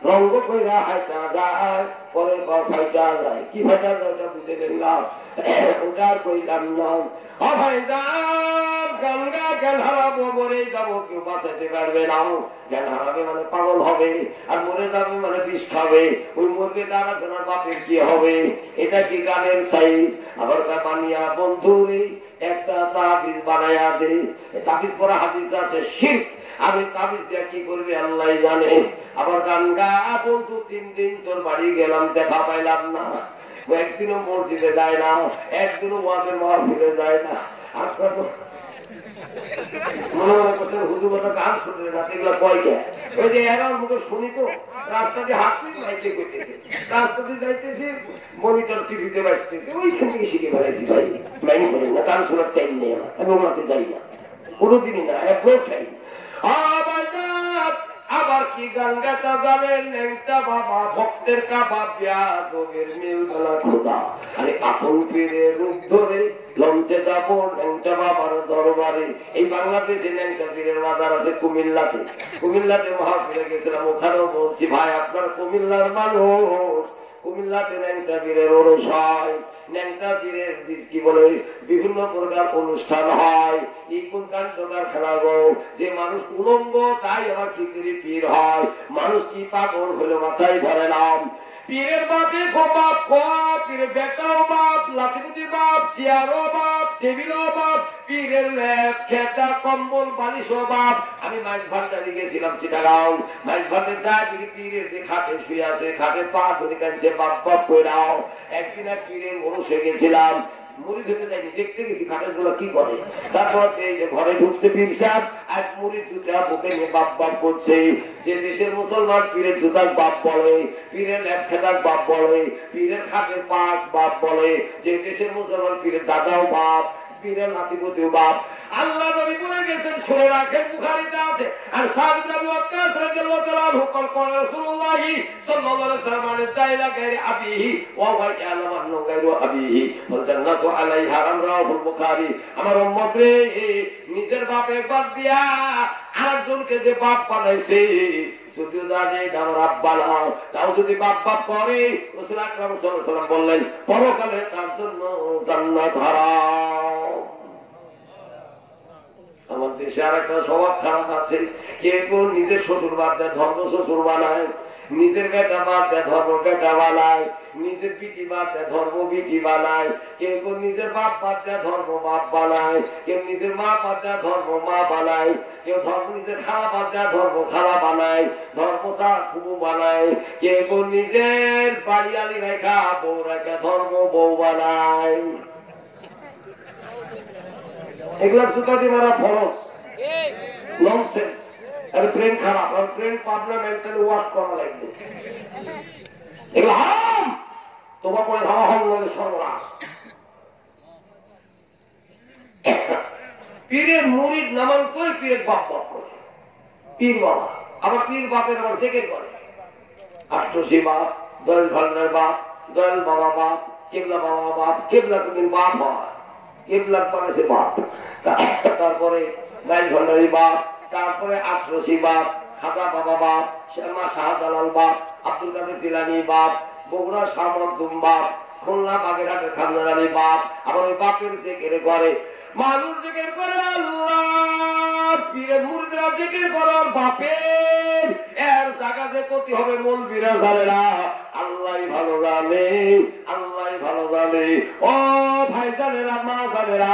রঙ্গ কইরা হাইটা যায়, পরে ফাইটা যায়, কি ফাইটা যায় ওটা বুঝে নিলাম, ওটা কইলাম না। ভাইজান গঙ্গা জ্ঞান হারাবো, মরে যাবো, কেউ বাঁচাতে পারবে না। জ্ঞান হারাবে মানে পাগল হবে, আর মরে যাবে মানে বিষ খাবে। ওই মুরগি দ্বারা জানার বাপের কি হবে? এটা কি গানের সাইজ? আবার বানিয়া বন্ধুরে একটা তাবিজ বানায়া দে। তাবিজ পরা হাদিস আছে শিরক, আমি তাবিজ দিয়ে কি করবি আল্লাহ জানে। আবার গঙ্গা বন্ধু 3 দিন তোর বাড়ি গেলাম, দেখা পাইলাম না। একদিনও মসজিদে যায় না, একদিনও ওয়াজের মাহফিলে যায় না। আর কত মনে মনে করছেন হুজুর কথা গান শুনলে না, এগুলো কয়টা ওই যে এগার মুখে শুনি তো, রাস্তা দিয়ে হাঁটতে যাইতে করতেছে, রাস্তা দিয়ে যাইতেছে, মনিটর টিভিতে বাঁচতেছে, ওইখান থেকে শিখে বেড়াইছি ভাই। মাইন্ড করেন না, গান শোনার টাইম নেই আমার, আমি ওনাকে যাই না কোনোদিনই না, একবার চাই। আবার কি গঙ্গাটা জানেন, একটা বাবা ভক্তের কাবা বিয়াদের মিল গলা খোদা। আরে আপন পীরে রূপ ধরে লঞ্চে যাবো ন্যাংটা বাবার দরবারে। এই বাংলাদেশে ন্যাংটা পীরের মাজার আছে কুমিল্লাতে। কুমিল্লাতে মহাপীরে গেছিলাম, ওখানেও বলছি ভাই আপনার কুমিল্লার মানুষ, কুমিল্লাতে ন্যাংটা পীরের ওরস হয়, ন্যাংটা পীরের কি বলে বিভিন্ন প্রকার অনুষ্ঠান হয়। এই কোন কাণ্ডকার খেলা গো, যে মানুষ উলঙ্গ তাই আবার কি করে পীর হয়? মানুষ কি পাগল হলো মাথায় ধরে নাম। পীরের বাপে বাপ, পীরের বেটাও বাপ, লাঠিগুটি বাপ, চেয়ারও বাপ, টেবিলও বাপ, পীরের ল্যাপ খেতা কম্বল বালিশও বাপ। আমি মাইজ ভান্ডারে গেছিলাম চিটাগাঁও, মাইজ ভান্ডারে যায় দেখি পীরের যে খাটে শুয়ে আছে, খাটে পা ধরে কাঁদছে বাপ বাপ কইরাও। একদিন এক পীরের মনুষে গেছিলাম, মুড়ি ধুতে যাইনি, দেখতে গেছি খাটের গুলো কি করে। তারপর এই যে ঘরে ঢুকছে পীর সাহেব, আজ মুড়ি জুতা বুকে নিয়ে বাপ বাপ করছে। যে দেশের মুসলমান পীরের জুতার বাপ বলে, পীরের ল্যাপ খেতার বাপ বলে, পীরের খাটের পাক বাপ বলে। যে দেশের মুসলমান পীরের দাদাও বাপ, পীরের নাতিপতিও বাপ। আল্লাহ নবী বলে গেছেন, শুনে রাখেন, বুখারীতে আছে। আর সাদ ইবনে আবি ওয়াক্কাস রাদিয়াল্লাহু তাআলা আনহু قال রাসূলুল্লাহ সাল্লাল্লাহু আলাইহি ওয়াসাল্লাম দাইলা গায়রি আবিহি ওয়া হুয়া ইয়ালামু আন্নাহু গায়রু আবিহি ওয়াল জান্নাতু আলাইহা রাওয়াহুল বুখারী। আমার উম্মত রে, নিজের বাপে বাদ দিয়া আরেকজনকে যে বাপ বানাইছে, যদিও জানে এটা আমার আব্বা না, তাও যদি বাপ বাপ করে, রাসূল আকরাম সাল্লাল্লাহু আলাইহি ওয়াসাল্লাম বললেন পরকালে তার জন্য জান্নাত হারাম। আমার দেশে আর একটা স্বভাব খারাপ আছে, কেউ নিজের শ্বশুর বাদ দেয় ধর্ম শ্বশুর বানায়, নিজের বেটা বাদ দেয় ধর্ম বেটা বানায়, নিজের বিটি বাদ দেয় ধর্ম বিটি বানায়, কেউ নিজের বাপ বাদ দেয় ধর্ম বাপ বানায়, কেউ নিজের মা বাদ দেয় ধর্ম মা বানায়, কেউ ধর্ম নিজের খারাপ বাদ দেয় ধর্ম খারাপ বানায়, ধর্ম ছাড়া ফুবু বানায়, কেউ নিজের বাড়িয়ালি রেখা বউ রেখা ধর্ম বউ বানায়। এগুলা সুতাটি মারা ফরজ, ননসেন্স। আর ব্রেন খারাপ, আর ব্রেন পার্লামেন্টারি ওয়াশ করা লাগবে। এগুলো হারাম, তোমার পরে ভাবা হল সর্বনাশ। পীরের মুরিদ নামান কই পীরের বাপ বাপ করে, পীর বাবা। আবার পীর বাপের আবার জেগে করে, আট্রসি বাপ, দয়াল ভান্ডার বাপ, দয়াল বাবা বাপ, কেবলা বাবা বাপ, কেবলা কোনদিন বাপ হয়, কেবলার পরে বাপ, তারপরে দয়াল ভান্ডারি বাপ, তারপরে আট্রসি বাপ, খাজা বাবা বাপ, শেরমা শাহজালাল বাপ, আব্দুল কাদের জিলানী বাপ, বগুড়া শাহ মখদুম বাপ, খুলনা বাগেরহাটের খানদান আলী বাপ। আবার ওই বাপের জিকির করে মানুষ, জিকির করে আল্লাহ, পীরের মুরিদরা জিকির করে বাপের। এর জায়গা যে ক্ষতি হবে মৌলবীরা জানে না, আল্লাহই ভালো জানে, আল্লাহই ভালো জানে। ও ভাই জানেরা, মা জানেরা,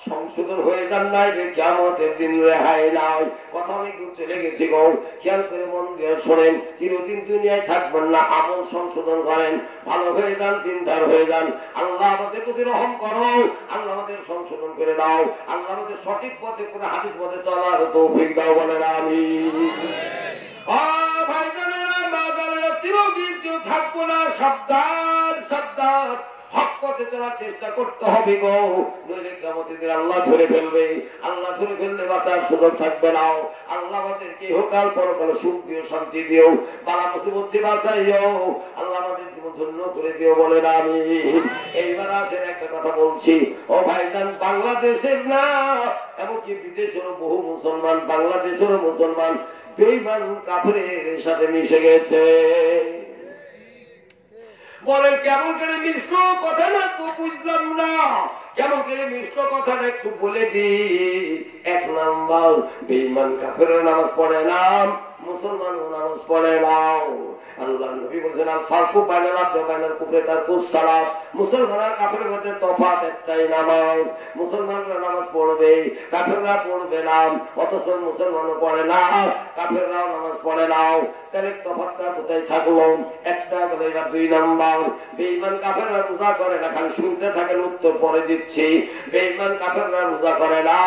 সংশোধন হয়ে যান নাই যে কিয়ামতের দিন রেহাই নাই। কথা অনেক দূর চলে গেছি গো, খেয়াল করে মন দিয়ে শোনেন। চিরদিন দুনিয়ায় থাকবেন না, আমল সংশোধন করেন, ভালো হয়ে যান, দিনদার হয়ে যান। আল্লাহ আমাদের প্রতি রহম করো, আল্লাহ আমাদের সংশোধন করে দাও, আল্লাহ আমাদের সঠিক পথে করে হাদিস পথে চলার তৌফিক দাও বলে আমিন। ভাই জানেরা, মা জানেরা, চিরদিন কেউ থাকবো না, সাবধান সাবধান, হক পথে চলার চেষ্টা করতে হবে গো, নইলে কিয়ামতের দিন আল্লাহ ধরে ফেলবে। আল্লাহ ধরে ফেললে বাঁচার সুযোগ থাকবে না। আল্লাহ আমাদেরকে ইহকাল পরকাল সুখ দিও, শান্তি দিও, বালা মুসিবত থেকে বাঁচাইও, আল্লাহ আমাদের জীবন ধন্য করে দিও বলে আমিন। এইবার আসেন একটা কথা বলছি, ও ভাইজান, বাংলাদেশের না এমনকি বিদেশেরও বহু মুসলমান, বাংলাদেশেরও মুসলমান বেঈমান কাফেরের সাথে মিশে গেছে। বলেন কেমন করে মিশ্র কথাটা তো বুঝলাম না, কেমন করে মিশ্র কথাটা একটু বলে দি। এক নাম্বার, বেঈমান কাফেররা নামাজ পড়ে না, মুসলমানও নামাজ পড়ে না। আল্লাহ নবী বলেছেন আল ফারকু বাইনাল আবদি ওয়া বাইনাল কুফরি তারকুস সালাত। মুসলমান আর কাফেরের মধ্যে তফাৎ একটাই, নামাজ। মুসলমানরা নামাজ পড়বে, কাফেররা পড়বে না। অথচ মুসলমানও পড়ে না, কাফেররাও নামাজ পড়ে না। তাহলে তফাৎটা কোথায় থাকলো? একটা গেল। এবার দুই নাম্বার, বেঈমান কাফেররা রোজা করে না, খালি শুনতে থাকেন, উত্তর পরে দিচ্ছি। বেঈমান কাফেররা রোজা করে না,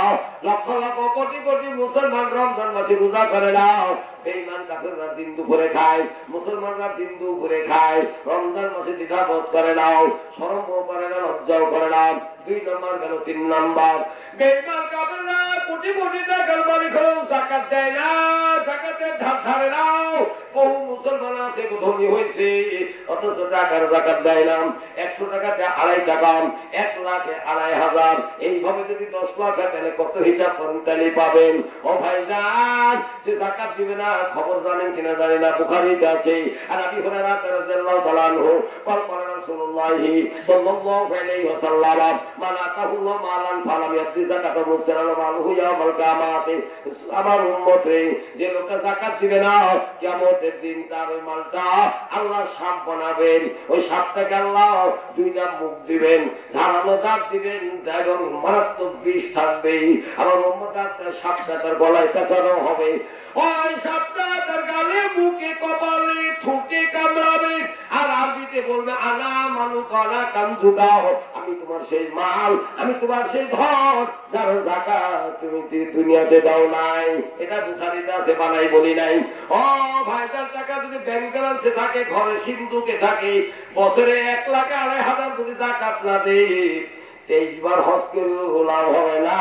লক্ষ লক্ষ কোটি কোটি মুসলমান রমজান মাসে রোজা করে না। বেঈমান কাফেররা দিন দুপুরে খায়, মুসলমানরা দিন দুপুরে খায়। রমজান মাসে দ্বিধাবোধ করে না, শরমও করে না, লজ্জাও করে না। দুই নম্বর গেল। তিন নম্বর, বেঈমান কাফেররা কোটি কোটি টাকার মালিক হলেও যাকাত দেয় না, যাকাতের ধার ধারে না। বহু মুসলমান আছে ধনী হয়েছে, অথচ টাকার যাকাত দেয় না। 100 টাকাতে 2.5 টাকা, 1 লাখে 2.5 এইভাবে যদি 10 লাখ হয় তাহলে কত হিসাব করেন, তাহলে পাবেন। ও ভাইজান, সে যাকাত দিবে না, খবর জানেন কিনা জানি না, বুখারীতে আছে। আর আবি হুরায়রা রাদিয়াল্লাহু তাআলা আনহু قال قال رسول الله صلى الله عليه وسلم من آتاه الله مالا فلم يؤت زكاته سرا মালহু ইয়াউমাল কিয়ামাতি। আমার উম্মত রে, যে লোকটা যাকাত দিবে না, কিয়ামতের দিন তার ওই মালটা আল্লাহ সাপ বানাবেন। ওই সাপটাকে আল্লাহ দুইটা মুখ দিবেন, ধারালো দাঁত দিবেন এবং মারাত্মক বিষ থাকবে। আমার উম্মতটা সাপটা তার গলায় পেঁচানো হবে। ওই সাপটা তার গালে, মুখে, কপালে, ঠোঁটে কামড়াবে। আর আরবিতে বলবে আনা মালুকানা কামজুকাও, আমি তোমার সেই মাল, আমি তোমার সেই ধন যার যাকাত তুমি দুনিয়াতে দাও নাই। এটা বুখারীতে আছে, বানাই বলি নাই। ও ভাইজান, টাকা যদি ব্যাংক ব্যালেন্সে থাকে, ঘরে সিন্ধুকে থাকে, বছরে 1 লাখ 2.5 যদি যাকাত না দেয়, 23 বার হজ করেও লাভ হবে না।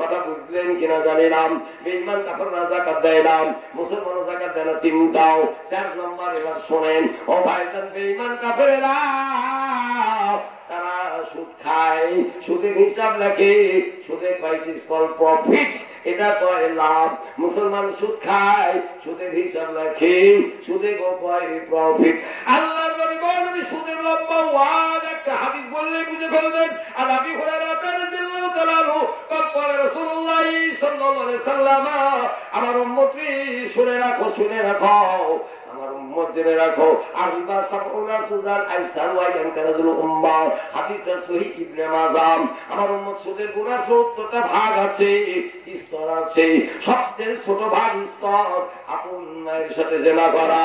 কথা বুঝলেন কিনা জানি না। বেঈমান কাফেররা যাকাত দেয় না, মুসলমানও যাকাত দেয় না, তিনটাও। 4 নম্বর এবার শোনেন। ও ভাইজান, বেঈমান কাফেররা তারা সুদ খায়, সুদের হিসাব রাখে। সুদের কয়টিস কল প্রফিট, এটা কয় লাভ। মুসলমান সুদ খায়, সুদের হিসাব রাখে, সুদে কয় প্রফিট। আল্লাহর নবী বলেন সুদের লম্বা ওয়াজ একটা হাদিস বললে বুঝে ফেলবেন। আর আবি হুরায়রা রাদিয়াল্লাহু তাআলা আনহু قال রাসূলুল্লাহ সাল্লাল্লাহু আলাইহি সাল্লাম, আমার উম্মতরে শুনে রাখো, শুনে রাখো, আমার উম্মত জেনে রাখো। আরবা সাবউনা সুজান আইসার ওয়া ইয়ানকারুল উম্মাহ, হাদিসটা সহিহ ইবনে মাজাহ। আমার উম্মত সুদের গুনাহ 70টা ভাগ আছে, স্তর আছে। সবচেয়ে ছোট ভাগ স্তর আপন মায়ের সাথে জিনা করা।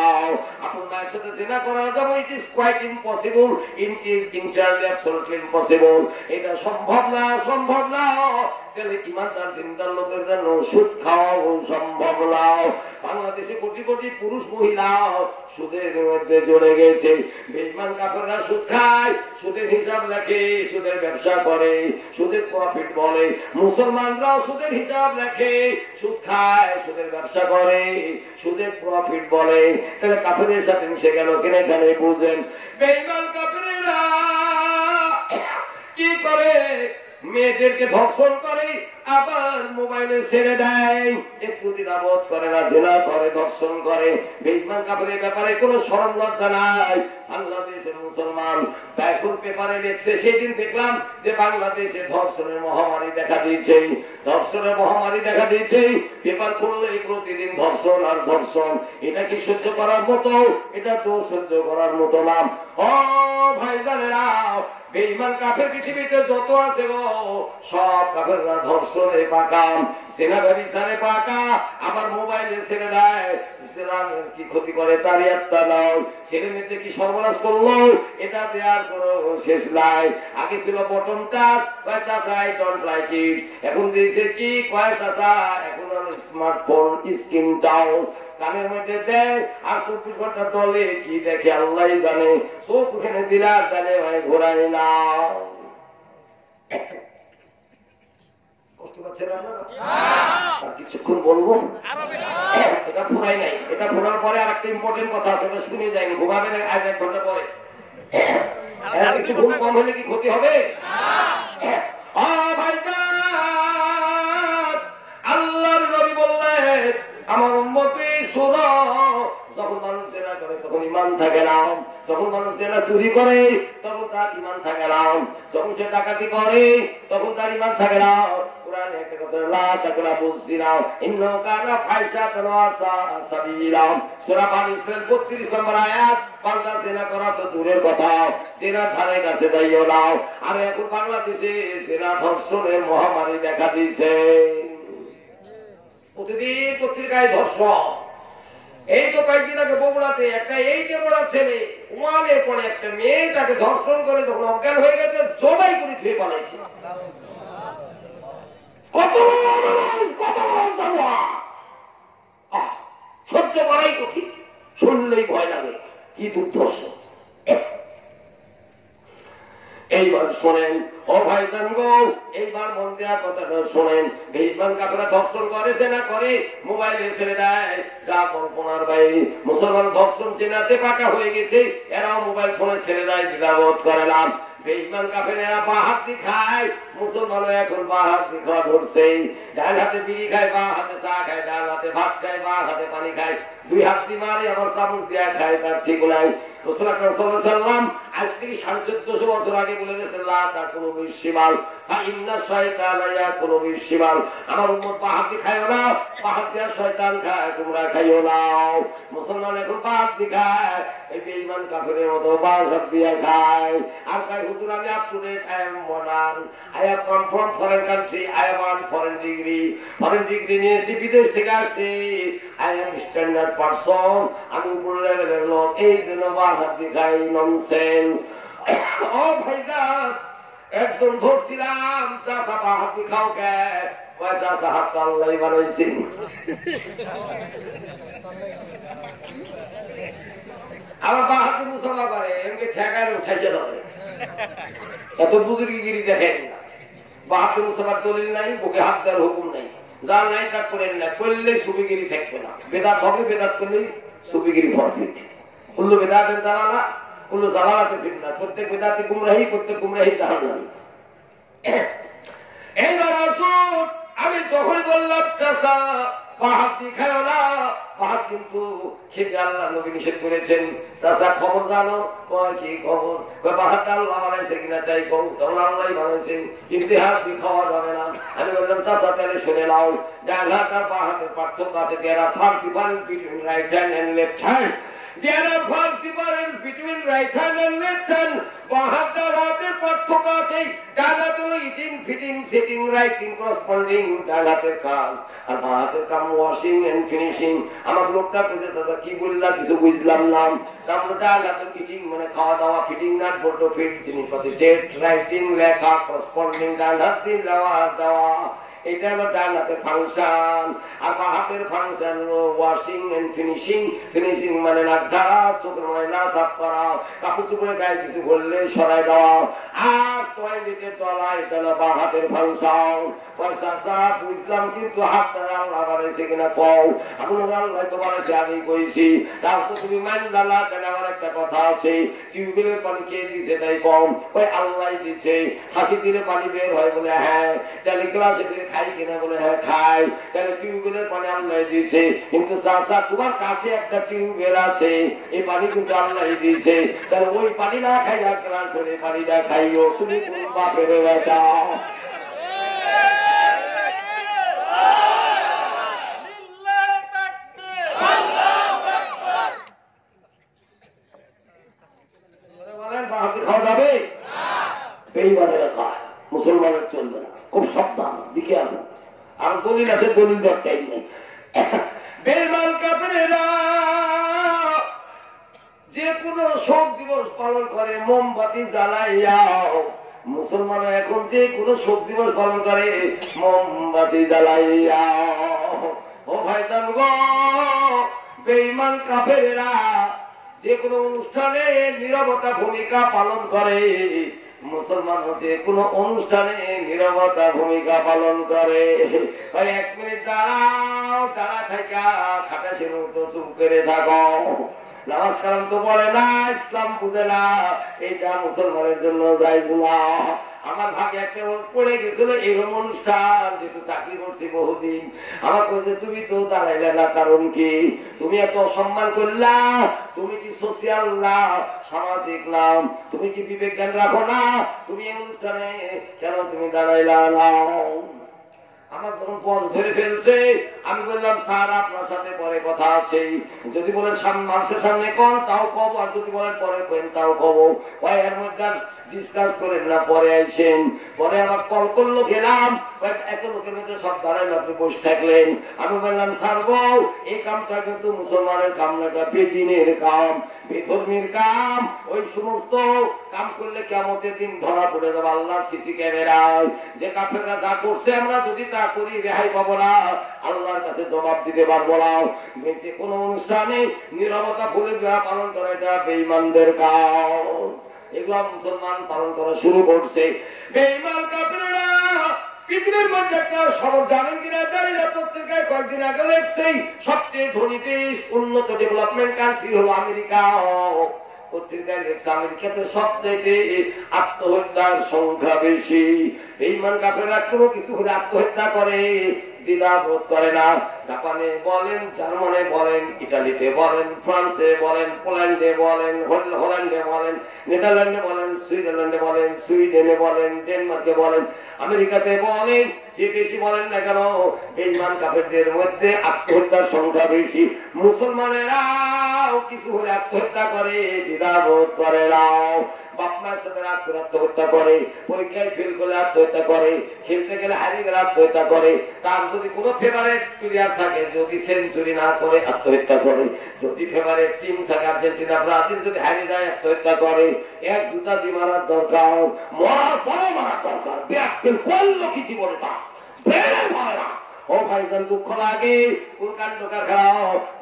আপন মায়ের সাথে জিনা করা যেমন it is quite impossible, it is entirely absolutely impossible. এটা সম্ভব না, সম্ভব না। তাহলে ইমানদার দিনদার লোকের জন্য সুদ খাওয়াও সম্ভব না। বাংলাদেশে কোটি কোটি পুরুষ মহিলা সুদের মধ্যে জড়ে গেছে। বেঈমান কাফেররা সুদ খায়, সুদের হিসাব রাখে, সুদের ব্যবসা করে, সুদের প্রফিট বলে। মুসলমানরাও সুদের হিসাব রাখে, সুদ খায়, সুদের ব্যবসা করে, সুদের প্রফিট বলে। তাহলে কাফেরের সাথে মিশে গেল কিনা, এখানে বুঝেন। বেঈমান কাফেররা কি করে? মেয়েদেরকে ধর্ষণ করে, আবার মোবাইলে ছেড়ে দেয়, একটু দ্বিধাবোধ করে না, জেনা করে, ধর্ষণ করে। বেঈমান কাফেরের ব্যাপারে কোনো শরম লজ্জা নাই। বাংলাদেশের মুসলমান এখন পেপারে লিখছে, সেদিন দেখলাম যে বাংলাদেশে ধর্ষণের মহামারী দেখা দিয়েছে, ধর্ষণের মহামারী দেখা দিয়েছে। পেপার খুললে প্রতিদিন ধর্ষণ আর ধর্ষণ। এটা কি সহ্য করার মতো? এটা তো সহ্য করার মতো না। ও ভাইজানেরা, বেঈমান কাফের পৃথিবীতে যত আছে গো, সব কাফেররা ধর্ষণে পাকা, সেনাবাহিনী সারে পাকা, আবার মোবাইলে ছেড়ে দেয়। ইসলামের কি ক্ষতি করে তার একটা নাও, ছেলে মেয়েতে কি সর্বনাশ করলো, এটাতে আর কোনো শেষ নাই। আগে ছিল বটন টাচ, কয় চাচা আই ডোন্ট লাইক ইট। এখন দিয়েছে কি, কয় চাচা এখন স্মার্টফোন, স্ক্রিন টাচ কানের মধ্যে দেয়, আর 24 ঘন্টা দলে কি দেখে আল্লাহ জানে। চোখ ওখানে দিলা জানে ভাই ঘোরাই না। কষ্ট পাচ্ছেন আপনারা? কিছুক্ষণ বলবো, এটা ফুরাই নাই। এটা ফুরার পরে আর একটা ইম্পর্টেন্ট কথা আছে, শুনে যাই, ঘুমাবেন আজ 1 ঘন্টা পরে। একটু ঘুম কম হলে কি ক্ষতি হবে? ভাইজান, আল্লাহর নবী বললেন আমার উম্মতে থাকে না। যখন মানুষ সেটা চুরি করে তখন তার ইমান থাকে না, যখন সে ডাকাতি করে তখন তার ইমান থাকে না। কোরআনে একটা কথা লা তাকরা বুঝছিলাম ইন্নাহু কানা ফাইশাতান ওয়া সাবিলা, সূরা বানী ইসরাঈল 32 নম্বর আয়াত। বাংলা জেনা করা তো দূরের কথা, জেনা ধারে কাছে যাইও না। আর এখন বাংলাদেশে জেনা ধর্ষণের মহামারী দেখা দিয়েছে। প্রতিদিন পত্রিকায় ধর্ষণ। এই তো কয়েকদিন আগে বগুড়াতে একটা এই যে বড় ছেলে ওয়ানের পরে একটা মেয়ে তাকে ধর্ষণ করে যখন অজ্ঞান হয়ে গেছে জবাই করে ফিরে পালাইছে। কত সহ্য করাই কঠিন, শুনলেই ভয় লাগে, কি দুর্ধর্ষ। এইবার শোনেন ও ভাইজান গো, এইবার মন দেওয়া কথাটা শোনেন। বেঈমান কাফেররা ধর্ষণ করেছে না করে মোবাইলে ছেড়ে দেয়, যা কল্পনার বাইরে। মুসলমান ধর্ষণ চেনাতে পাকা হয়ে গেছে, এরাও মোবাইল ফোনে ছেড়ে দেয়, দ্বিধাবোধ করে না। বেঈমান কাফেরেরা বা হাত দিয়ে খায়, মুসলমানও এখন বা হাত দিয়ে খাওয়া ধরছে। যার হাতে বিড়ি খায়, বা হাতে চা খায়, যার হাতে ভাত খায়, বা হাতে পানি খায়, দুই হাত দিয়ে মারে আবার চামচ দিয়ে খায়, তার ঠিক নাই। রাসূল আকরাম সাল্লাল্লাহু আলাইহি ওয়াসাল্লাম আজ থেকে 1450 বছর আগে বলে গেছেন লা তাকুলু বিশিমাল ফা ইন্না শাইতানা ইয়াকুলু বিশিমাল। আমার উম্মত বা হাত দিয়ে খায়ও না, বা হাত দিয়ে শয়তান খায়, তোমরা খাইও না। মুসলমান এখন বা হাত দিয়ে খায়, এই বেঈমান কাফেরের মতো বা হাত দিয়ে খায়। আর কয় হুজুর আমি up to date, I am modern, I have come from foreign country, I have one foreign degree, foreign degree নিয়েছি, বিদেশ থেকে আসছি, আই এম স্ট্যান্ডার্ড পারসন, আমি উপর লেভেলের লোক, এই জন্য বা হাত দিয়ে খাই। ননসেন্স। ও ভাইজান, একজন ধরছিলাম চাচা বা হাত দিয়ে খাও কে? কয় চাচা হাতটা আল্লাহ বানাইছে। আমার বা হাতে মুসলমান করে এমনি ঠেকায় উঠাইছে ধরে, এত বুজুর্গিগিরি দেখেন না। বা হাতে মুসলমান দলিল নাই, বুকে হাত দেওয়ার হুকুম নাই, যার নাই তা করেন না, করলে সুবিগিরি থাকবে না। বেদাত হবে, বেদাত করলে সুবিগিরি ফরফিট। কুল্লু বেদাতের জানালা, কুল্লু জালালাতে ফিতনা। প্রত্যেক বেদাতে গুমরাহি, প্রত্যেক গুমরাহি জাহান্নাম। এইবার আসুন, আমি যখন বললাম চাচা পাহাড় দিয়ে খায় না, পাহাড় কিন্তু খেতে আল্লাহ নবী নিষেধ করেছেন। চাচা খবর জানো? কয় কি খবর? পাহাড়টা আল্লাহ বানাইছে কিনা তাই কম, তখন আল্লাহ বানাইছেন, কিন্তু হাত দিয়ে খাওয়া যাবে না। আমি বললাম চাচা তাহলে শুনে নাও, ডান হাত আর পাহাড়ের পার্থক্য আছে। There are 40 difference between right hand and left hand. There are 40 difference between right hand and left hand. বাহাতের হাতের পার্থক্য আছে। ডান হাতে হলো eating, fitting, setting, writing, corresponding, ডান হাতের কাজ। আর বাহাতের কাম ওয়াশিং এন্ড ফিনিশিং। আমার লোকটা বুঝে দাদা কি বললাম কিছু বুঝলাম না। ডান হাতের ফিটিং মানে খাওয়া দাওয়া, ফিটিং নাট বলল ফিট, জিনিসপাতি সেট, রাইটিং লেখা, করসপন্ডিং ডান হাত দিয়ে দেওয়া দেওয়া, এটা হলো ডান হাতের ফাংশন। আর বা হাতের ফাংশন হলো ওয়াশিং এন্ড ফিনিশিং। ফিনিশিং মানে নাক ঝাড়া, চোখের ময়লা সাফ করা, কাপড় চোপড়ে গায়ে কিছু বললে সরাই দেওয়া। আর টয়লেটের তলা, এটা হলো বা হাতের ফাংশন। বুঝলাম, কিন্তু হাতটা আল্লাহ বানাইছে কিনা কও? এখন আল্লাহ তো বানাইছে, আগেই কইছি। তার তো তুমি মানলা না, তাহলে আমার একটা কথা আছে, টিউবওয়েলের পানি কে দিছে তাই কম? ওই আল্লাহ দিচ্ছে। হাসি দিলে পানি বের হয় বলে হ্যাঁ, তাহলে গ্লাসে দিলে খাই কিনা বলে হ্যাঁ খাই, তাহলে টিউবওয়েলের পানি আল্লাহ দিয়েছে। কিন্তু চাচা তোমার কাছে একটা টিউবওয়েল আছে, এই পানি কিন্তু আল্লাহ দিয়েছে, তাহলে ওই পানি না খাই আর গ্লাস ধরে পানিটা খাইও। তুমি কোন বাপের বেটা? খাওয়া যাবে? বেঈমানেরা খায়, মুসলমানের চলবে না। খুব সাবধান, দিকে আনো। আর দলিল আছে, দলিল দরকার নেই। বেঈমান কাফেরেরা যে কোনো শোক দিবস পালন করে মোমবাতি জ্বালাইয়া। মুসলমানরা এখন যে কোনো শোক দিবস পালন করে মোমবাতি জ্বালাইয়া। ও ভাইজান গো, বেঈমান কাফেরেরা যে কোনো অনুষ্ঠানে নীরবতা ভূমিকা পালন করে। মুসলমান যে কোনো অনুষ্ঠানে নীরবতা ভূমিকা পালন করে। 1 মিনিট দাঁড়াও, দাঁড়া থাকা খাটাসের মতো চুপ করে থাকো। নামাজ কালাম তো পড়ে না, ইসলাম বুঝে না, এইটা মুসলমানের জন্য যাইব না। আমার ভাগে একটা পড়ে গেছিল এরকম অনুষ্ঠান, যেহেতু চাকরি করছি বহুদিন, আমার কাছে তুমি তো দাঁড়াইলে না, কারণ কি তুমি এত সম্মান করলা, তুমি কি সোশিয়াল না, সামাজিক নাম, তুমি কি বিবেক জ্ঞান রাখো না, তুমি এই অনুষ্ঠানে কেন তুমি দাঁড়াইলা না? আমার যখন পথ ধরে ফেলছে, আমি বললাম স্যার আপনার সাথে পরে কথা আছে, যদি বলেন মানুষের সামনে কন তাও কব, আর যদি বলেন পরে কেন তাও কব, এর মধ্যে ডিসকাস করেন না, পরে আইসেন। পরে আমার কল করলো, গেলাম, এত লোকের মধ্যে সব দাঁড়াইল, আপনি বসে থাকলেন। আমি বললাম স্যার গো, এই কামটা কিন্তু মুসলমানের কাম না, এটা বেদিনের কাম, বেধর্মীর কাম। ওই সমস্ত কাম করলে কিয়ামতের দিন ধরা পড়ে যাবে আল্লাহর সিসি ক্যামেরায়। যে কাফেররা যা করছে আমরা যদি তা করি রেহাই পাবো না, আল্লাহর কাছে জবাব দিতে পারবো না। যে কোনো অনুষ্ঠানে নীরবতা ভুলে বিবাহ পালন করা এটা বেঈমানদের কাজ। এগুলো মুসলমান পালন করা শুরু করছে। বেঈমান কাফেররা পৃথিবীর মধ্যে একটা সড়ক জানেন কিনা জানি না, পত্রিকায় কয়েকদিন আগে দেখছি সবচেয়ে ধনী দেশ, উন্নত ডেভেলপমেন্ট কান্ট্রি হলো আমেরিকা। পত্রিকায় লেখছে আমেরিকাতে সবচেয়ে আত্মহত্যার সংখ্যা বেশি। বেঈমান কাফেররা কোনো কিছু হলে আত্মহত্যা করে, দ্বিধাবোধ করে না। জাপানে বলেন, জার্মানে বলেন, ইটালিতে বলেন, ফ্রান্সে বলেন, পোল্যান্ডে বলেন, হল্যান্ডে বলেন, নেদারল্যান্ডে বলেন, সুইজারল্যান্ডে বলেন, সুইডেনে বলেন, ডেনমার্কে বলেন, আমেরিকাতে বলেন, যে বেশি বলেন না কেন, বেঈমান কাফেরদের মধ্যে আত্মহত্যার সংখ্যা বেশি। মুসলমানেরাও কিছু হলে আত্মহত্যা করে, দ্বিধাবোধ করে না। বাপ মায়ের সাথে রাগ করে আত্মহত্যা করে, পরীক্ষায় ফেল করলে আত্মহত্যা করে, খেলতে গেলে হারিয়ে গেলে আত্মহত্যা করে, তার যদি কোনো ফেভারেট প্লেয়ার থাকে যদি সেঞ্চুরি না করে আত্মহত্যা করে, যদি ফেভারেট টিম থাকে আর্জেন্টিনা, ব্রাজিল যদি হারিয়ে যায় আত্মহত্যা করে। এক জুতা দিয়ে মারার দরকার, মরার পরে মারার দরকার, ব্যাকেল করলো কি জীবনটা হয় না। ও ভাইজান দুঃখ লাগে, কোন কাণ্ড কারখানা,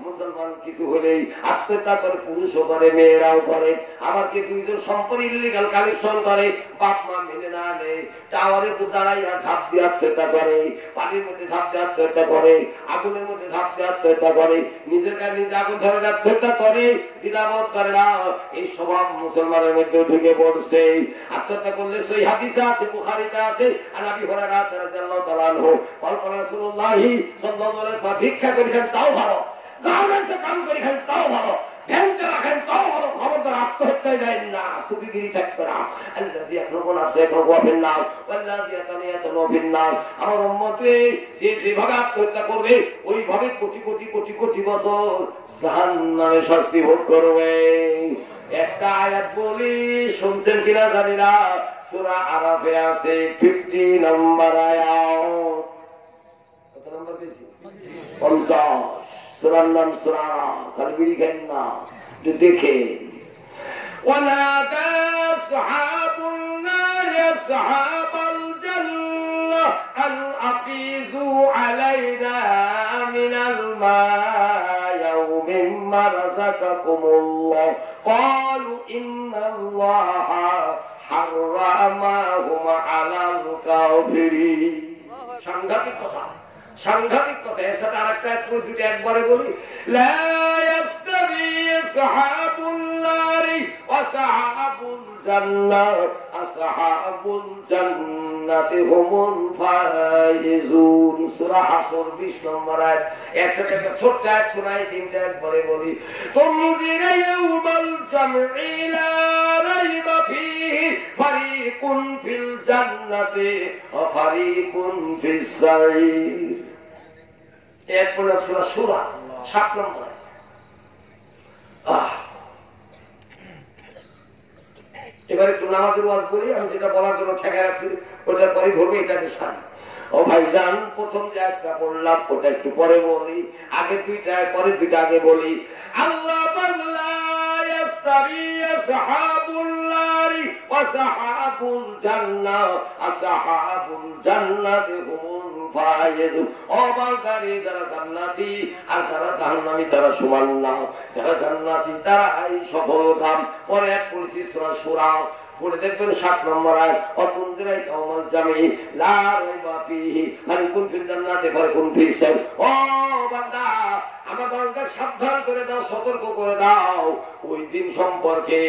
মুসলমান কিছু হলেই আত্মহত্যা করে, পুরুষও করে, মেয়েরাও করে। আবার কি দুইজন সম্পত্তি ইলিগাল কালেকশন করে, বাপ মা মেনে না নেয়, টাওয়ারের উপর দাঁড়াইয়া ঝাঁপ দিয়ে আত্মহত্যা করে, পানির মধ্যে ঝাঁপ দিয়ে আত্মহত্যা করে, আগুনের মধ্যে ঝাঁপ দিয়ে আত্মহত্যা করে, নিজের কাছে নিজে আগুন ধরে আত্মহত্যা করে, দ্বিধাবোধ করে না। এই স্বভাব মুসলমানের মধ্যে ঢুকে পড়ছে। আত্মহত্যা করলে সই হাদিসে আছে, বুখারীতে আছে, আর নবী হুরায়রা রাদিয়াল্লাহু তাআলা আনহু কল্পনা রাসূলুল্লাহি সাল্লাল্লাহু আলাইহি ওয়াসাল্লাম ভিক্ষা করে খান তাও ভালো, গার্মেন্টসে কাম করে খান তাও ভালো, ভ্যান চালাখান তাও ভালো, খবরদার আত্মহত্যায় যায় না, সুবিগিরি থাকবে না। আল্লাযী ইয়াখলুকু নাফসা ইয়াখলুকু ফিন নার ওয়াল্লাযী ইয়াতানিয়াতানু ফিন নার। আমার উম্মতে যে যেভাবে আত্মহত্যা করবে ওইভাবে কোটি কোটি কোটি কোটি বছর জাহান্নামে শাস্তি ভোগ করবে। একটা আয়াত বলি, শুনছেন কিনা জানি না, সূরা আরাফে আছে 50 নম্বর আয়াত। কত নম্বর পেয়েছি? 50। সূরার নাম সূরা, খালি বিড়ি খান না, দেখে ونادى أصحاب النار أصحاب الجنة أن أفيضوا علينا من الماء مما رزقكم الله قالوا إن الله حرمهم على الكافرين। সাংঘাতিক কথা, সাংঘাতিক কথা। এর সাথে আরেকটা দুটো একবারে বলি, লা ইয়াস্তাবি আসহাবুন নারি ওয়া আসহাবুল জান্নাহ আসহাবুল জান্নাতি হুমুল ফাইজুন। সূরা হাসর 20 নম্বর আয়াত। এর সাথে একটা ছোট্ট আয়াত শোনাই, তিনটা একবারে বলি। তুমজিরা ইয়াউমাল জামঈ লা রাইবা ফীহি ফারিকুন ফিল জান্নাতি ওয়া ফারিকুন ফিস সাঈর। এরপর সূরা সূরা 7 নম্বর। এবার একটু নামাজের ওয়াজ বলি, আমি যেটা বলার জন্য ঠেকা রাখছি ওটার পরে ধরবো, এটাকে সারি। ও ভাইজান, প্রথম যে একটা বললাম ওটা একটু পরে বলি, আগে দুইটা পরে দুইটা আগে বলি। আল্লাহ বাল্লা ইয়াস্তাবি আসহাবুন নারি ওয়া আসহাবুল জান্নাহ আসহাবুল জান্নাতি হুমুল ফাইজুন। ও বান্দারে, যারা জান্নাতি আর যারা জাহান্নামী তারা সমান না, যারা জান্নাতি তারা এই সফল কাম। পরে এক পড়ছি সূরা সূরা পড়ে দেখবেন 7 নম্বর আয়াত অতুনজিরাই কাওমাল জামি লা রাইবা ফিহি ফারিকুন ফিল জান্নাতি ফারিকুন ফিস সাইর। ও বান্দা আমার বান্দা সাবধান করে দাও, সতর্ক করে দাও ওই দিন সম্পর্কে,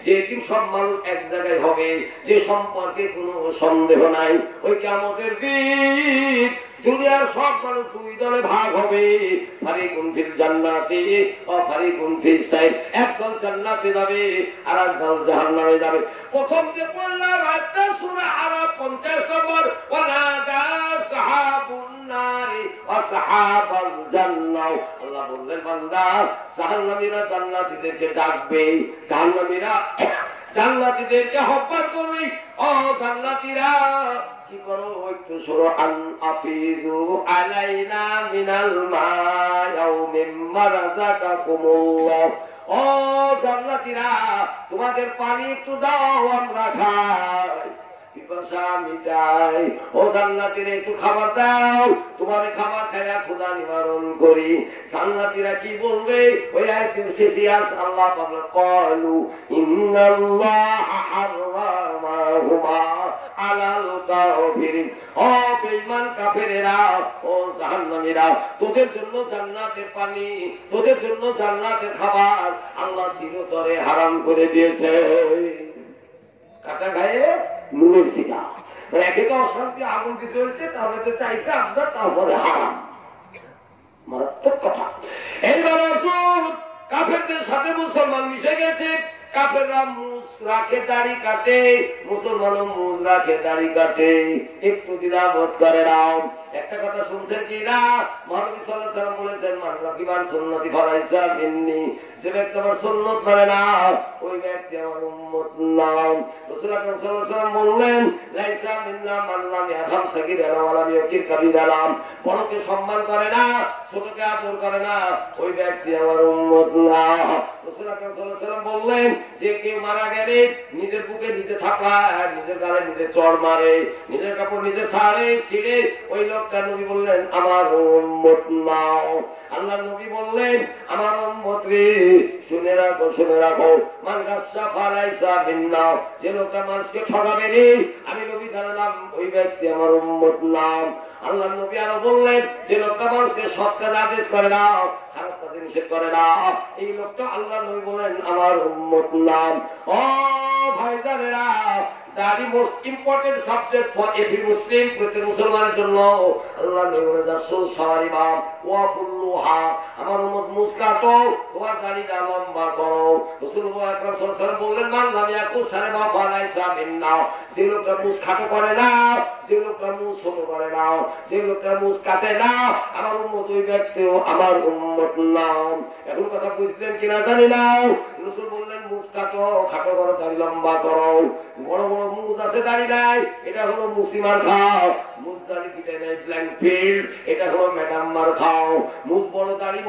যে দিন সব মানুষ এক জায়গায় হবে, যে সম্পর্কে কোনো সন্দেহ নাই। ওই কিয়ামতের দিন দুনিয়ার সব মানুষ 2 দলে ভাগ হবে, ফারিকুন ফিল জান্নাতি ও ফারিকুন ফিস সাইর। একদল জান্নাতে যাবে আর একদল জাহান্নামে যাবে। প্রথম যে পড়লাম আয়াতটা সূরা আরাফ 50 নম্বর, ওয়ানাদা সাহাবুন নারি ওয়া সাহাবাল জান্নাহ। আল্লাহ বললেন বান্দা জাহান্নামীরা জান্নাতীদেরকে ডাকবে, জাহান্নামীরা জান্নাতীদেরকে আহ্বান করবে, ও জান্নাতীরা কি করো একটু সরো, আন আফিজু আলাইনা মিনাল মা'i আও মিম্মা রাযাকাকুমুল্লাহ। ও জান্নাতীরা তোমাদের পানি একটু দাও, আমরা খাই, পিপাসা মিটাই। ও জান্নাতীরা একটু খাবার দাও, তোমার খাবার খায়া ক্ষুধা নিবারণ করি। জান্নাতীরা কি বলবে ওই আয়াতের শেষে আল্লাহ বলেন ক্বালু ইন্নাল্লাহা হারামাহুমা আলাল কাফিরিন। ও বেঈমান কাফেরেরা, ও জাহান্নামীরা, তোদের জন্য জান্নাতের পানি, তোদের জন্য জান্নাতের খাবার আল্লাহ চিরতরে হারাম করে দিয়েছে। কাটা গায়ে নুনের ছিটা, একে তো অশান্তি আগুন দিয়ে চলছে, তাহলে তো চাইছে আপনার, তারপরে হারাম। মারাত্মক কথা। এইবার আসুন, কাফেরদের সাথে মুসলমান মিশে গেছে। কাফেররা মুজ রাখে, দাড়ি কাটে, মুসলমানও মুজ রাখে, দাড়ি কাটে, একটু দ্বিধাবোধ করে না। একটা কথা শুনছেন কি না, মহানবী সাল্লাল্লাহু আলাইহি ওয়াসাল্লাম বলেছেন মান রাকিবান সুন্নতি ফালাইসা মিন্নি, যে ব্যক্তি আমার সুন্নত মানে না ওই ব্যক্তি আমার উম্মত না। রাসূল আকরাম সাল্লাল্লাহু আলাইহি ওয়াসাল্লাম বললেন লাইসা মিন্না মান লাম ইয়ারহাম সাগীরানা ওয়া লাম ইয়াকির কাবীরানা, বড়কে সম্মান করে না, ছোটকে আদর করে না, ওই ব্যক্তি আমার উম্মত না। রাসূল আকরাম সাল্লাল্লাহু আলাইহি ওয়াসাল্লাম বললেন যে কেউ মারা গেলে নিজের বুকে নিজে থাপড়ায়, নিজের গালে নিজে চড় মারে, নিজের কাপড় নিজে ছাড়ে ছিঁড়ে, ওই লোকটা নবী বললেন আমার উম্মত না। আল্লাহ নবী বললেন আমার উম্মত রে, শুনে রাখো, শুনে রাখো, মান গাসসা ফালাইসা মিন্না, যে লোকটা মানুষকে ঠকাবে রে, আমি নবী জানালাম ওই ব্যক্তি আমার উম্মত না। আল্লাহ নবী আরো বললেন যে লোকটা মানুষকে সৎ কাজ আদেশ করে না, খারাপ কাজ নিষেধ করে না, এই লোকটা আল্লাহ নবী বলেন আমার উম্মত না। ও ভাইজানেরা, দাড়ি most important subject for every মুসলিম, প্রত্যেক মুসলমানের জন্য। আল্লাহ নবী বলেন রাসূল সাওয়ারিমা ওয়া কুল্লুহা, আমার উম্মত মুজ কাটো, তোমার দাড়িটা লম্বা করো। রাসূলুল্লাহ আকরাম সাল্লাল্লাহু আলাইহি ওয়াসাল্লাম বললেন মান লাম ইয়াকুস সারিমা ফালাইসা মিন্না, যে লোকটা মুজ খাটো করে না, যে লোকটা মুজ ছোট করে না, যে লোকটা মুজ কাটে না, আমার উম্মত ওই ব্যক্তিও আমার উম্মত না। এখন কথা বুঝলেন কিনা জানি না। রাসূল বললেন মুজ কাটো, খাটো করো, দাড়ি লম্বা করো। বড় বড় মুজ আছে, দাড়ি নাই, এটা হলো মুসিমার খাও। মুজ দাড়ি দুটাই নাই ব্ল্যাঙ্ক ফিল্ড, এটা হলো ম্যাডাম মার খাও। মুজ বড় দাড়ি